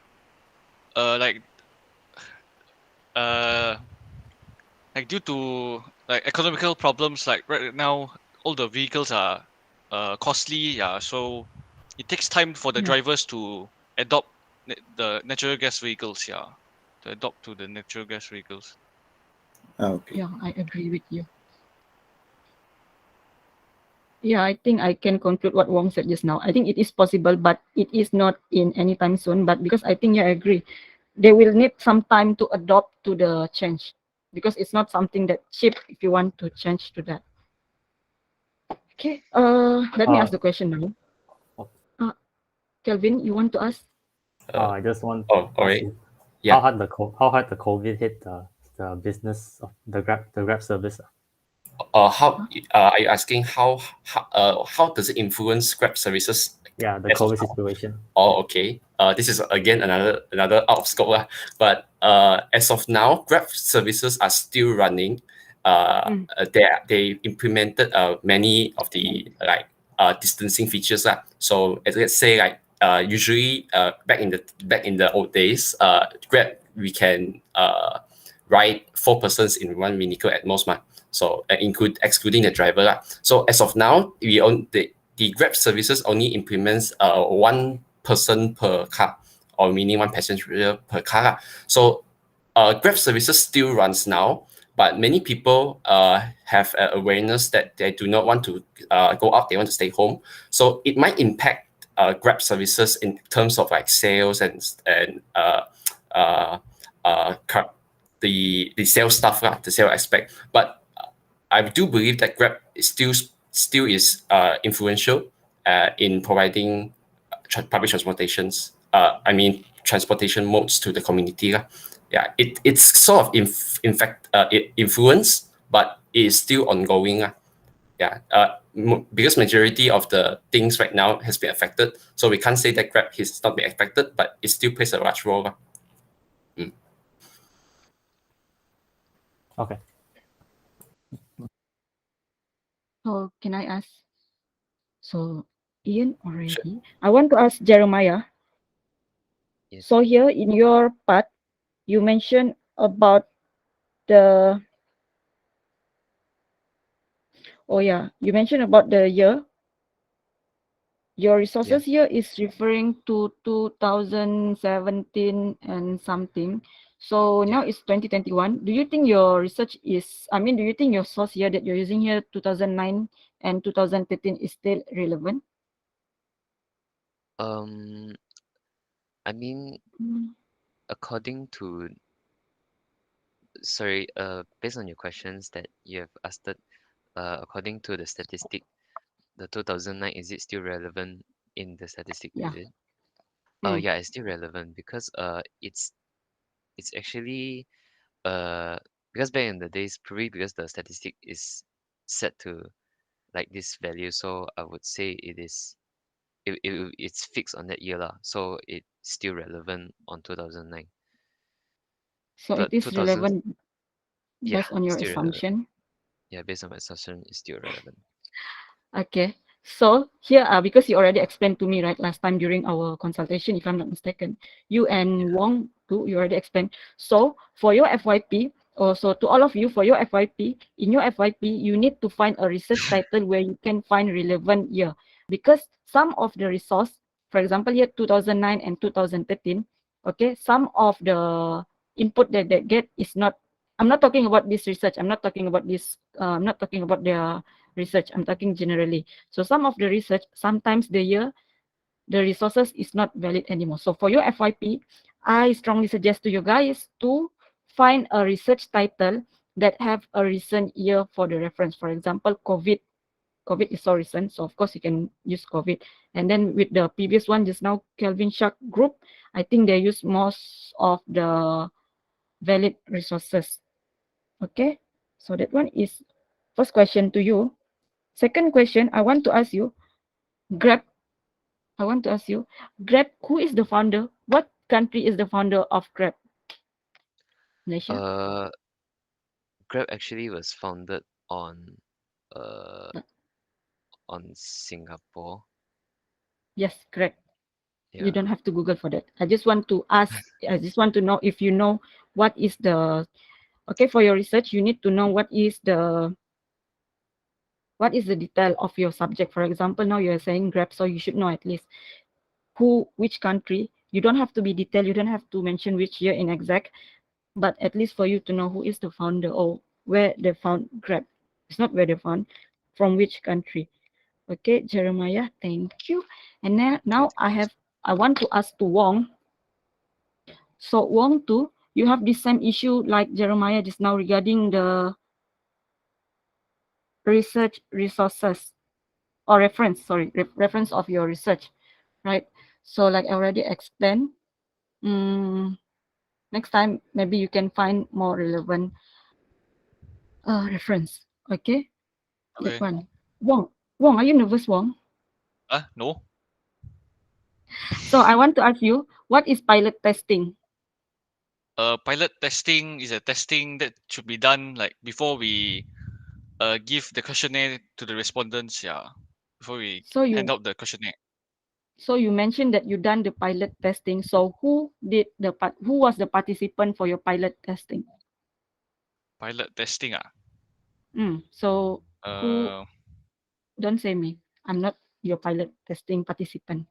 like due to like economical problems, like right now all the vehicles are costly, so it takes time for the Yeah. drivers to adopt the natural gas vehicles, to adopt to the natural gas vehicles. Okay. Yeah, I agree with you. Yeah, I think I can conclude what Wong said just now. I think it is possible, but it is not in any time soon. But because I think, yeah, I agree, they will need some time to adopt to the change, because it's not something that cheap if you want to change to that. Okay, let me ask the question now. Kelvin, you want to ask? I just want Oh, to all ask right. you, Yeah. how hard the COVID hit the business of the Grab service? How are you asking how does it influence Grab services? Yeah, the as of COVID now? situation. Oh, okay. This is again another out of scope lah. But as of now, Grab services are still running. They implemented many of the distancing features lah. So let's say usually back in the old days, Grab we can ride 4 persons in one vehicle at most ma. So excluding the driver lah. So as of now, the Grab services only implements 1 person per car or meaning 1 passenger per car lah. So Grab services still runs now, but many people have awareness that they do not want to go out, they want to stay home. So it might impact Grab services in terms of like sales and the sales stuff, the sales aspect. But I do believe that Grab is still is influential in providing public transportations. I mean transportation modes to the community. Yeah, it's sort of influence, but it is still ongoing. Yeah, because majority of the things right now has been affected, so we can't say that Grab has not been affected, but it still plays a large role. Okay. Oh, can I ask? So Ian already. I want to ask Jeremiah. Yes. So here in your part, you mentioned about the you mentioned about the year. Your resources here is referring to 2017 and something. So now it's 2021. Do you think your research is, do you think your source here that you're using here, 2009 and 2013, is still relevant? I mean, according to, sorry, based on your questions that you have asked, according to the statistic, the 2009, is it still relevant in the statistic Yeah. period? Mm. Yeah, it's still relevant because it's actually because back in the days, probably because the statistic is set to like this value, so I would say it's fixed on that year lah. So it's still relevant on 2009. So But it is 2000, relevant. Yeah, based on your still relevant. assumption. Yeah, based on my assumption, it's still relevant. Okay. So here, because you already explained to me, right, last time during our consultation, if I'm not mistaken, you and Wong too, you already explained. So for your FYP, also to all of you, for your FYP, in your FYP, you need to find a research title where you can find relevant year. Because some of the resource, for example, here 2009 and 2013, okay, some of the input that they get is not, I'm not talking about this research, I'm not talking about this, I'm not talking about their research, I'm talking generally. So some of the research, sometimes the year, the resources is not valid anymore. So for your FYP, I strongly suggest to you guys to find a research title that have a recent year for the reference. For example, COVID. COVID is so recent, so of course you can use COVID. And then with the previous one, just now, Kelvin Shark group, I think they use most of the valid resources. Okay, so that one is first question to you. Second question, I want to ask you, Grab, Grab, who is the founder? What country is the founder of Grab? Malaysia? Grab actually was founded uh on Singapore. Yes, correct. You Yeah. don't have to Google for that. I just want to ask, I just want to know if you know what is the, okay, for your research, you need to know what is the detail of your subject. For example, now you're saying Grab, so you should know at least which country. You don't have to be detailed, you don't have to mention which year in exact, but at least for you to know who is the founder or where they found Grab. It's not where they found, from which country. Okay, Jeremiah, thank you. And then now I want to ask to Wong. So Wong too, you have the same issue like Jeremiah just now regarding the research resources or reference, sorry, reference of your research, right? So like I already explained, next time maybe you can find more relevant reference. Okay, that Okay. one. Wong, are you nervous, Wong? No. So I want to ask you, what is pilot testing? Pilot testing is a testing that should be done like before we give the questionnaire to the respondents. Yeah, before we So hand you out the questionnaire. mentioned that you done the pilot testing. So who was the participant for your pilot testing? Pilot testing. So who? Uh, Don't say me. I'm not your pilot testing participant.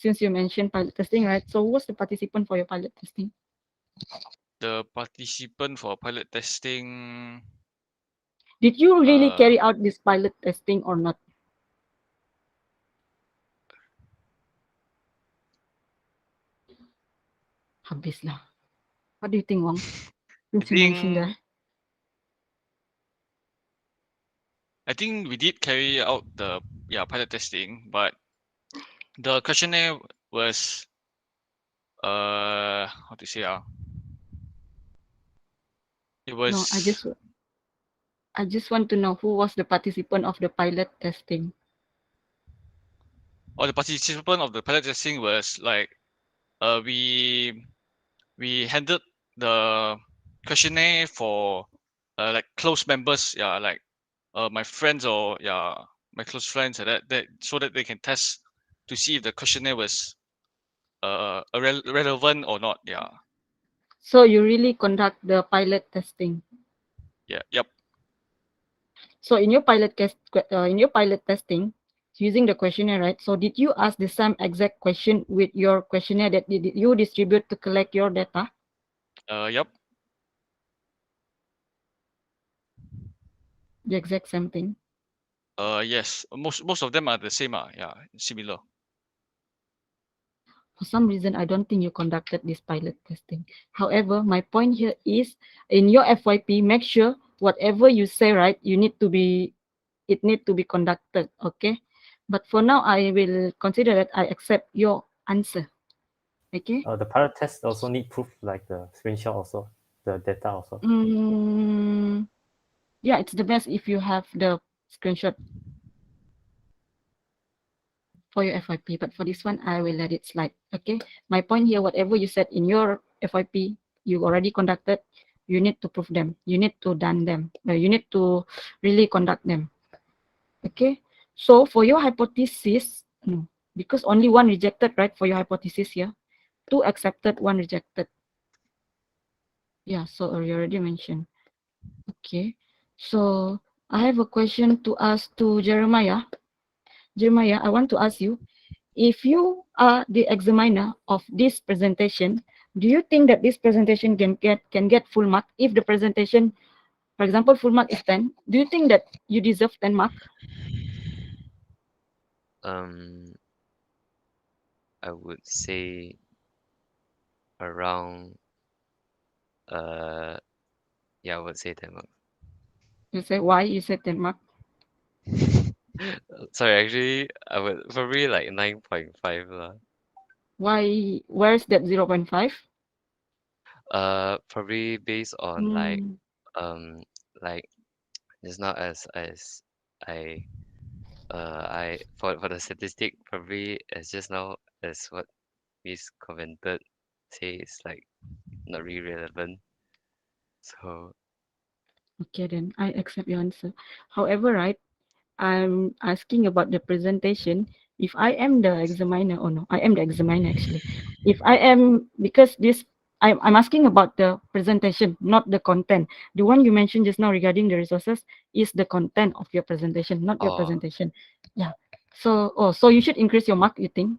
Since you mentioned pilot testing, right? So who was the participant for your pilot testing? the participant for pilot testing. Did you really Uh, carry out this pilot testing or not? Habislah. What do you think, Wong? I Since you mentioned think that. I think we did carry out the pilot testing, but the questionnaire was how to say it was No, I just want to know who was the participant of the pilot testing. the participant of the pilot testing was like we handed the questionnaire for like close members, like my friends or my close friends and that so that they can test to see if the questionnaire was relevant or not. So you really conduct the pilot testing. Yep. So in your pilot testing, using the questionnaire, right? So did you ask the same exact question with your questionnaire that you distribute to collect your data? Yep. The exact same thing. Yes. Most of them are the same. Similar. For some reason, I don't think you conducted this pilot testing. However, my point here is in your FYP, make sure whatever you say, right, it need to be conducted, okay? But for now, I will consider that I accept your answer, okay? The pilot test also need proof like the screenshot also, the data also. Yeah, it's the best if you have the screenshot for your FYP, but for this one, I will let it slide, okay? My point here, whatever you said in your FYP, you already conducted, you need to prove them. You need to done them. You need to really conduct them. Okay. So for your hypothesis, no, because only one rejected, right? For your hypothesis here, 2 accepted, 1 rejected. Yeah. So you already mentioned. Okay. So I have a question to ask to Jeremiah. Jeremiah, I want to ask you, if you are the examiner of this presentation, do you think that this presentation can get full mark if the presentation, for example, full mark is 10? Do you think that you deserve 10 mark? I would say around yeah, I would say 10 marks. You say why you said 10 mark? Sorry, actually, I would probably like 9.5 lah. Why? Where's that 0.5? Probably based on like just now as I I for the statistic probably as just now as what Miss commented say it's like not really relevant. So Okay, then I accept your answer. However, right, I'm asking about the presentation. If I am the examiner, or no, I am the examiner actually. If I am, because this, I'm asking about the presentation, not the content. The one you mentioned just now regarding the resources is the content of your presentation, not your presentation. Yeah. So, so you should increase your mark, you think?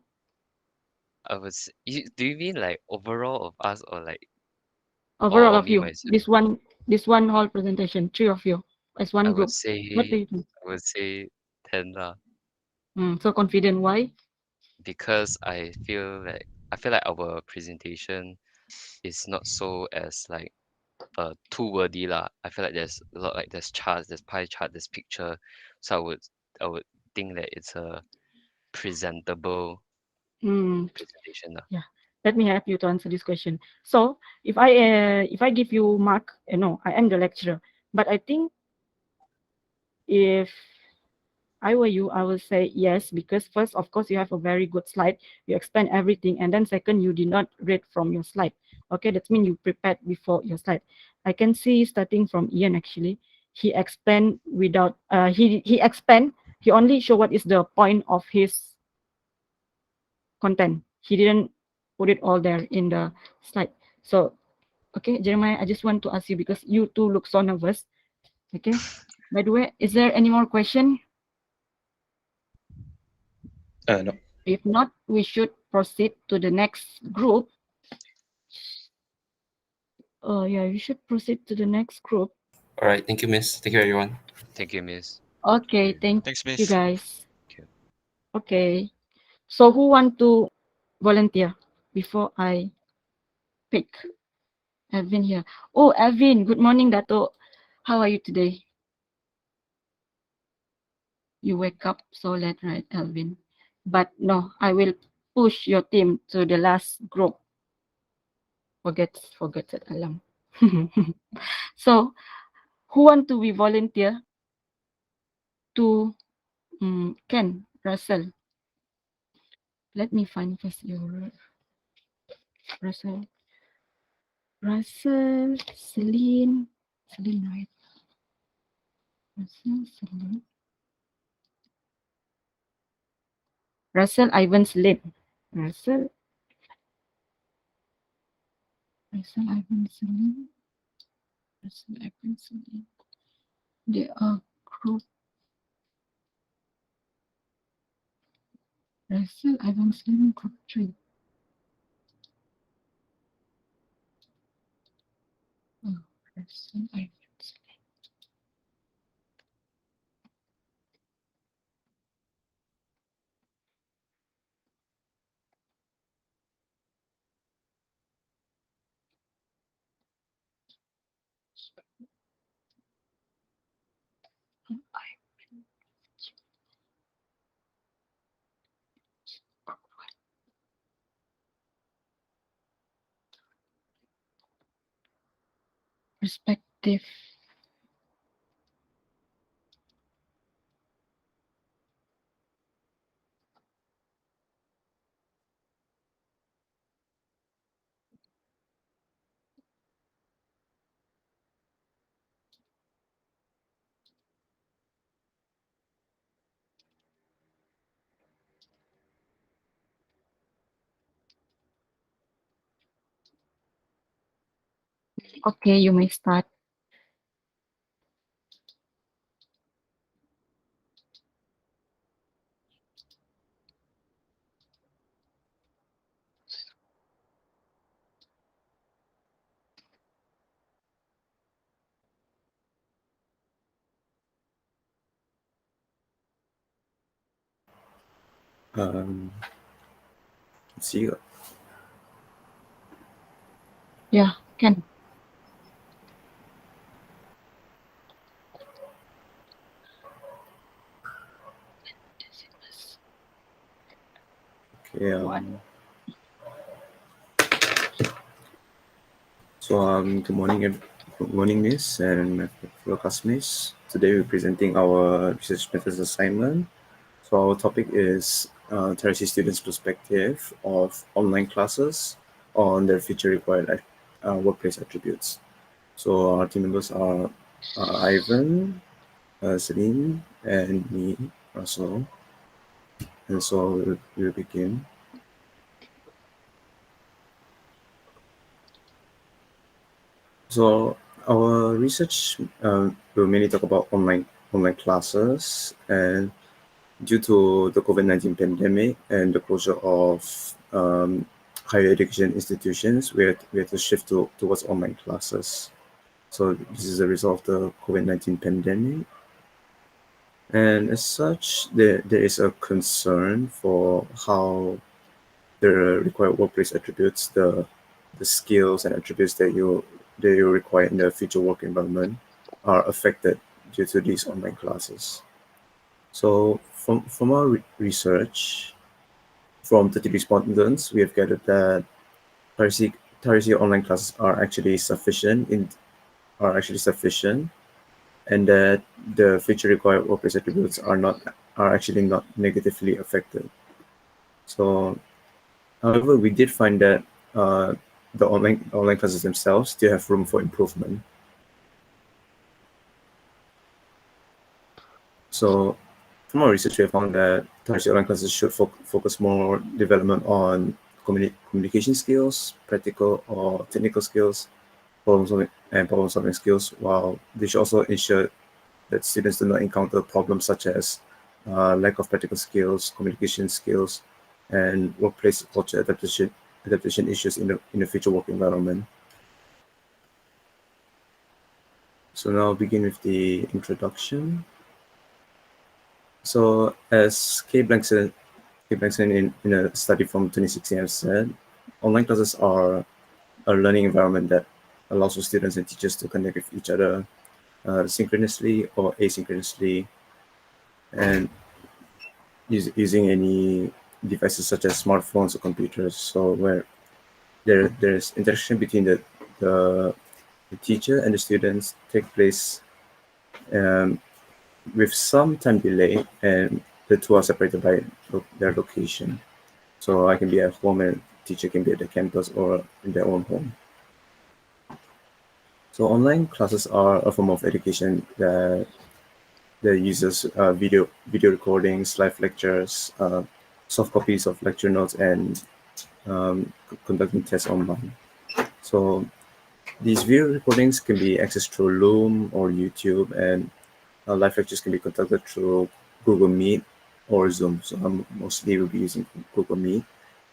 do you mean like overall of us or like Overall or of me you, myself? this one whole presentation, 3 of you as one I would group. What do say you think? 10 lah. So confident. Why? Because I feel like our presentation is not so as like too wordy lah. I feel like there's a lot, like there's charts, there's pie chart, there's picture. So I would think that it's a presentable presentation lah. Yeah. Let me help you to answer this question. So if I give you mark, no, I am the lecturer, but I think if I were you, I will say yes, because first, of course, you have a very good slide. You explain everything. And then second, you did not read from your slide. Okay, that means you prepared before your slide. I can see starting from Ian, actually. He explained without, he only show what is the point of his content. He didn't put it all there in the slide. So, okay, Jeremiah, I just want to ask you because you two look so nervous. Okay. By the way, is there any more question? No. If not, we should proceed to the next group. Yeah, we should proceed to the next group. All right. Thank you, Miss. Thank you, everyone. Thank you, Miss. Okay, thanks, Miss. you guys. Okay. Okay. So who want to volunteer before I pick? Alvin here. Oh, Alvin, good morning, Dato. How are you today? You wake up so late, right, Alvin? But no, I will push your team to the last group. Forget that alarm. So, who want to be volunteer to Ken, Russell? Let me find first your Russell. Russell, Celine, right? Russell, Celine. Russell, Ivan, Celine. Russell, Ivan, Celine. Russell, Ivan, Celine. They are group. Russell, Ivan, Celine, group 3. Oh, Russell, Ivan, Celine. Respective. Okay, you may start. Let's see. Yeah, can. Okay. What? Good morning, Miss and my fellow classmates. Today we're presenting our research methods assignment. So our topic is tertiary students' perspective of online classes on their future required workplace attributes. So our team members are Ivan, Celine, and me, Russell. And so we'll begin. So our research will mainly talk about online classes, and due to the COVID-19 pandemic and the closure of higher education institutions, we had to shift towards online classes. So this is a result of the COVID-19 pandemic. And as such, there is a concern for how the required workplace attributes, the skills and attributes that you require in the future work environment are affected due to these online classes. So from our research, from 30 respondents, we have gathered that tertiary online classes are actually sufficient, and that the future required workplace attributes are actually not negatively affected. So, however, we did find that the online classes themselves still have room for improvement. So, from our research, we have found that tertiary online classes should focus more development on communication skills, practical or technical skills, problem solving skills, while they should also ensure that students do not encounter problems such as lack of practical skills, communication skills, and workplace culture adaptation issues in the future work environment. So now I'll begin with the introduction. So as Kay Blankson in a study from 2016 has said, online classes are a learning environment that allows for students and teachers to connect with each other synchronously or asynchronously, and using any devices such as smartphones or computers. So where there's interaction between the teacher and the students take place with some time delay, and the two are separated by their location. So I can be at home and teacher can be at the campus or in their own home. So online classes are a form of education that uses video recordings, live lectures, soft copies of lecture notes, and conducting tests online. So these video recordings can be accessed through Loom or YouTube, and live lectures can be conducted through Google Meet or Zoom. So mostly we'll be using Google Meet.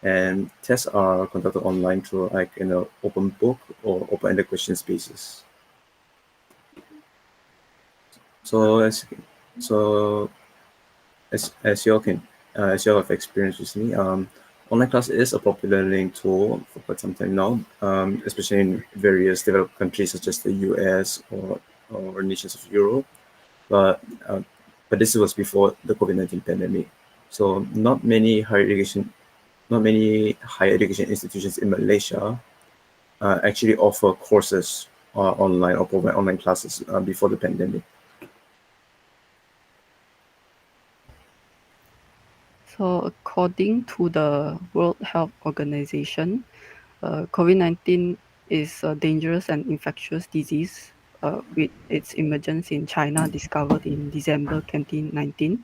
And tests are conducted online through like in an open book or open-ended question spaces. So as you all have experienced with me, online class is a popular learning tool for quite some time now, especially in various developed countries such as the US or nations of Europe. But this was before the COVID-19 pandemic. So not many higher education institutions in Malaysia actually offer courses online or provide online classes before the pandemic. So according to the World Health Organization, COVID-19 is a dangerous and infectious disease with its emergence in China discovered in December 2019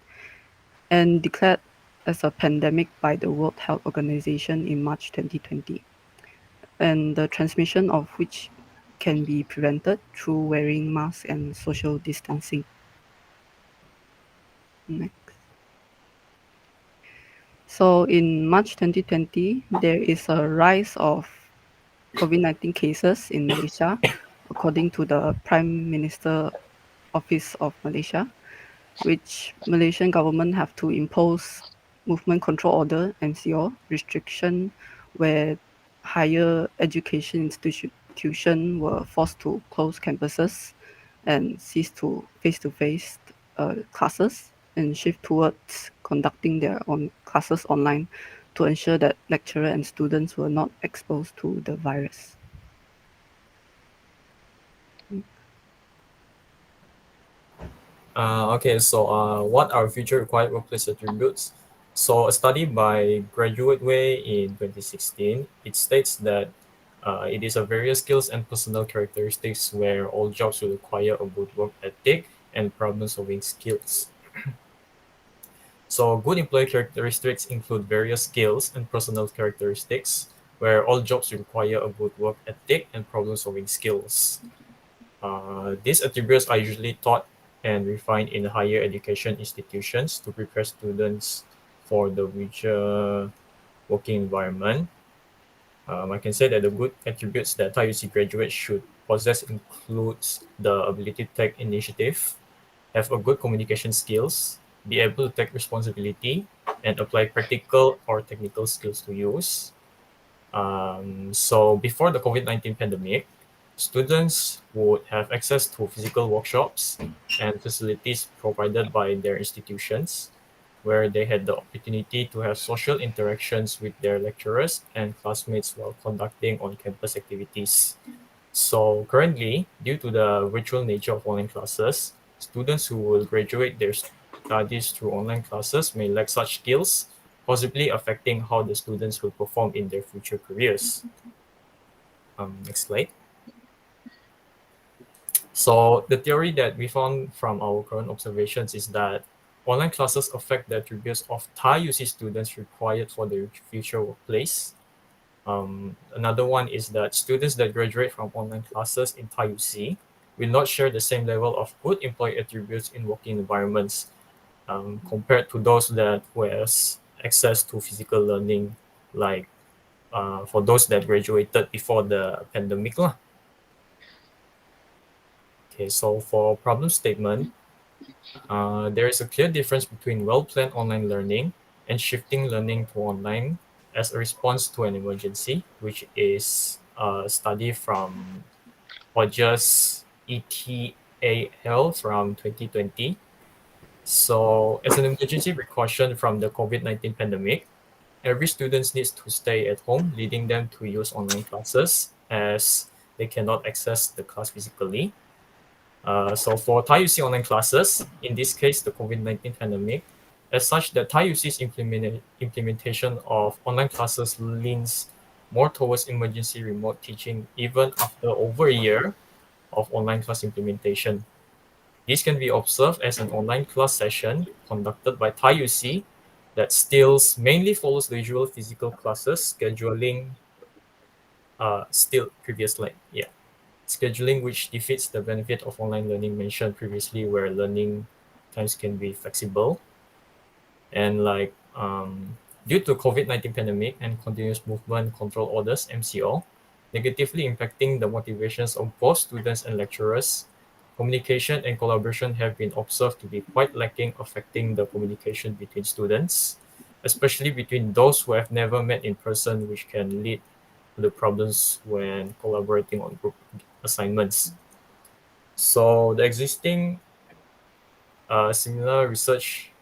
and declared as a pandemic by the World Health Organization in March 2020. And the transmission of which can be prevented through wearing masks and social distancing. Next. So in March 2020, there is a rise of COVID-19 cases in Malaysia, according to the Prime Minister Office of Malaysia, which Malaysian government have to impose movement control order (MCO) restriction, where higher education institution were forced to close campuses and cease to face-to-face classes and shift towards conducting their own classes online to ensure that lecturer and students were not exposed to the virus. Okay, so what are future required workplace attributes? So a study by Graduate Way in 2016, it states that it is a various skills and personal characteristics where all jobs will require a good work ethic and problem-solving skills. So good employee characteristics include various skills and personal characteristics where all jobs require a good work ethic and problem-solving skills. These attributes are usually taught and refined in higher education institutions to prepare students for the future working environment. I can say that the good attributes that Thai UC graduates should possess includes the ability to take initiative, have a good communication skills, be able to take responsibility, and apply practical or technical skills to use. So before the COVID-19 pandemic, students would have access to physical workshops and facilities provided by their institutions, where they had the opportunity to have social interactions with their lecturers and classmates while conducting on-campus activities. So currently, due to the virtual nature of online classes, students who will graduate their studies through online classes may lack such skills, possibly affecting how the students will perform in their future careers. Next slide. So the theory that we found from our current observations is that online classes affect the attributes of Thai UC students required for their future workplace. Another one is that students that graduate from online classes in Thai UC will not share the same level of good employee attributes in working environments compared to those that who has access to physical learning, like for those that graduated before the pandemic lah. Okay, so for problem statement, there is a clear difference between well-planned online learning and shifting learning to online as a response to an emergency, which is a study from Hodges ETAL from 2020. So as an emergency precaution from the COVID-19 pandemic, every student needs to stay at home, leading them to use online classes as they cannot access the class physically. So for Thai UC online classes, in this case, the COVID-19 pandemic, as such, the Thai UC's implementation of online classes leans more towards emergency remote teaching even after over a year of online class implementation. This can be observed as an online class session conducted by Thai UC that still mainly follows the usual physical classes scheduling, still previous slide, yeah. Scheduling which defeats the benefit of online learning mentioned previously where learning times can be flexible. And like due to COVID-19 pandemic and continuous movement control orders, MCO, negatively impacting the motivations of both students and lecturers, communication and collaboration have been observed to be quite lacking, affecting the communication between students, especially between those who have never met in person, which can lead to the problems when collaborating on group assignments. So the existing similar research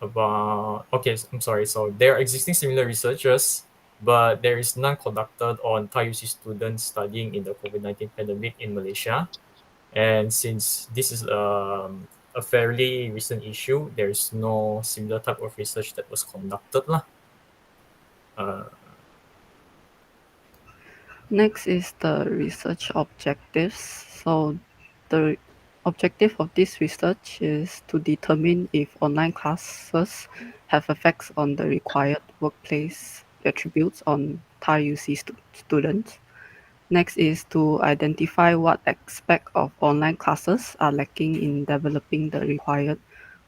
about, okay, I'm sorry. So there are existing similar researchers, but there is none conducted on Thai UC students studying in the COVID-19 pandemic in Malaysia. And since this is a fairly recent issue, there is no similar type of research that was conducted lah. Next is the research objectives. So the objective of this research is to determine if online classes have effects on the required workplace attributes on Thai UC students. Next is to identify what aspect of online classes are lacking in developing the required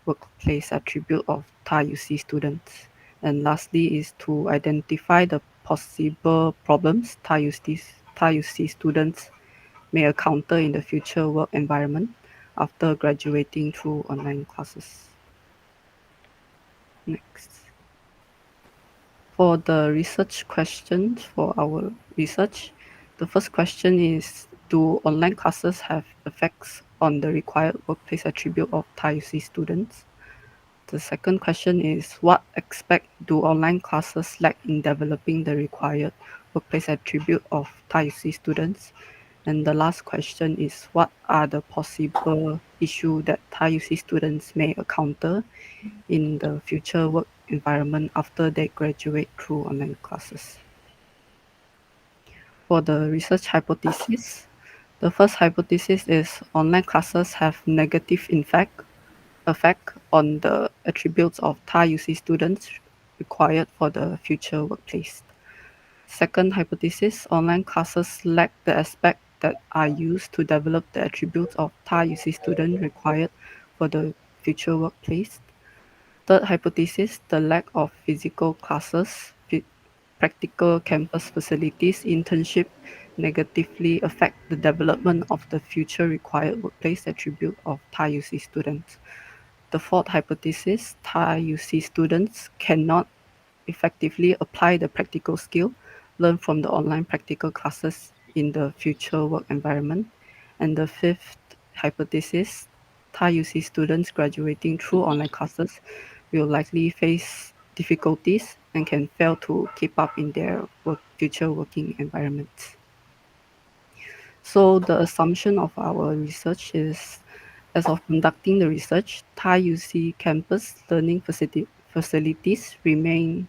workplace attribute of Thai UC students. And lastly is to identify the possible problems Thai UC students may encounter in the future work environment after graduating through online classes. Next. For the research questions for our research, the first question is, do online classes have effects on the required workplace attribute of Thai UC students? The second question is, what aspect do online classes lack in developing the required workplace attribute of Thai UC students? And the last question is, what are the possible issues that Thai UC students may encounter in the future work environment after they graduate through online classes? For the research hypothesis, the first hypothesis is online classes have negative effect on the attributes of Thai UC students required for the future workplace. Second hypothesis, online classes lack the aspect that are used to develop the attributes of Thai UC student required for the future workplace. Third hypothesis, the lack of physical classes, practical campus facilities, internship negatively affect the development of the future required workplace attribute of Thai UC students. The fourth hypothesis, Thai UC students cannot effectively apply the practical skill learned from the online practical classes in the future work environment. And the fifth hypothesis, Thai UC students graduating through online classes will likely face difficulties and can fail to keep up in their future working environments. So the assumption of our research is, as of conducting the research, Thai UC campus learning facilities remain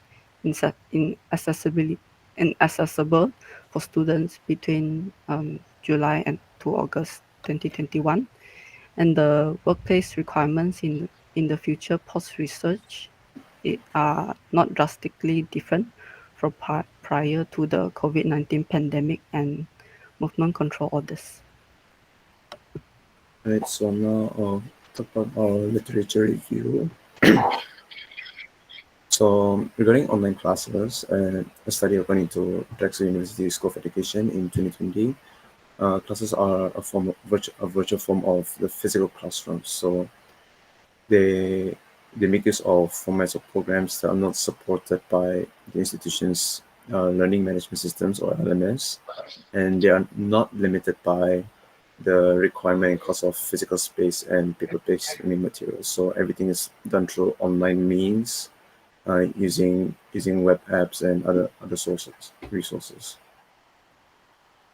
inaccessible for students between July and to August 2021, and the workplace requirements in the future post-research are not drastically different from prior to the COVID-19 pandemic and movement control orders. Right, so now talk about our literature review. So regarding online classes, a study according to Drexel University School of Education in 2020, classes are a virtual form of the physical classroom. So they make use of formats or programs that are not supported by the institution's learning management systems or LMS, and they are not limited by the requirement and cost of physical space and paper-based learning materials. So everything is done through online means, using web apps and other resources.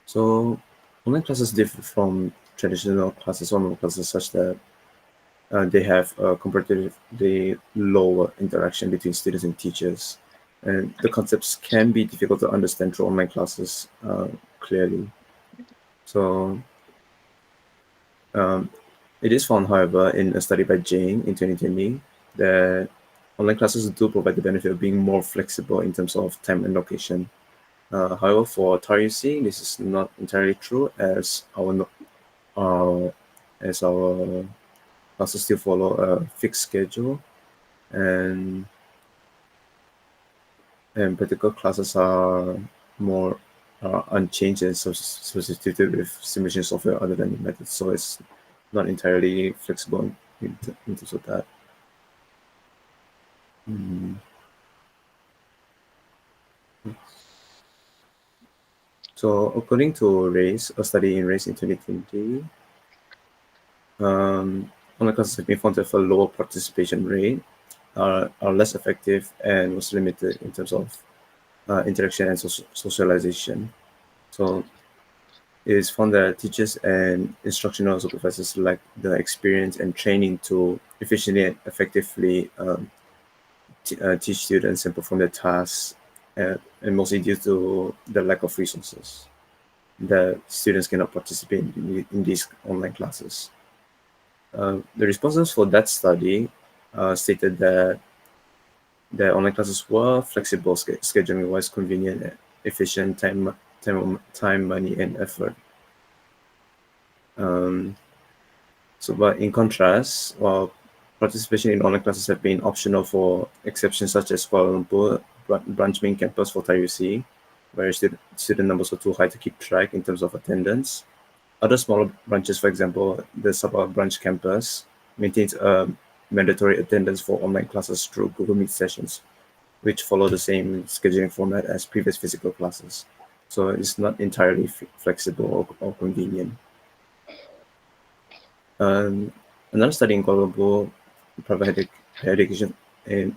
So online classes differ from traditional classes, online classes, such that they have a comparatively lower interaction between students and teachers, and the concepts can be difficult to understand through online classes clearly. So it is found, however, in a study by Jane in 2020 that online classes do provide the benefit of being more flexible in terms of time and location. However, for Thai UC, this is not entirely true, as our classes still follow a fixed schedule, and practical classes are more unchanged and substituted with simulation software other than methods. So it's not entirely flexible in terms of that. So according to RACE, a study in RACE in 2020, online classes have been found to have a lower participation rate, are less effective, and was limited in terms of interaction and socialization. So it is found that teachers and instructional supervisors lack the experience and training to efficiently and effectively teach students and perform their tasks, and mostly due to the lack of resources that students cannot participate in these online classes. The responses for that study stated that online classes were flexible, scheduling-wise, convenient, efficient, time, money, and effort. But in contrast, while participation in online classes have been optional for exceptions such as Kuala Lumpur branch main campus for TAUC, where student numbers were too high to keep track in terms of attendance. Other smaller branches, for example, the Sabha branch campus, maintains a mandatory attendance for online classes through Google Meet sessions, which follow the same scheduling format as previous physical classes. So it's not entirely flexible or convenient. Another study in Kuala Lumpur, private higher education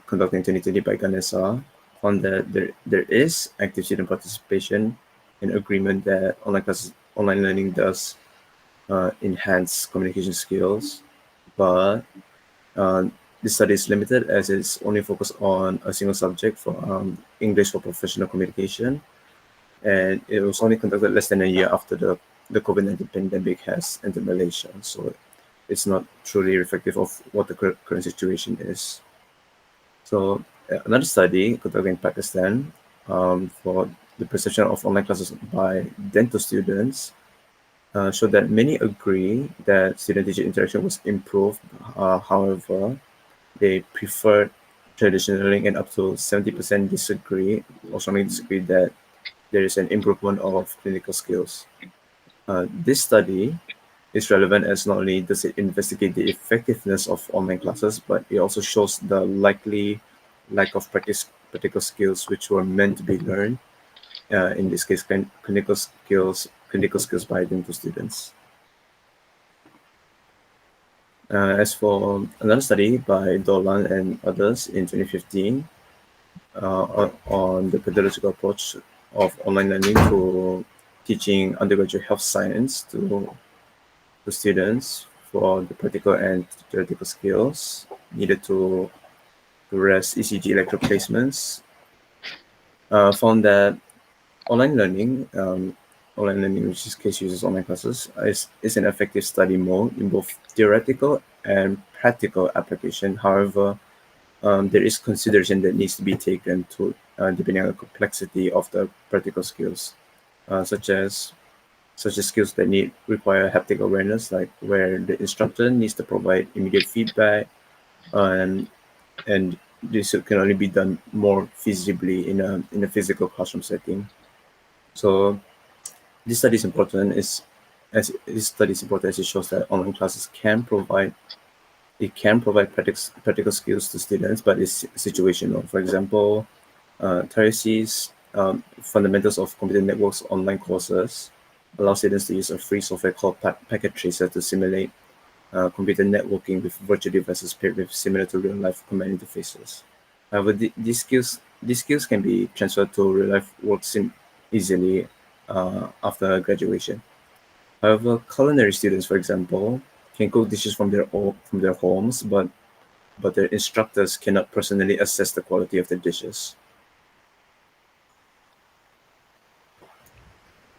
conducted in 2020 by Ganesa, found that there is active student participation in agreement that online learning does enhance communication skills, but this study is limited as it's only focused on a single subject for English for professional communication, and it was only conducted less than a year after the COVID-19 pandemic has entered Malaysia. So it's not truly reflective of what the current situation is. So another study conducted in Pakistan for the perception of online classes by dental students showed that many agree that student-teacher interaction was improved. However, they preferred traditional learning, and up to 70% disagree or strongly disagree that there is an improvement of clinical skills. This study is relevant as not only does it investigate the effectiveness of online classes, but it also shows the likely lack of practical skills which were meant to be learned. In this case, clinical skills by dental students. As for another study by Dolan and others in 2015 on the pedagogical approach of online learning to teaching undergraduate health science to students for the practical and theoretical skills needed to RES ECG electrode placements, found that online learning, in which this case uses online classes, is an effective study mode in both theoretical and practical application. However, there is consideration that needs to be taken to depending on the complexity of the practical skills, such as skills that require haptic awareness, like where the instructor needs to provide immediate feedback, and this can only be done more feasibly in a physical classroom setting. So this study is important as it shows that online classes can provide practical skills to students, but it's situational. For example, Teresi's Fundamentals of Computer Networks online courses allow students to use a free software called Packet Tracer to simulate computer networking with virtual devices paired with similar to real-life command interfaces. However, these skills can be transferred to real-life work easily after graduation. However, culinary students, for example, can cook dishes from their homes, but their instructors cannot personally assess the quality of the dishes.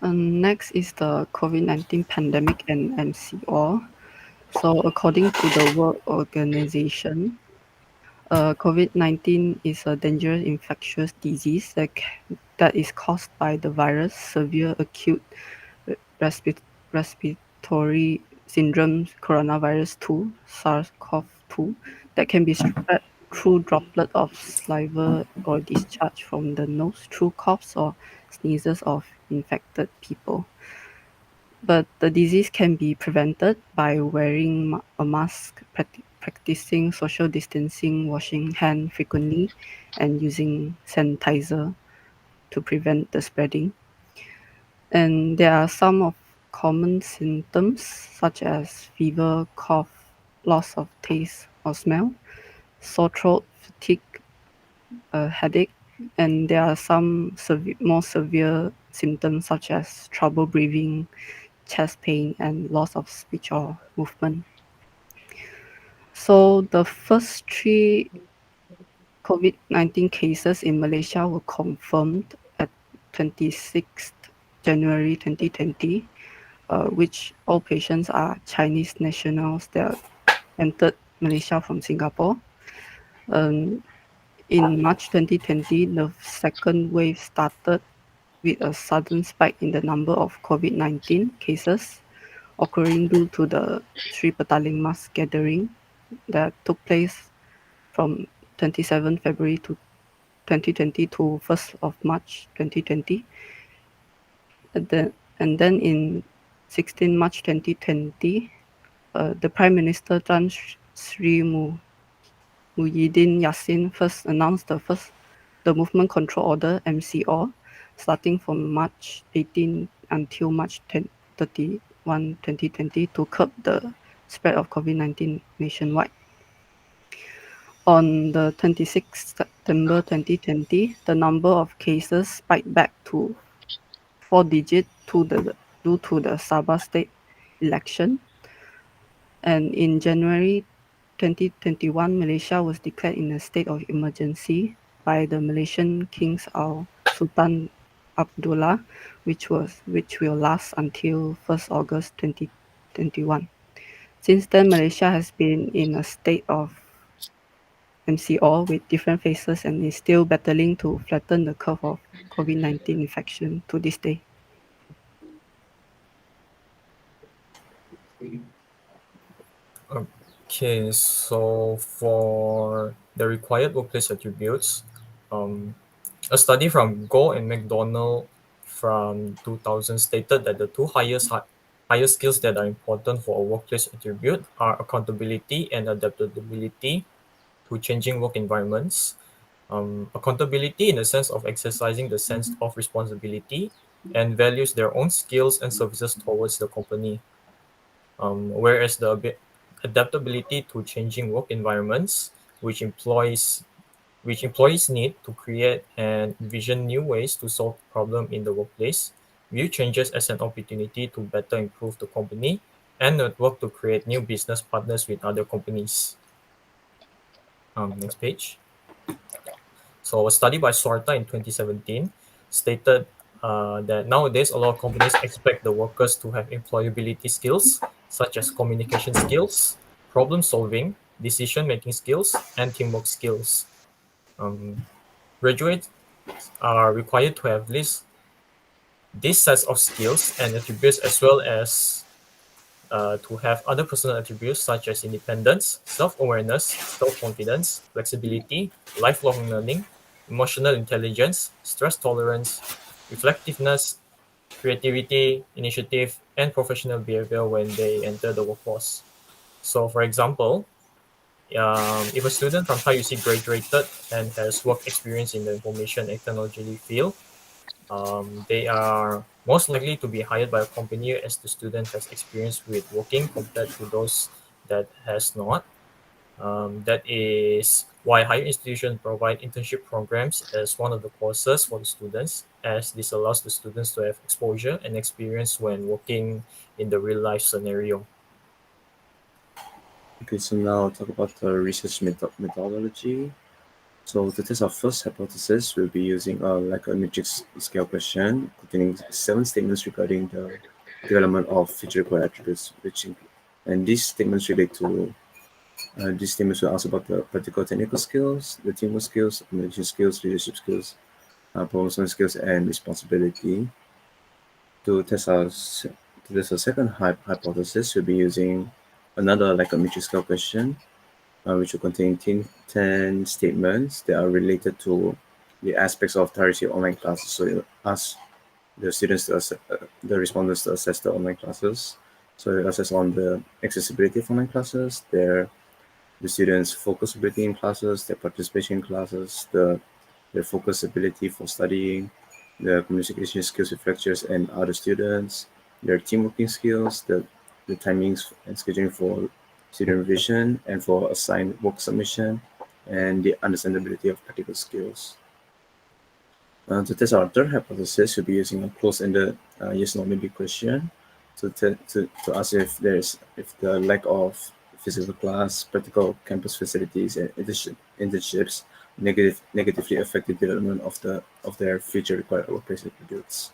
Next is the COVID-19 pandemic and MCO. So according to the World Organization, COVID-19 is a dangerous infectious disease that is caused by the virus severe acute respiratory syndrome coronavirus 2, SARS-CoV-2, that can be spread through droplet of saliva or discharge from the nose through coughs or sneezes of infected people. But the disease can be prevented by wearing a mask, practicing social distancing, washing hands frequently, and using sanitizer to prevent the spreading. And there are some of common symptoms such as fever, cough, loss of taste or smell, sore throat, fatigue, headache, and there are some more severe symptoms such as trouble breathing, chest pain, and loss of speech or movement. So the first 3 COVID-19 cases in Malaysia were confirmed at 26th January 2020, which all patients are Chinese nationals that entered Malaysia from Singapore. In March 2020, the second wave started with a sudden spike in the number of COVID-19 cases occurring due to the Sri Petaling mass gathering that took place from 27 February to 2020 to 1st of March 2020. And then in 16 March 2020, the Prime Minister Tan Sri Muhyiddin Yassin first announced the Movement Control Order (MCO) starting from March 18 until March 31, 2020 to curb the spread of COVID-19 nationwide. On the 26th September 2020, the number of cases spiked back to 4-digit due to the Sabah state election. And in January 2021, Malaysia was declared in a state of emergency by the Malaysian King Sultan Abdullah, which will last until 1st August 2021. Since then, Malaysia has been in a state of MCO with different phases and is still battling to flatten the curve of COVID-19 infection to this day. Okay, so for the required workplace attributes, a study from Go and McDonald from 2000 stated that the two highest skills that are important for a workplace attribute are accountability and adaptability to changing work environments. Accountability in the sense of exercising the sense of responsibility and values their own skills and services towards the company. Whereas the adaptability to changing work environments, which employees need to create and envision new ways to solve problems in the workplace, view changes as an opportunity to better improve the company, and network to create new business partners with other companies. Next page. So a study by Sorta in 2017 stated that nowadays a lot of companies expect the workers to have employability skills such as communication skills, problem solving, decision-making skills, and teamwork skills. Graduates are required to have these sets of skills and attributes, as well as to have other personal attributes such as independence, self-awareness, self-confidence, flexibility, lifelong learning, emotional intelligence, stress tolerance, reflectiveness, creativity, initiative, and professional behavior when they enter the workforce. So, for example, if a student from UC graduated and has work experience in the information and technology field, they are most likely to be hired by a company as the student has experience with working compared to those that has not. That is why higher institutions provide internship programs as one of the courses for the students, as this allows the students to have exposure and experience when working in the real life scenario. Okay, so now I'll talk about the research methodology. So to test our first hypothesis, we'll be using like a matrix scale question containing 7 statements regarding the development of feature required attributes, and these statements relate to these statements will ask about the practical technical skills, the teamwork skills, communication skills, leadership skills, problem solving skills, and responsibility. To test our second hypothesis, we'll be using another like a matrix scale question, which will contain 10 statements that are related to the aspects of tertiary online classes. So it asks the students to the respondents to assess the online classes. So it assess on the accessibility of online classes, the students' focus ability in classes, their participation in classes, their focus ability for studying, the communication skills with lecturers and other students, their teamworking skills, the timings and scheduling for student revision and for assigned work submission, and the understandability of practical skills. To test our third hypothesis, we'll be using a closed-ended yes no maybe question to ask if the lack of physical class, practical campus facilities, and internships negatively affect the development of their future required workplace attributes.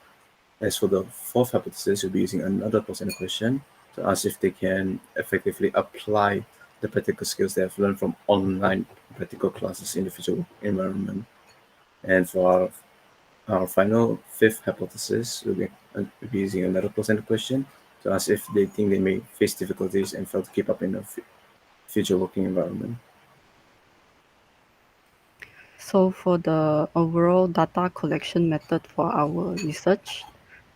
As for the fourth hypothesis, we'll be using another closed-ended question to ask if they can effectively apply the practical skills they have learned from online practical classes in the future environment. And for our our final fifth hypothesis, we'll be using another percent question to ask if they think they may face difficulties and fail to keep up in the future working environment. So for the overall data collection method for our research,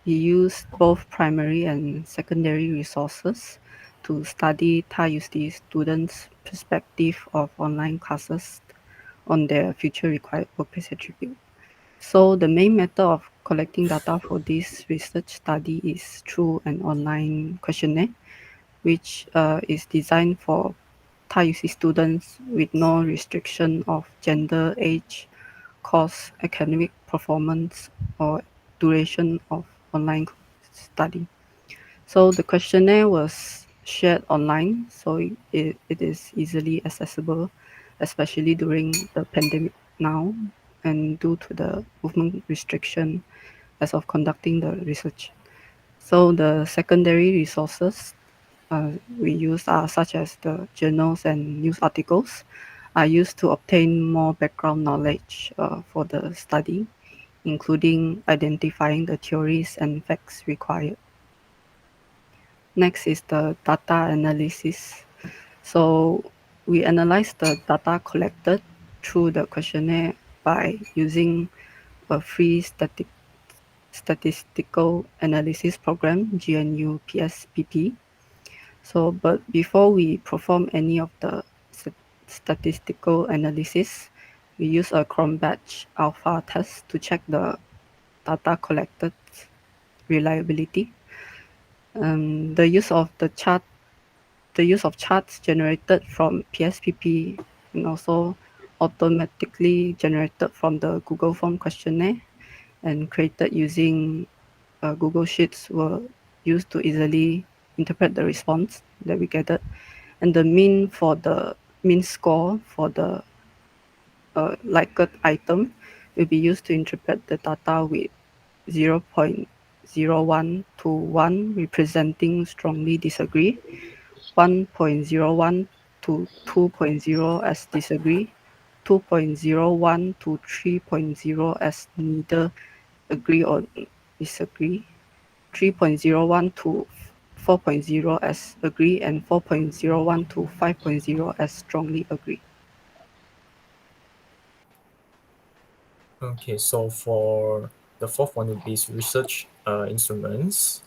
we use both primary and secondary resources to study Thai UC students' perspective of online classes on their future required workplace attribute. So the main method of collecting data for this research study is through an online questionnaire, which is designed for Thai UC students with no restriction of gender, age, course, academic performance, or duration of online study. So the questionnaire was shared online, so it is easily accessible, especially during the pandemic now, and due to the movement restriction as of conducting the research. So the secondary resources we use are such as the journals and news articles are used to obtain more background knowledge for the study, including identifying the theories and facts required. Next is the data analysis. So we analyze the data collected through the questionnaire by using a free statistical analysis program, GNU PSPP. So, but before we perform any of the statistical analysis, we use a Chrome batch alpha test to check the data collected reliability. The use of charts generated from PSPP and also automatically generated from the Google Form questionnaire and created using Google Sheets were used to easily interpret the response that we gathered. And the mean score for the liked item will be used to interpret the data with 0.01 to 1 representing strongly disagree, 1.01 to 2.0 as disagree, 2.01 to 3.0 as neither agree or disagree, 3.01 to 4.0 as agree, and 4.01 to 5.0 as strongly agree. Okay, so for the fourth one would be research instruments.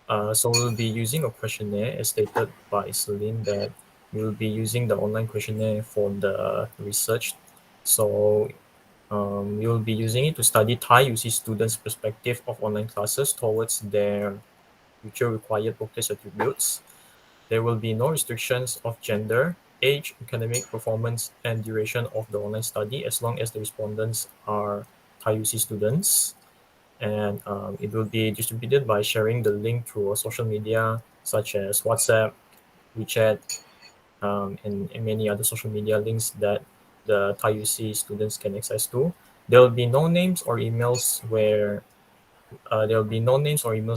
So we'll be using a questionnaire as stated by Celine that we'll be using the online questionnaire for the research. So we'll be using it to study Thai UC students' perspective of online classes towards their future required workplace attributes. There will be no restrictions of gender, age, academic performance, and duration of the online study as long as the respondents are Thai UC students. And it will be distributed by sharing the link through a social media such as WhatsApp, WeChat, and many other social media links that the Thai UC students can access to. There will be no names or emails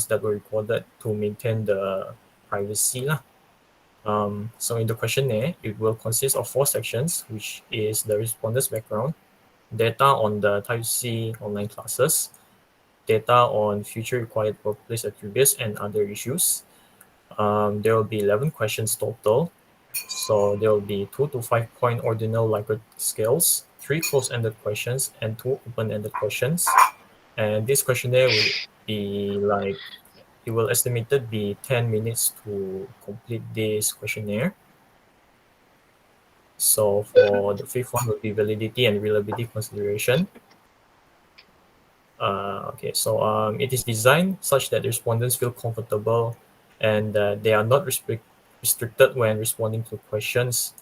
that were recorded to maintain the privacy lah. So in the questionnaire, it will consist of 4 sections, which is the respondent's background, data on the Thai UC online classes, data on future required workplace attributes and other issues. There will be 11 questions total. So there will be 2 to 5 point ordinal Likert scales, 3 close-ended questions, and 2 open-ended questions. And this questionnaire will be it will estimated be 10 minutes to complete this questionnaire. So for the fifth one will be validity and reliability consideration. Okay, so it is designed such that the respondents feel comfortable and they are not restricted when responding to questions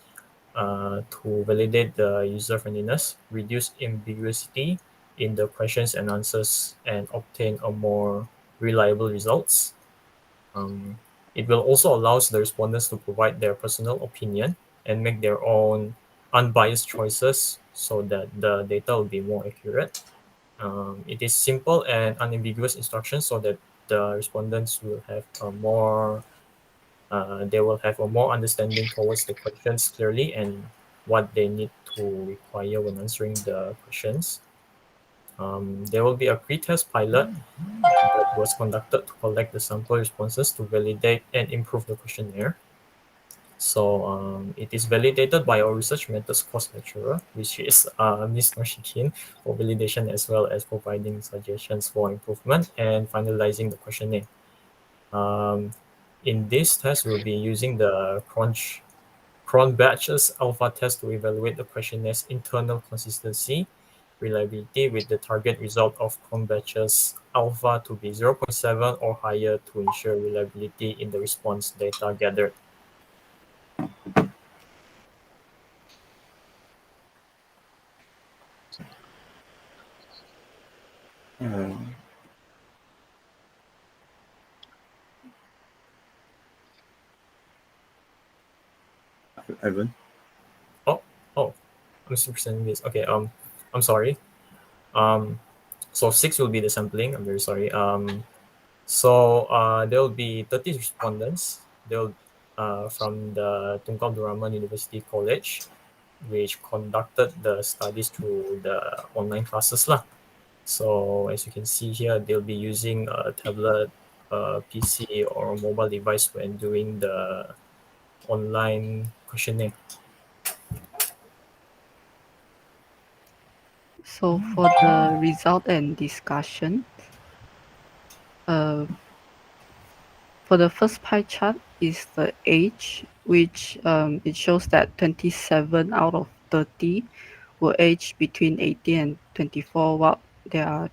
to validate the user friendliness, reduce ambiguity in the questions and answers, and obtain a more reliable results. It will also allow the respondents to provide their personal opinion and make their own unbiased choices so that the data will be more accurate. It is simple and unambiguous instructions so that the respondents will have they will have a more understanding towards the questions clearly and what they need to require when answering the questions. There will be a pre-test pilot that was conducted to collect the sample responses to validate and improve the questionnaire. So it is validated by our research methods course lecturer, which is Ms. Norshikin, for validation as well as providing suggestions for improvement and finalizing the questionnaire. In this test, we'll be using the cron batches alpha test to evaluate the questionnaires internal consistency, reliability with the target result of cron batches alpha to be 0.7 or higher to ensure reliability in the response data gathered. Ivan? Oh, I'm still presenting this. Okay, I'm sorry. So 6 will be the sampling. I'm very sorry. There will be 30 respondents. They'll from the Tunggal Abdul Rahman University College, which conducted the studies through the online classes lah. So as you can see here, they'll be using a tablet, a PC, or a mobile device when doing the online questionnaire. So for the result and discussion, for the first pie chart is the age, which it shows that 27 out of 30 were aged between 18 and 24, while there are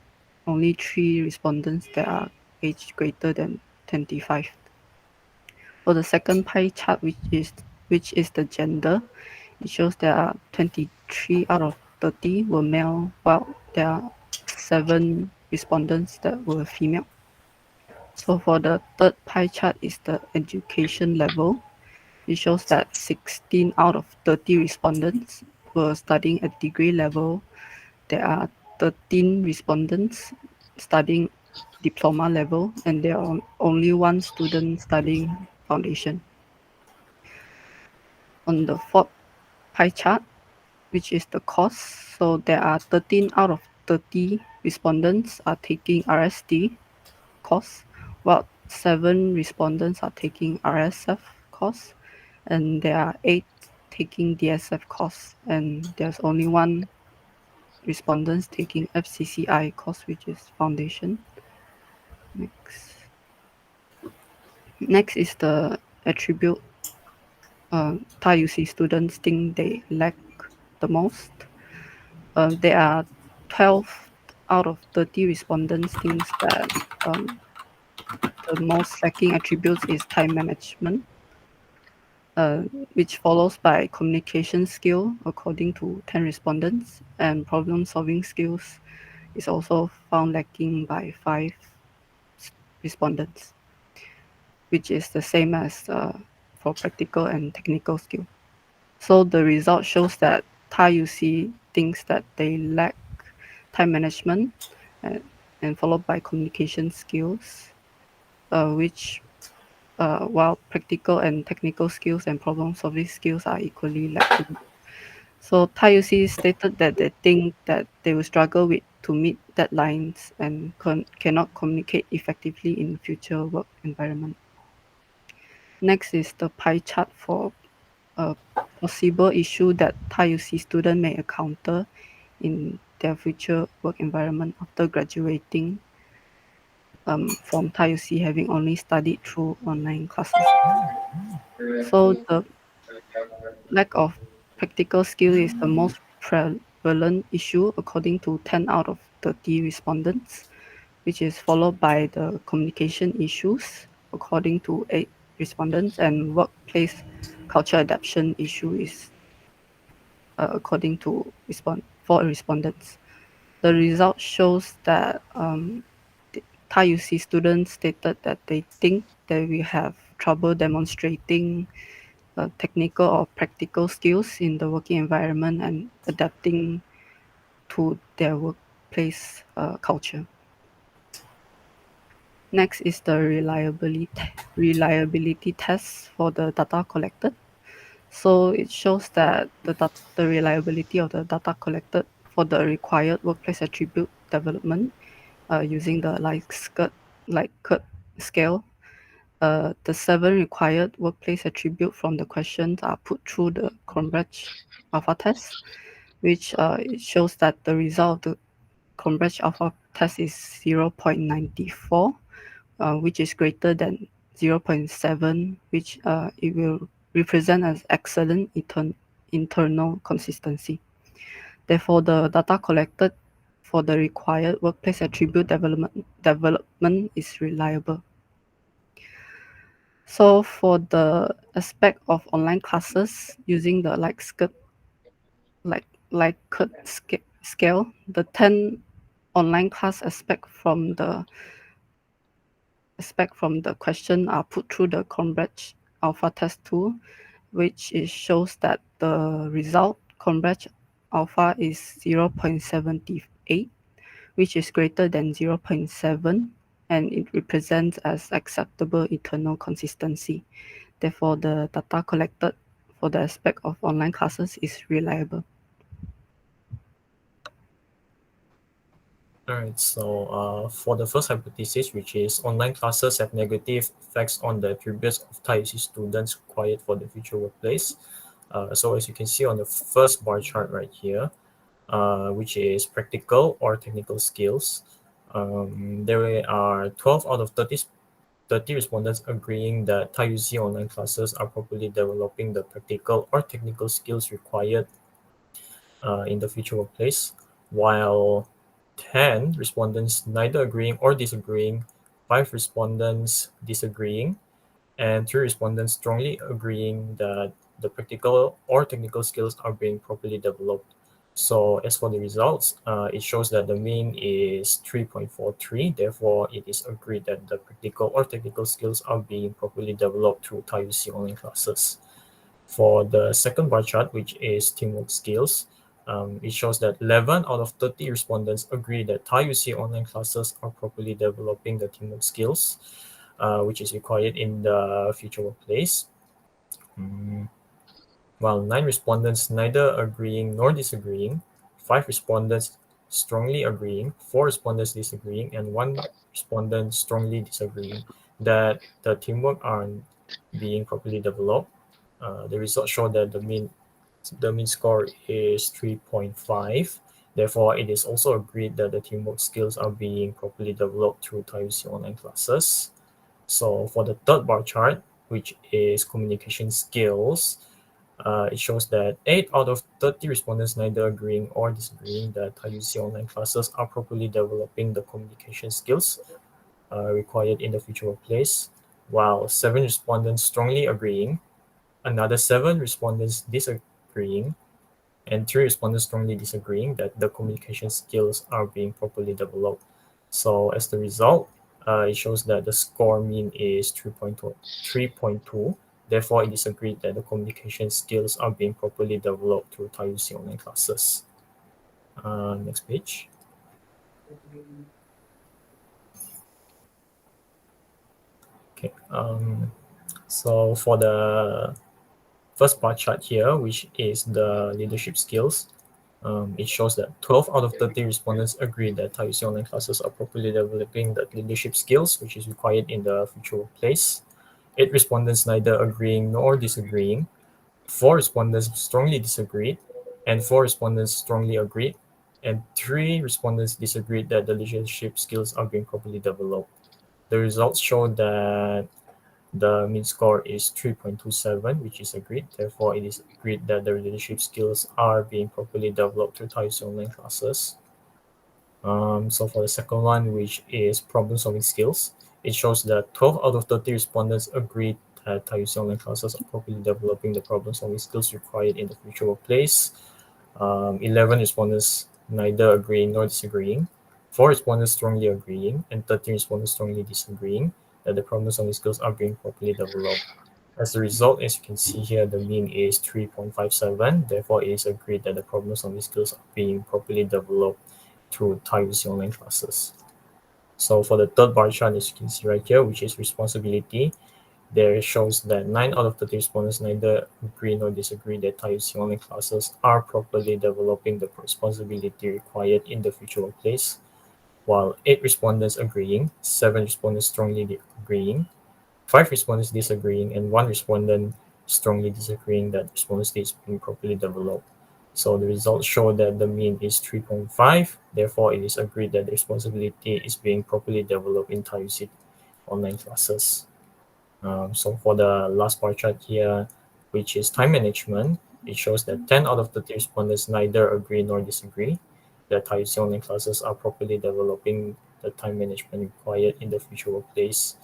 only 3 respondents that are aged greater than 25. For the second pie chart, which is the gender, it shows there are 23 out of 30 were male, while there are 7 respondents that were female. So for the third pie chart is the education level. It shows that 16 out of 30 respondents were studying at degree level. There are 13 respondents studying diploma level, and there are only 1 student studying foundation. On the fourth pie chart, which is the course, so there are 13 out of 30 respondents are taking RSD course, while 7 respondents are taking RSF course, and there are 8 taking DSF course, and there's only 1 respondents taking FCCI course, which is foundation. Next is the attribute Thai UC students think they lack the most. There are 12 out of 30 respondents thinks that the most lacking attributes is time management, which follows by communication skill according to 10 respondents, and problem solving skills is also found lacking by 5 respondents, which is the same as for practical and technical skill. So the result shows that Thai UC thinks that they lack time management, and followed by communication skills, which while practical and technical skills and problem solving skills are equally lacking. So Thai UC stated that they think that they will struggle to meet deadlines and cannot communicate effectively in future work environment. Next is the pie chart for a possible issue that Thai UC student may encounter in their future work environment after graduating from Thai UC, having only studied through online classes. So the lack of practical skill is the most prevalent issue according to 10 out of 30 respondents, which is followed by the communication issues according to 8 respondents, and workplace culture adaptation issue is according to 4 respondents. The result shows that Thai UC students stated that they think that we have trouble demonstrating technical or practical skills in the working environment and adapting to their workplace culture. Next is the reliability test for the data collected. So it shows that the reliability of the data collected for the required workplace attribute development using the Likert scale. The 7 required workplace attributes from the questions are put through the Cambridge alpha test, which it shows that the result of the Cambridge alpha test is 0.94, which is greater than 0.7, which it will represent as excellent internal consistency. Therefore, the data collected for the required workplace attribute development is reliable. So for the aspect of online classes using the Likert scale, the 10 online class aspect from the question are put through the Cambridge alpha test tool, which shows that the result Cambridge alpha is 0.78, which is greater than 0.7, and it represents as acceptable internal consistency. Therefore, the data collected for the aspect of online classes is reliable. All right, so for the first hypothesis, which is online classes have negative effects on the attributes of Thai UC students required for the future workplace. So as you can see on the first bar chart right here, which is practical or technical skills, there are 12 out of 30 respondents agreeing that Thai UC online classes are properly developing the practical or technical skills required in the future workplace, while 10 respondents neither agreeing or disagreeing, 5 respondents disagreeing, and 3 respondents strongly agreeing that the practical or technical skills are being properly developed. So as for the results, it shows that the mean is 3.43. Therefore, it is agreed that the practical or technical skills are being properly developed through Thai UC online classes. For the second bar chart, which is teamwork skills, it shows that 11 out of 30 respondents agree that Thai UC online classes are properly developing the teamwork skills, which is required in the future workplace. While 9 respondents neither agreeing nor disagreeing, 5 respondents strongly agreeing, 4 respondents disagreeing, and 1 respondent strongly disagreeing that the teamwork aren't being properly developed. The results show that the mean score is 3.5. Therefore, it is also agreed that the teamwork skills are being properly developed through Thai UC online classes. So for the third bar chart, which is communication skills, it shows that 8 out of 30 respondents neither agreeing or disagreeing that Thai UC online classes are properly developing the communication skills required in the future workplace, while 7 respondents strongly agreeing, another 7 respondents disagreeing, and 3 respondents strongly disagreeing that the communication skills are being properly developed. So as the result, it shows that the score mean is 3.2. Therefore, it is agreed that the communication skills are being properly developed through Thai UC online classes. Next page. Okay. So for the first bar chart here, which is the leadership skills, it shows that 12 out of 30 respondents agree that Thai UC online classes are properly developing the leadership skills, which is required in the future workplace. 8 respondents neither agreeing nor disagreeing. 4 respondents strongly disagreed, and 4 respondents strongly agreed, and 3 respondents disagreed that the leadership skills are being properly developed. The results show that the mean score is 3.27, which is agreed. Therefore, it is agreed that the leadership skills are being properly developed through Thai UC online classes. So for the second one, which is problem-solving skills, it shows that 12 out of 30 respondents agreed that Thai UC online classes are properly developing the problem-solving skills required in the future workplace. 11 respondents neither agreeing nor disagreeing. 4 respondents strongly agreeing, and 13 respondents strongly disagreeing that the problem-solving skills are being properly developed. As a result, as you can see here, the mean is 3.57. Therefore, it is agreed that the problem-solving skills are being properly developed through Thai UC online classes. So for the third bar chart, as you can see right here, which is responsibility, there shows that 9 out of 30 respondents neither agree nor disagree that Thai UC online classes are properly developing the responsibility required in the future workplace. while 8 respondents agreeing, 7 respondents strongly agreeing, 5 respondents disagreeing, and 1 respondent strongly disagreeing that response is being properly developed. So the results show that the mean is 3.5. Therefore, it is agreed that the responsibility is being properly developed in TAUC online classes. So for the last bar chart here, which is time management, it shows that 10 out of 30 respondents neither agree nor disagree that TAUC online classes are properly developing the time management required in the future workplace.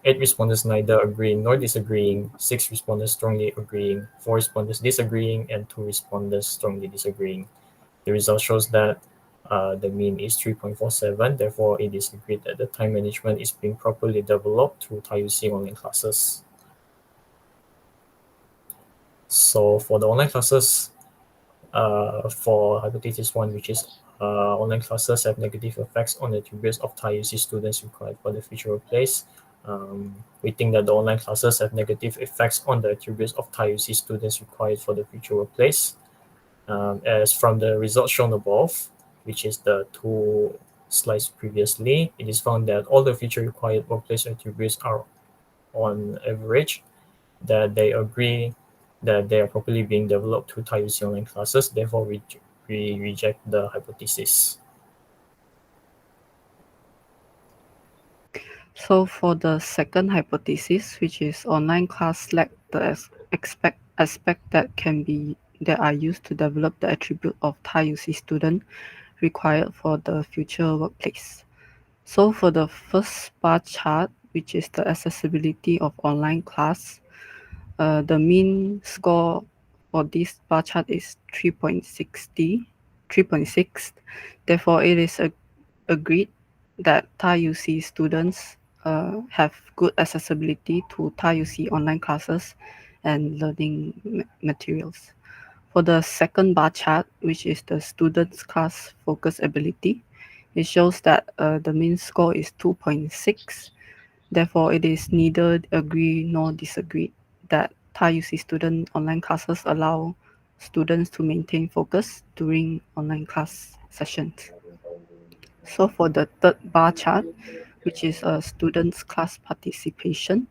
8 respondents neither agreeing nor disagreeing, 6 respondents strongly agreeing, 4 respondents disagreeing, and 2 respondents strongly disagreeing. The result shows that the mean is 3.47. Therefore, it is agreed that the time management is being properly developed through TAUC online classes. So for the online classes, for hypothesis 1, which is online classes have negative effects on the attributes of TAUC students required for the future workplace. We think that the online classes have negative effects on the attributes of TAUC students required for the future workplace. As from the results shown above, which is the 2 slides previously, it is found that all the future required workplace attributes are on average that they agree that they are properly being developed through TAUC online classes. Therefore, we reject the hypothesis. So for the second hypothesis, which is online class lack the aspect that are used to develop the attribute of TAUC student required for the future workplace. So for the first bar chart, which is the accessibility of online class, the mean score for this bar chart is 3.6. Therefore, it is agreed that TAUC students have good accessibility to TAUC online classes and learning materials. For the second bar chart, which is the students' class focus ability, it shows that the mean score is 2.6. Therefore, it is neither agree nor disagree that TAUC student online classes allow students to maintain focus during online class sessions. So for the third bar chart, which is a student's class participation,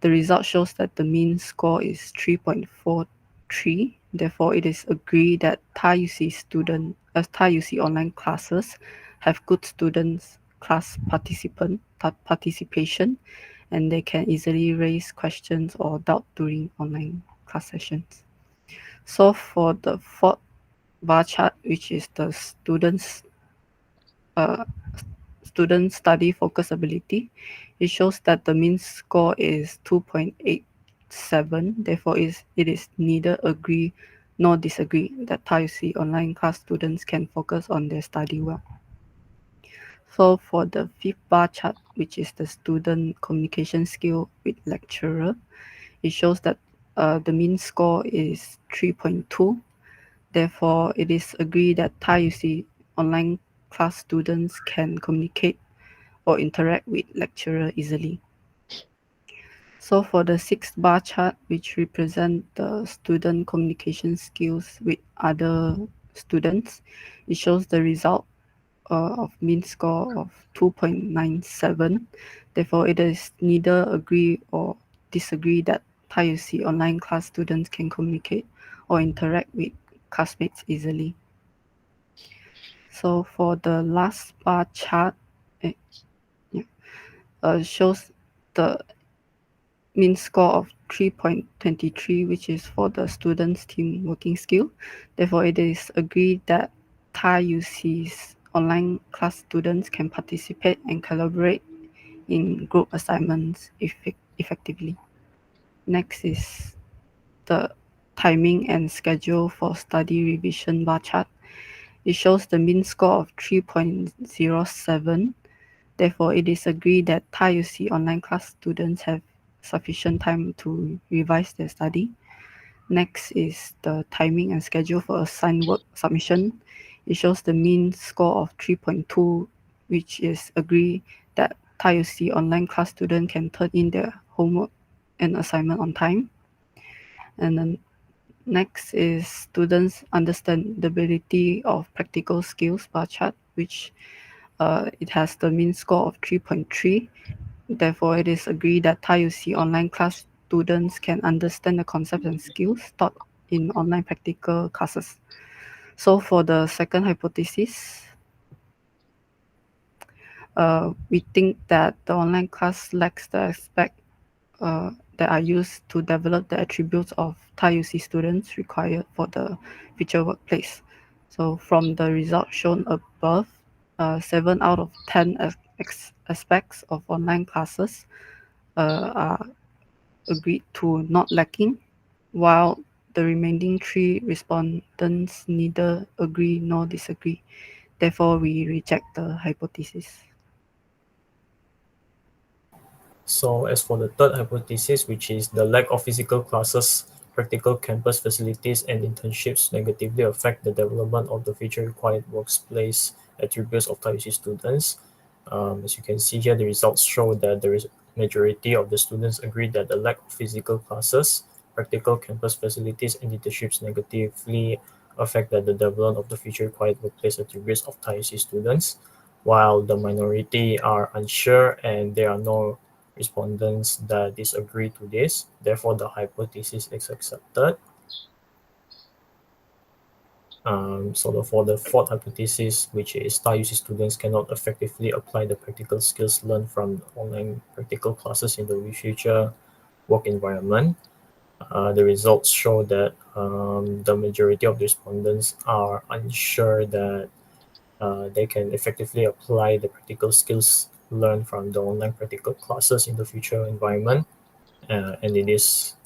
the result shows that the mean score is 3.43. Therefore, it is agreed that TAUC online classes have good students class participation, and they can easily raise questions or doubt during online class sessions. So for the fourth bar chart, which is the student study focus ability, it shows that the mean score is 2.87. Therefore, it is neither agree nor disagree that TAUC online class students can focus on their study well. So for the fifth bar chart, which is the student communication skill with lecturer, it shows that the mean score is 3.2. Therefore, it is agreed that TAUC online class students can communicate or interact with lecturer easily. So for the sixth bar chart, which represent the student communication skills with other students, it shows the result of mean score of 2.97. Therefore, it is neither agree or disagree that TAUC online class students can communicate or interact with classmates easily. So for the last bar chart, shows the mean score of 3.23, which is for the students' team working skill. Therefore, it is agreed that TAUC's online class students can participate and collaborate in group assignments effectively. Next is the timing and schedule for study revision bar chart. It shows the mean score of 3.07. Therefore, it is agreed that TAUC online class students have sufficient time to revise their study. Next is the timing and schedule for assigned work submission. It shows the mean score of 3.2, which is agreed that TAUC online class student can turn in their homework and assignment on time. And then next is students' understandability of practical skills bar chart. which it has the mean score of 3.3. Therefore, it is agreed that Thai UC online class students can understand the concepts and skills taught in online practical classes. So for the second hypothesis, we think that the online class lacks the aspect that are used to develop the attributes of Thai UC students required for the future workplace. So from the results shown above, 7 out of 10 aspects of online classes are agreed to not lacking, while the remaining 3 respondents neither agree nor disagree. Therefore, we reject the hypothesis. So as for the third hypothesis, which is the lack of physical classes, practical campus facilities, and internships negatively affect the development of the future required workplace attributes of Thai UC students. As you can see here, the results show that there is majority of the students agree that the lack of physical classes, practical campus facilities, and internships negatively affect the development of the future required workplace attributes of Thai UC students, while the minority are unsure and there are no respondents that disagree to this. Therefore, the hypothesis is accepted. For the fourth hypothesis, which is Thai UC students cannot effectively apply the practical skills learned from online practical classes in the future work environment, the results show that the majority of the respondents are unsure that they can effectively apply the practical skills learned from the online practical classes in the future environment, and it is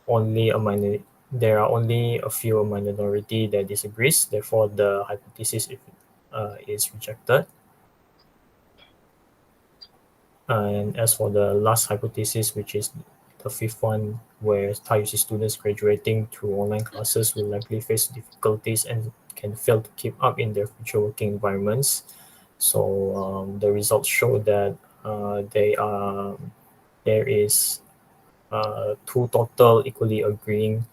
only a minor. There are only a few minority that disagrees. Therefore, the hypothesis is rejected. And as for the last hypothesis, which is the fifth one, where Thai UC students graduating through online classes will likely face difficulties and can fail to keep up in their future working environments. So the results show that there is two total equally agreeing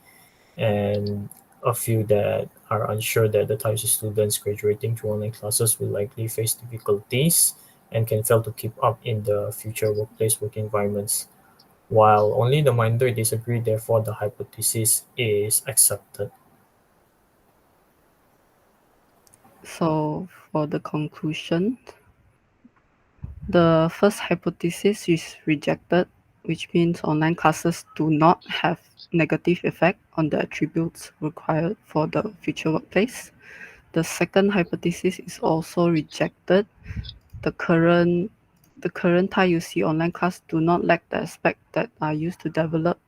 and a few that are unsure that the Thai UC students graduating through online classes will likely face difficulties and can fail to keep up in the future workplace work environments. While only the minority disagree, therefore the hypothesis is accepted. So for the conclusion, the first hypothesis is rejected, which means online classes do not have negative effect on the attributes required for the future workplace. The second hypothesis is also rejected. The current Thai UC online class do not lack the aspect that are used to develop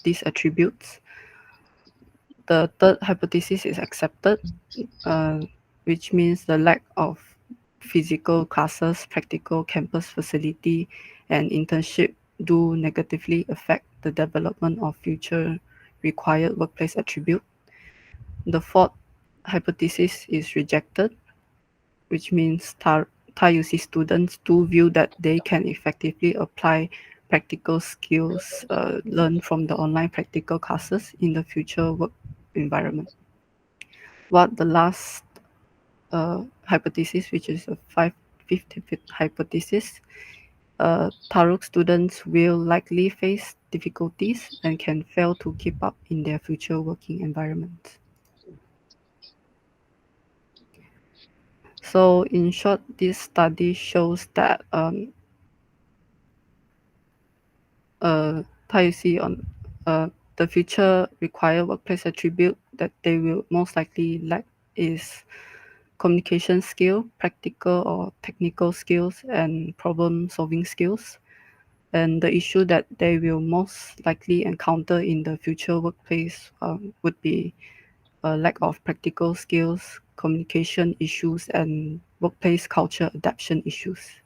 these attributes. The third hypothesis is accepted, which means the lack of physical classes, practical campus facility, and internship do negatively affect the development of future required workplace attribute. The fourth hypothesis is rejected, which means Thai UC students do view that they can effectively apply practical skills learned from the online practical classes in the future work environment. What the last hypothesis, which is a fifth hypothesis, Taruk students will likely face difficulties and can fail to keep up in their future working environment. So in short, this study shows that Thai UC on the future required workplace attribute that they will most likely lack is communication skill, practical or technical skills, and problem solving skills. And the issue that they will most likely encounter in the future workplace would be a lack of practical skills, communication issues, and workplace culture adaptation issues.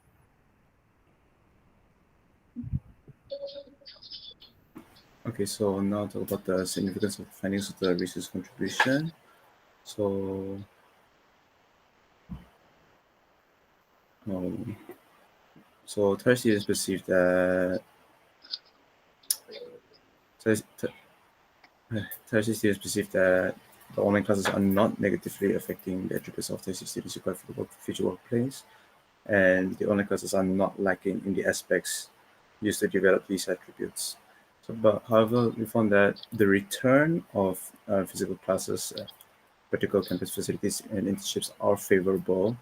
Okay, so now talk about the significance of findings of the research contribution. So, Thai students perceive that Thai students perceive that the online classes are not negatively affecting the attributes of the students required for the future workplace, and the online classes are not lacking in the aspects used to develop these attributes. So, but however, we found that the return of physical classes, practical campus facilities, and internships are favorable.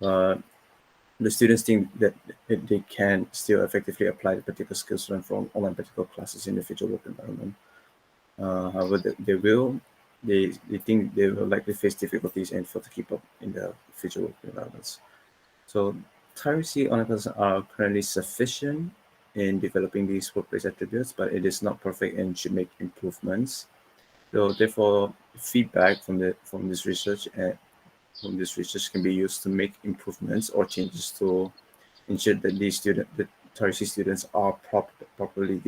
The students think that they can still effectively apply the practical skills learned from online practical classes in the future work environment. However, they think they will likely face difficulties and fail to keep up in the future work environments. So Tyrese online classes are currently sufficient in developing these workplace attributes, but it is not perfect and should make improvements. So therefore, feedback from this research can be used to make improvements or changes to ensure that the Tyrese students are properly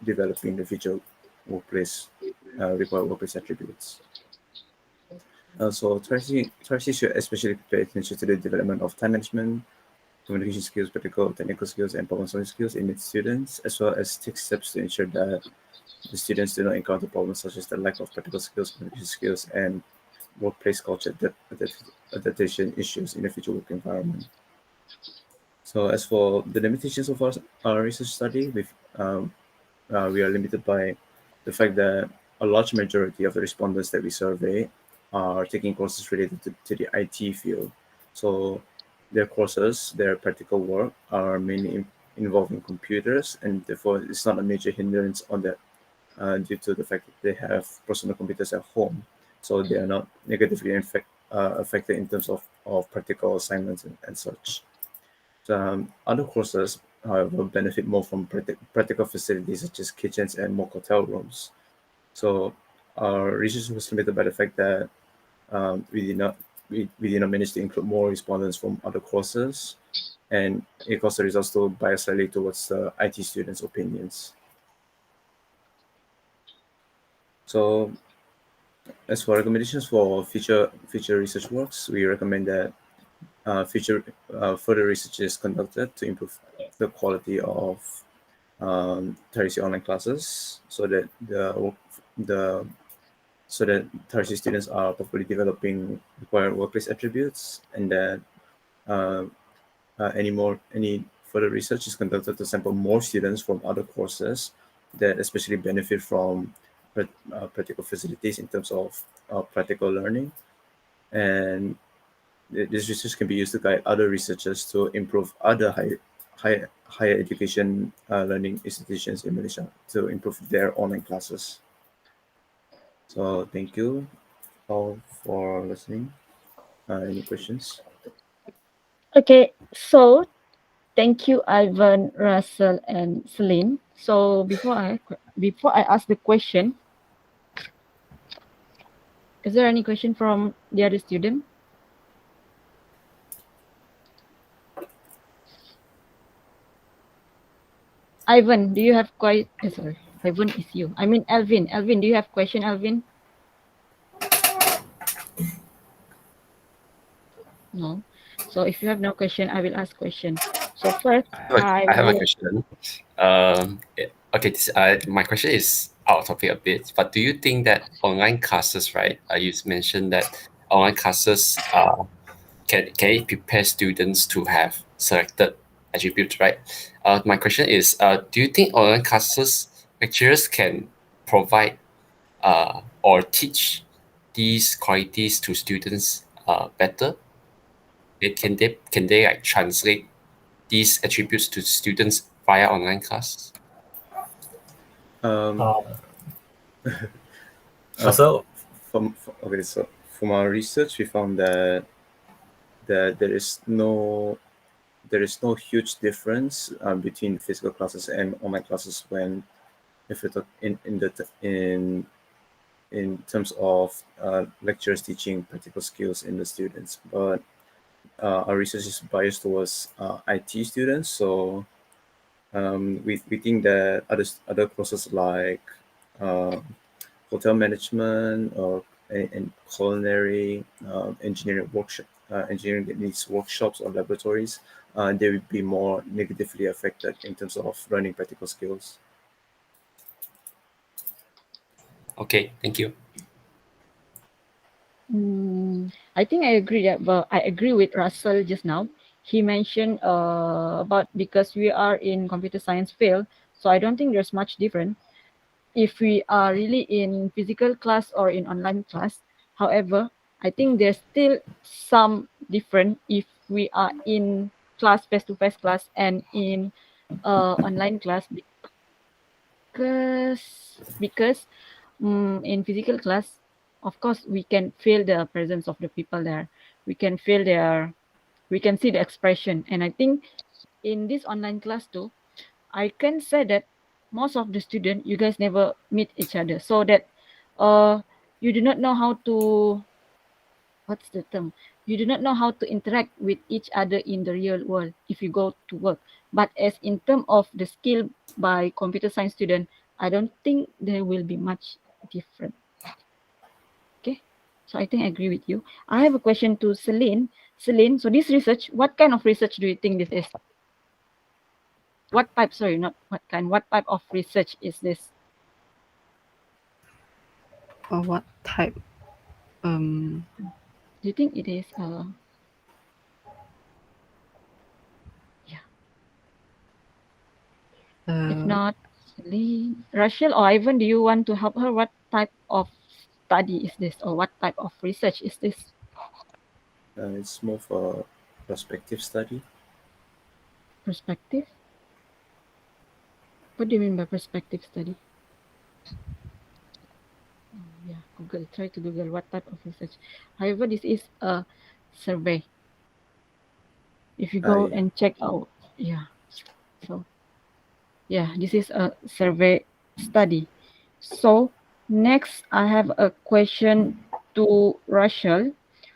developing the future workplace required workplace attributes. So Tyrese should especially pay attention to the development of time management, communication skills, practical technical skills, and problem-solving skills in its students, as well as take steps to ensure that the students do not encounter problems such as the lack of practical skills, communication skills, and workplace culture adaptation issues in the future work environment. So as for the limitations of our research study, we are limited by the fact that a large majority of the respondents that we survey are taking courses related to the IT field. So their courses, their practical work are mainly involving computers, and therefore it's not a major hindrance on that due to the fact that they have personal computers at home. So they are not negatively affected in terms of practical assignments and such. Other courses, however, benefit more from practical facilities such as kitchens and mock hotel rooms. So our research was limited by the fact that we did not manage to include more respondents from other courses, and it caused the results to bias slightly towards the IT students' opinions. So as for recommendations for future research works, we recommend that further research is conducted to improve the quality of Tyrese online classes, so that Tyrese students are properly developing required workplace attributes, and that any further research is conducted to sample more students from other courses that especially benefit from practical facilities in terms of practical learning, and this research can be used to guide other researchers to improve other higher education learning institutions in Malaysia to improve their online classes. So thank you all for listening. Any questions? Okay, so thank you, Ivan, Russell, and Celine. So before I ask the question, is there any question from the other student? Ivan, do you have sorry, Ivan is you. I mean Alvin. Alvin, do you have question, Alvin? No. So if you have no question, I will ask question. So first, I have a question. Okay, my question is out of topic a bit, but do you think that online classes, right? You mentioned that online classes can it prepare students to have selected attributes, right? My question is, do you think online classes lecturers can provide or teach these qualities to students better? Can they like translate these attributes to students via online class? So From our research, we found that there is no huge difference between physical classes and online classes when if it in terms of lecturers teaching practical skills in the students, but our research is biased towards IT students. So we think that other courses like hotel management or and culinary engineering that needs workshops or laboratories, they would be more negatively affected in terms of learning practical skills. Okay, thank you. I think I agree that, but I agree with Russell just now. He mentioned about because we are in computer science field, so I don't think there's much different if we are really in physical class or in online class. However, I think there's still some different if we are in class, face-to-face class, and in online class because in physical class, of course, we can feel the presence of the people there. We can feel we can see the expression. And I think in this online class too, I can say that most of the student, you guys never meet each other. So that you do not know how to, what's the term? You do not know how to interact with each other in the real world if you go to work. But as in terms of the skill by computer science student, I don't think there will be much different. Okay, so I think I agree with you. I have a question to Celine. Celine, so this research, what kind of research do you think this is? What type, sorry, not what kind, what type of research is this? What type? Do you think it is if not, Celine, Rachel or Ivan, do you want to help her? What type of study is this, or what type of research is this? It's more for prospective study. Perspective? What do you mean by perspective study? Yeah, Google. Try to Google what type of research. However, this is a survey. If you go Yeah. and check out, yeah. So, yeah, this is a survey study. So, next, I have a question to Rachel.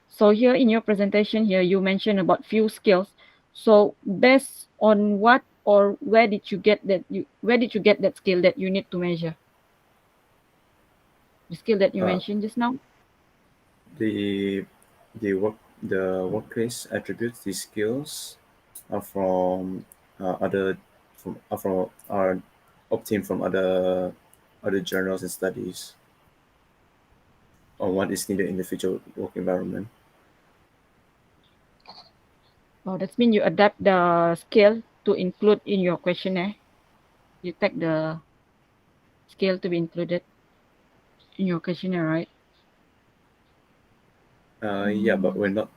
So here in your presentation here, you mentioned about few skills. So based on what or where did you get that skill that you need to measure? The skill that you mentioned just now? The workplace attributes, these skills are from are obtained from other journals and studies on what is needed in the future work environment. Oh, that means you adapt the skill to include in your questionnaire. You take the skill to be included in your questionnaire, right? Yeah, but we're not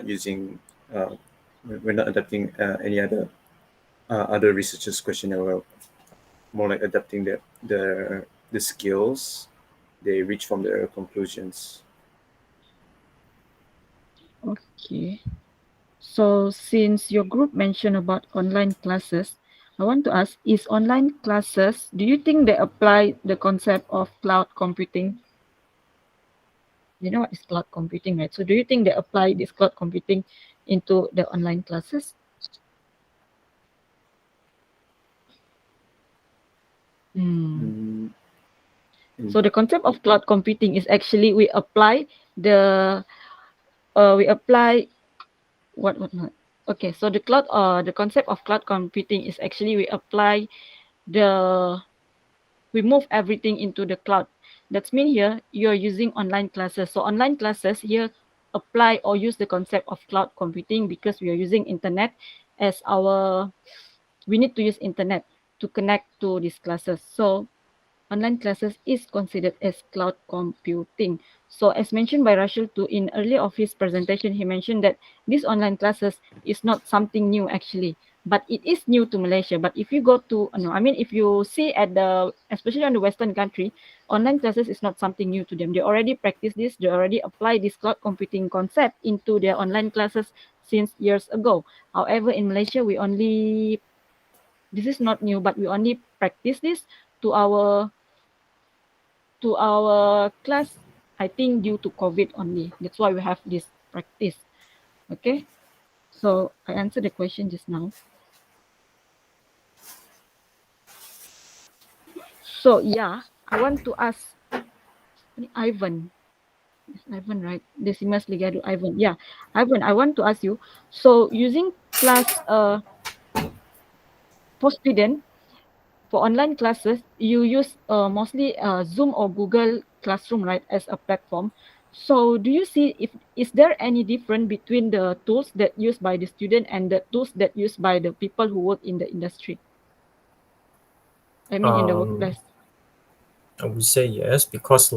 using we're not adapting any other researchers' questionnaire. We're more like adapting the skills they reach from their conclusions. Okay. So since your group mentioned about online classes, I want to ask, is online classes, do you think they apply the concept of cloud computing? You know what is cloud computing, right? So do you think they apply this cloud computing into the online classes? So the concept of cloud computing is actually we apply what not. Okay, so the concept of cloud computing is actually we move everything into the cloud. That's mean here you're using online classes. So online classes here apply or use the concept of cloud computing because we are using internet as we need to use internet to connect to these classes. So online classes is considered as cloud computing. So as mentioned by Rachel too, in earlier of his presentation, he mentioned that these online classes is not something new actually, but it is new to Malaysia. But if you go to, no, I mean, if you see especially on the Western country, online classes is not something new to them. They already practice this, they already apply this cloud computing concept into their online classes since years ago. However, in Malaysia, this is not new, but we only practice this to our class, I think due to COVID only. That's why we have this practice. Okay. So I answered the question just now. So yeah, I want to ask Ivan. Yes, Ivan, right? Decimus Ligado Ivan. Yeah. Ivan, I want to ask you. So using class for student for online classes, you use mostly Zoom or Google Classroom, right, as a platform. So do you see is there any difference between the tools that used by the student and the tools that used by the people who work in the industry? I mean in the workplace. I would say yes, because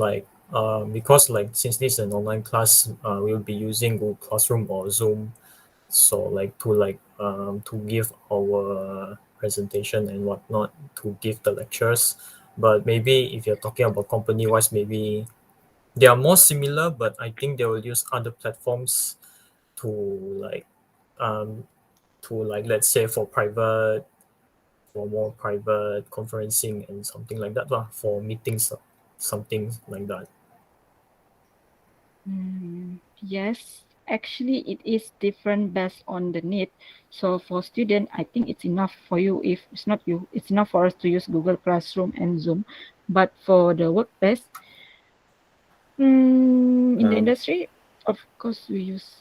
since this is an online class, we'll be using Google Classroom or Zoom, so to give our presentation and whatnot, to give the lectures. But maybe if you're talking about company wise, maybe they are more similar, but I think they will use other platforms to like let's say for more private conferencing and something like that lah, for meetings, something like that. Yes, actually it is different based on the need. So for student, I think it's enough for you. If it's not you, it's enough for us to use Google Classroom and Zoom. But for the workplace, in the industry, of course we use.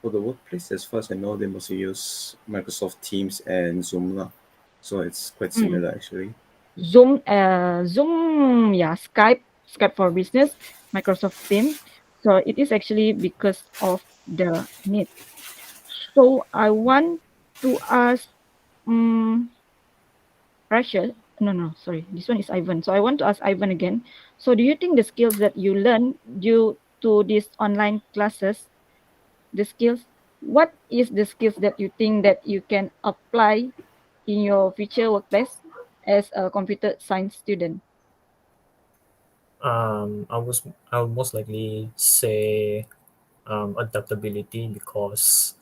For the workplace, as far as I know, they mostly use Microsoft Teams and Zoom lah. So it's quite similar actually. Zoom, yeah, Skype for business, Microsoft Teams. So it is actually because of the need. So I want to ask, Rachel. No, sorry. This one is Ivan. So I want to ask Ivan again. So do you think the skills that you learn due to these online classes, the skills, what is the skills that you think that you can apply in your future workplace as a computer science student? I would most likely say adaptability, because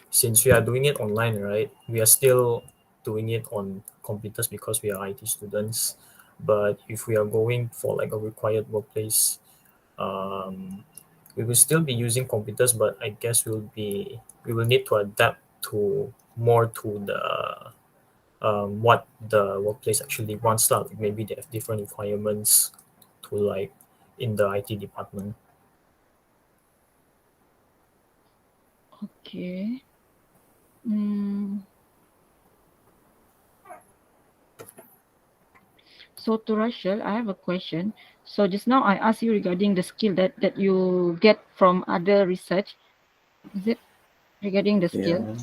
since we are doing it online, right? We are still doing it on computers because we are IT students. But if we are going for like a required workplace, we will still be using computers, but I guess we will need to adapt to more to the what the workplace actually wants. Like maybe they have different requirements to like in the IT department. Okay. So to Rachel, I have a question. So just now I asked you regarding the skill that you get from other research. Is it regarding the skill? Yeah.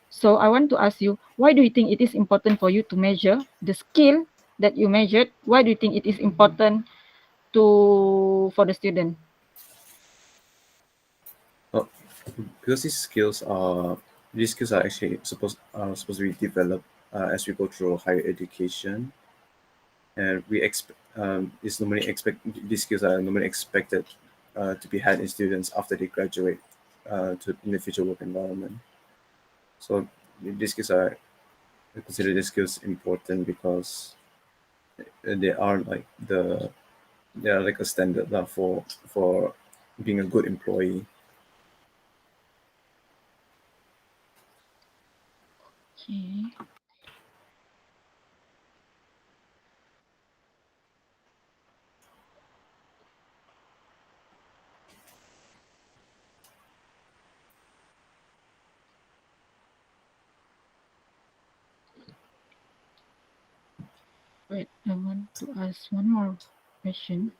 So I want to ask you, why do you think it is important for you to measure the skill that you measured? Why do you think it is important for the student? Because these skills are actually supposed to be developed as we go through higher education, and these skills are normally expected to be had in students after they graduate in the future work environment. So these skills I consider these skills important because they are like a standard for being a good employee. Okay. Wait, I want to ask one more question.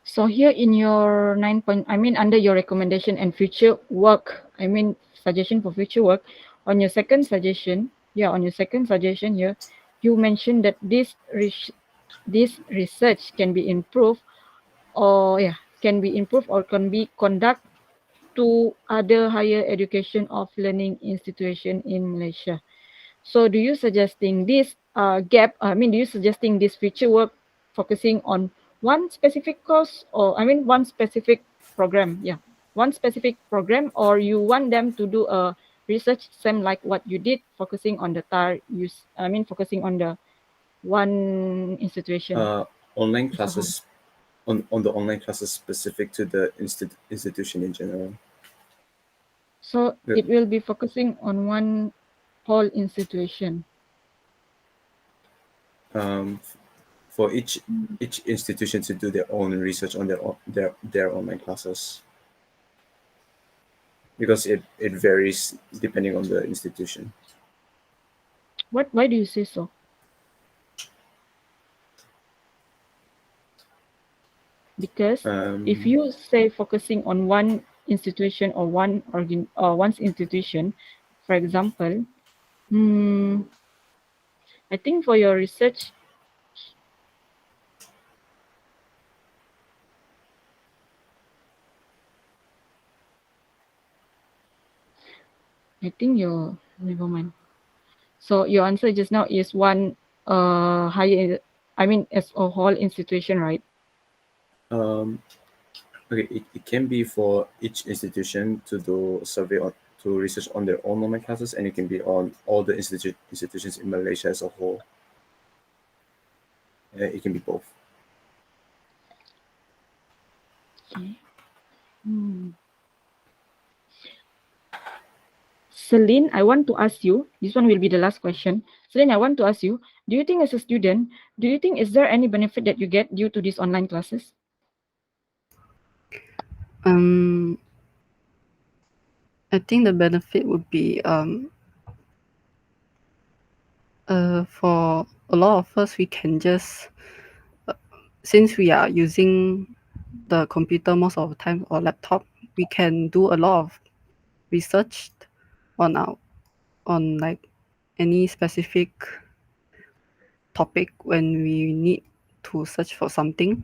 So here in your under your recommendation and future work, suggestion for future work, on your second suggestion here, you mentioned that this research can be improved or can be conduct to other higher education of learning institution in Malaysia. So do you suggesting this do you suggesting this future work focusing on one specific course or one specific program? Yeah. one specific program, or you want them to do a research same like what you did, focusing on the focusing on the one institution? Online classes, on the online classes specific to the institution in general. So it will be focusing on one whole institution. For each institution to do their own research on their online classes, because it varies depending on the institution. Why do you say so? Because if you say focusing on one institution or one institution, for example, I think for your research, never mind. So your answer just now is one higher, as a whole institution, right? Okay, it can be for each institution to do survey to research on their own online classes, and it can be on all the institutions in Malaysia as a whole. It can be both. Okay. Celine, I want to ask you, this one will be the last question. Celine, I want to ask you, do you think as a student, is there any benefit that you get due to these online classes? I think the benefit would be for a lot of us, we can just since we are using the computer most of the time or laptop, we can do a lot of research on like any specific topic when we need to search for something.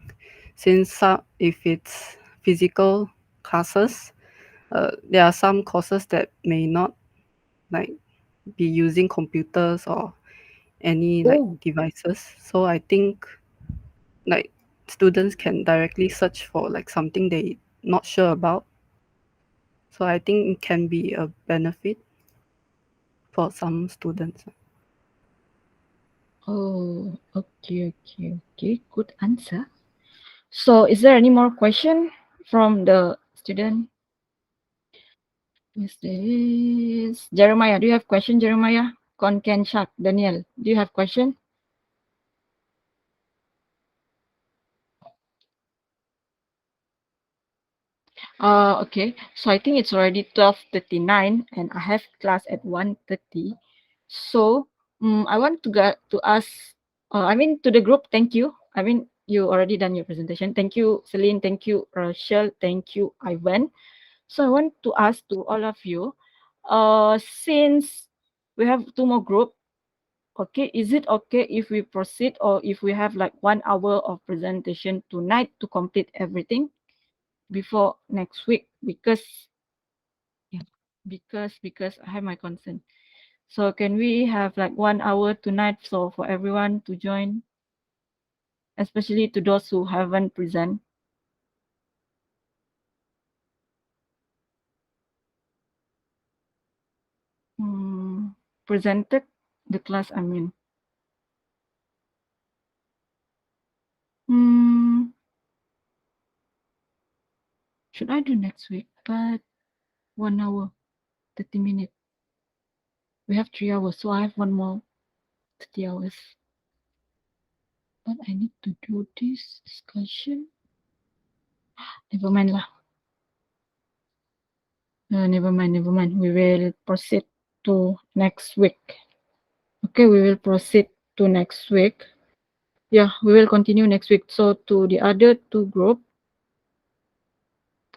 Since if it's physical classes, there are some courses that may not like be using computers or any like devices. So I think like students can directly search for like something they not sure about. So I think it can be a benefit for some students. Oh, okay. Good answer. So is there any more question from the student? Yes, there is. Jeremiah, do you have question, Jeremiah? Confidentiality, Daniel, do you have question? Okay. So I think it's already 12:39 and I have class at 1:30. So I want to ask, to the group, thank you. You already done your presentation. Thank you, Celine. Thank you, Rachel. Thank you, Ivan. So I want to ask to all of you, since we have two more group, okay, is it okay if we proceed or if we have like 1 hour of presentation tonight to complete everything before next week? Because I have my concern. So can we have like 1 hour tonight so for everyone to join, especially to those who haven't present? Presented the class, should I do next week? But 1 hour, 30 minutes. We have 3 hours, so I have one more 30 hours. But I need to do this discussion. Never mind lah. Never mind. We will proceed to next week. Okay, we will proceed to next week. Yeah, we will continue next week. So to the other two group,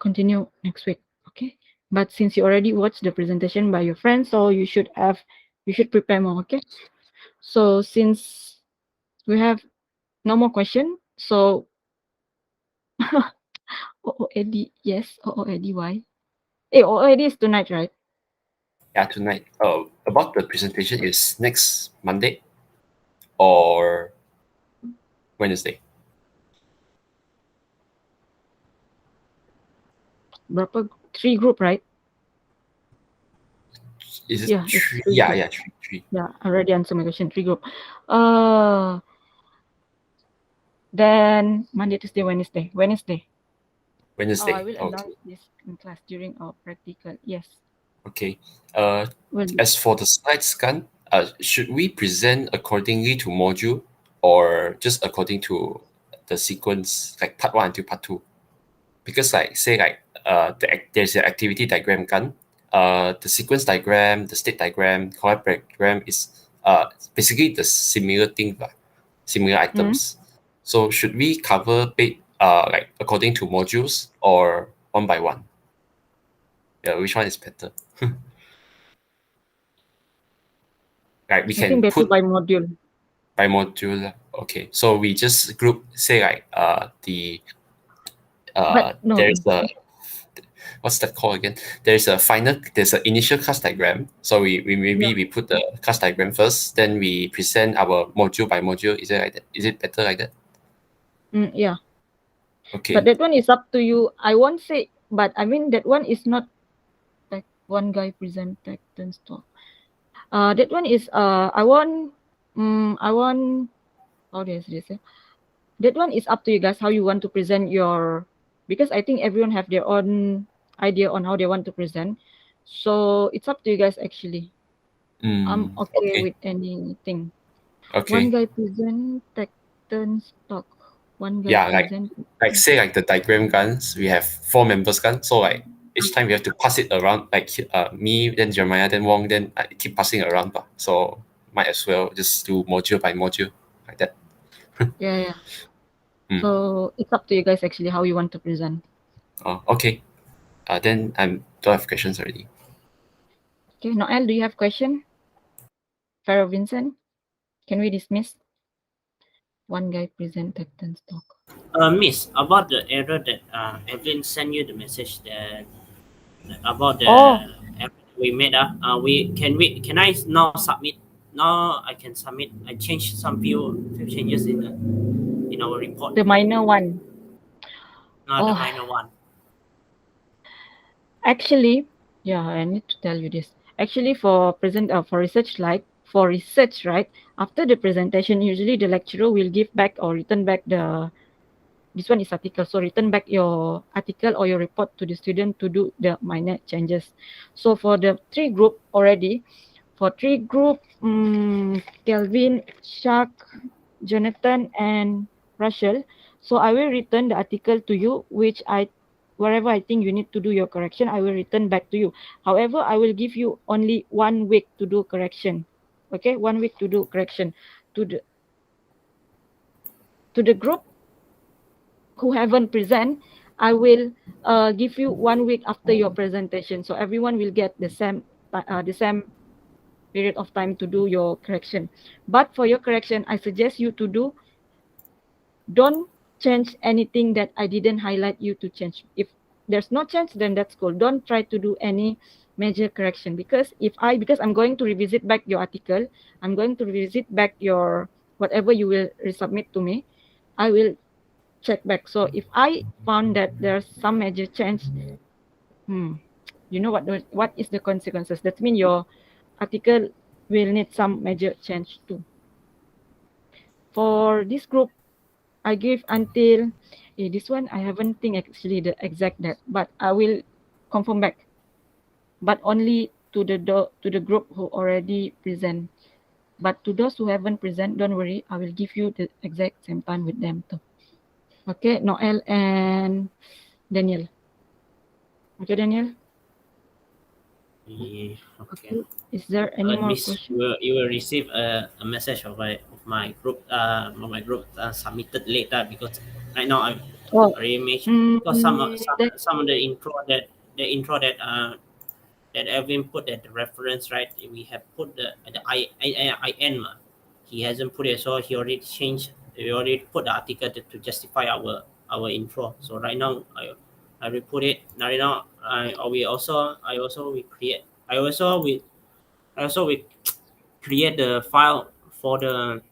continue next week. Okay. But since you already watched the presentation by your friends, so you should prepare more. Okay. So since we have no more question, so OOAD, yes, OOAD, why? OOAD is tonight, right? Yeah, tonight. About the presentation is next Monday or Wednesday. Berapa three group, right? Is it Yeah, it's three? three Yeah, group. yeah, three. Yeah, I already answered my question. Three group. Then Monday, Tuesday, Wednesday. Wednesday. Wednesday. I will Okay. announce this in class during our practical. Yes. Okay. Will do. As for the slides, Kan, should we present accordingly to module or just according to the sequence, like part 1 until part 2? Because like say like there's an activity diagram, Kan. The sequence diagram, the state diagram, collab diagram is basically the similar thing, similar items. So should we cover like according to modules or one by one? Yeah, which one is better? Right, we I think can better put by module. by module. Okay, so we just group say like But no. there's a what's that called again? There's an initial class diagram. So we maybe we put the class diagram first, then we present our module by module. Is it like that? Is it better like that? Yeah. Okay. But that one is up to you. I won't say, but I mean that one is not like one guy present Tecton's talk. That one is I want how do I say this? That one is up to you guys how you want to present your, because I think everyone have their own idea on how they want to present. So it's up to you guys actually. I'm okay with anything. Okay. One guy present Tecton's talk. One guy present. Like say like the diagram guns, we have 4 members gun. So like each time we have to pass it around, like me, then Jeremiah, then Wong, then I keep passing it around. So might as well just do module by module like that. Yeah. So it's up to you guys actually how you want to present. Oh, okay. Then I don't have questions already. Okay, Noel, do you have question? Pharaoh Vincent, can we dismiss? One guy present Tecton's talk. Miss, about the error that Evelyn sent you the message that about the error we made. Can I now submit? Now I can submit. I changed some few changes in our report. The minor one. The minor one. Actually, yeah, I need to tell you this. Actually, for research, right? After the presentation, usually the lecturer will give back or return back this one is article. So return back your article or your report to the student to do the minor changes. So for the 3 group already, Kelvin, Shak, Jonathan, and Rachel. So I will return the article to you, wherever I think you need to do your correction, I will return back to you. However, I will give you only 1 week to do correction. Okay, 1 week to do correction to the group who haven't present. I will give you 1 week after your presentation, so everyone will get the same period of time to do your correction. But for your correction, I suggest you to don't change anything that I didn't highlight you to change. If there's no change, then that's cool. Don't try to do any major correction, because I'm going to revisit back your article, I'm going to revisit back your whatever you will resubmit to me, I will check back. So if I found that there's some major change, you know what is the consequences? That means your article will need some major change too. For this group, I give until this one I haven't think actually the exact date, but I will confirm back. But only to the group who already present. But to those who haven't present, don't worry, I will give you the exact same time with them too. Okay, Noel and Daniel. Okay, Daniel. Yeah, okay. Is there any more Miss, questions? you will receive a message of my group submitted later, because right now I already mentioned, because some of the intro that that Evan put at the reference, right? We have put the IN. He hasn't put it, so he already changed. We already put the article to justify our intro. So right now I will put it. Right now I also create the file for the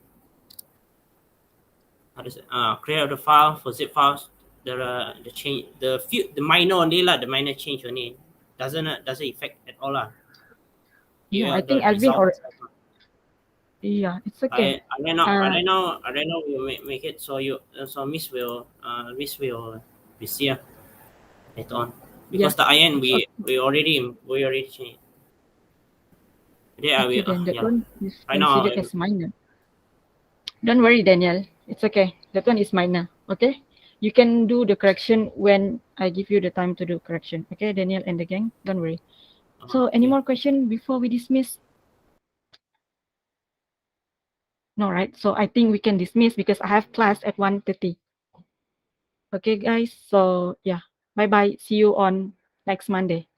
create the file for zip files the change, the minor only lah, the minor change only doesn't affect at all lah. Yeah, I The think Alvin or results. yeah, it's okay. Right now we make it so Miss will be see later on, because the IN we already changed. Yeah, Okay, then that yeah. one is Right now, considered as minor. Don't worry, Daniel. It's okay. That one is minor. Okay. You can do the correction when I give you the time to do correction. Okay, Daniel and the gang. Don't worry. So, any more question before we dismiss? No, right? So I think we can dismiss because I have class at 1:30. Okay, guys. So yeah. Bye bye. See you on next Monday.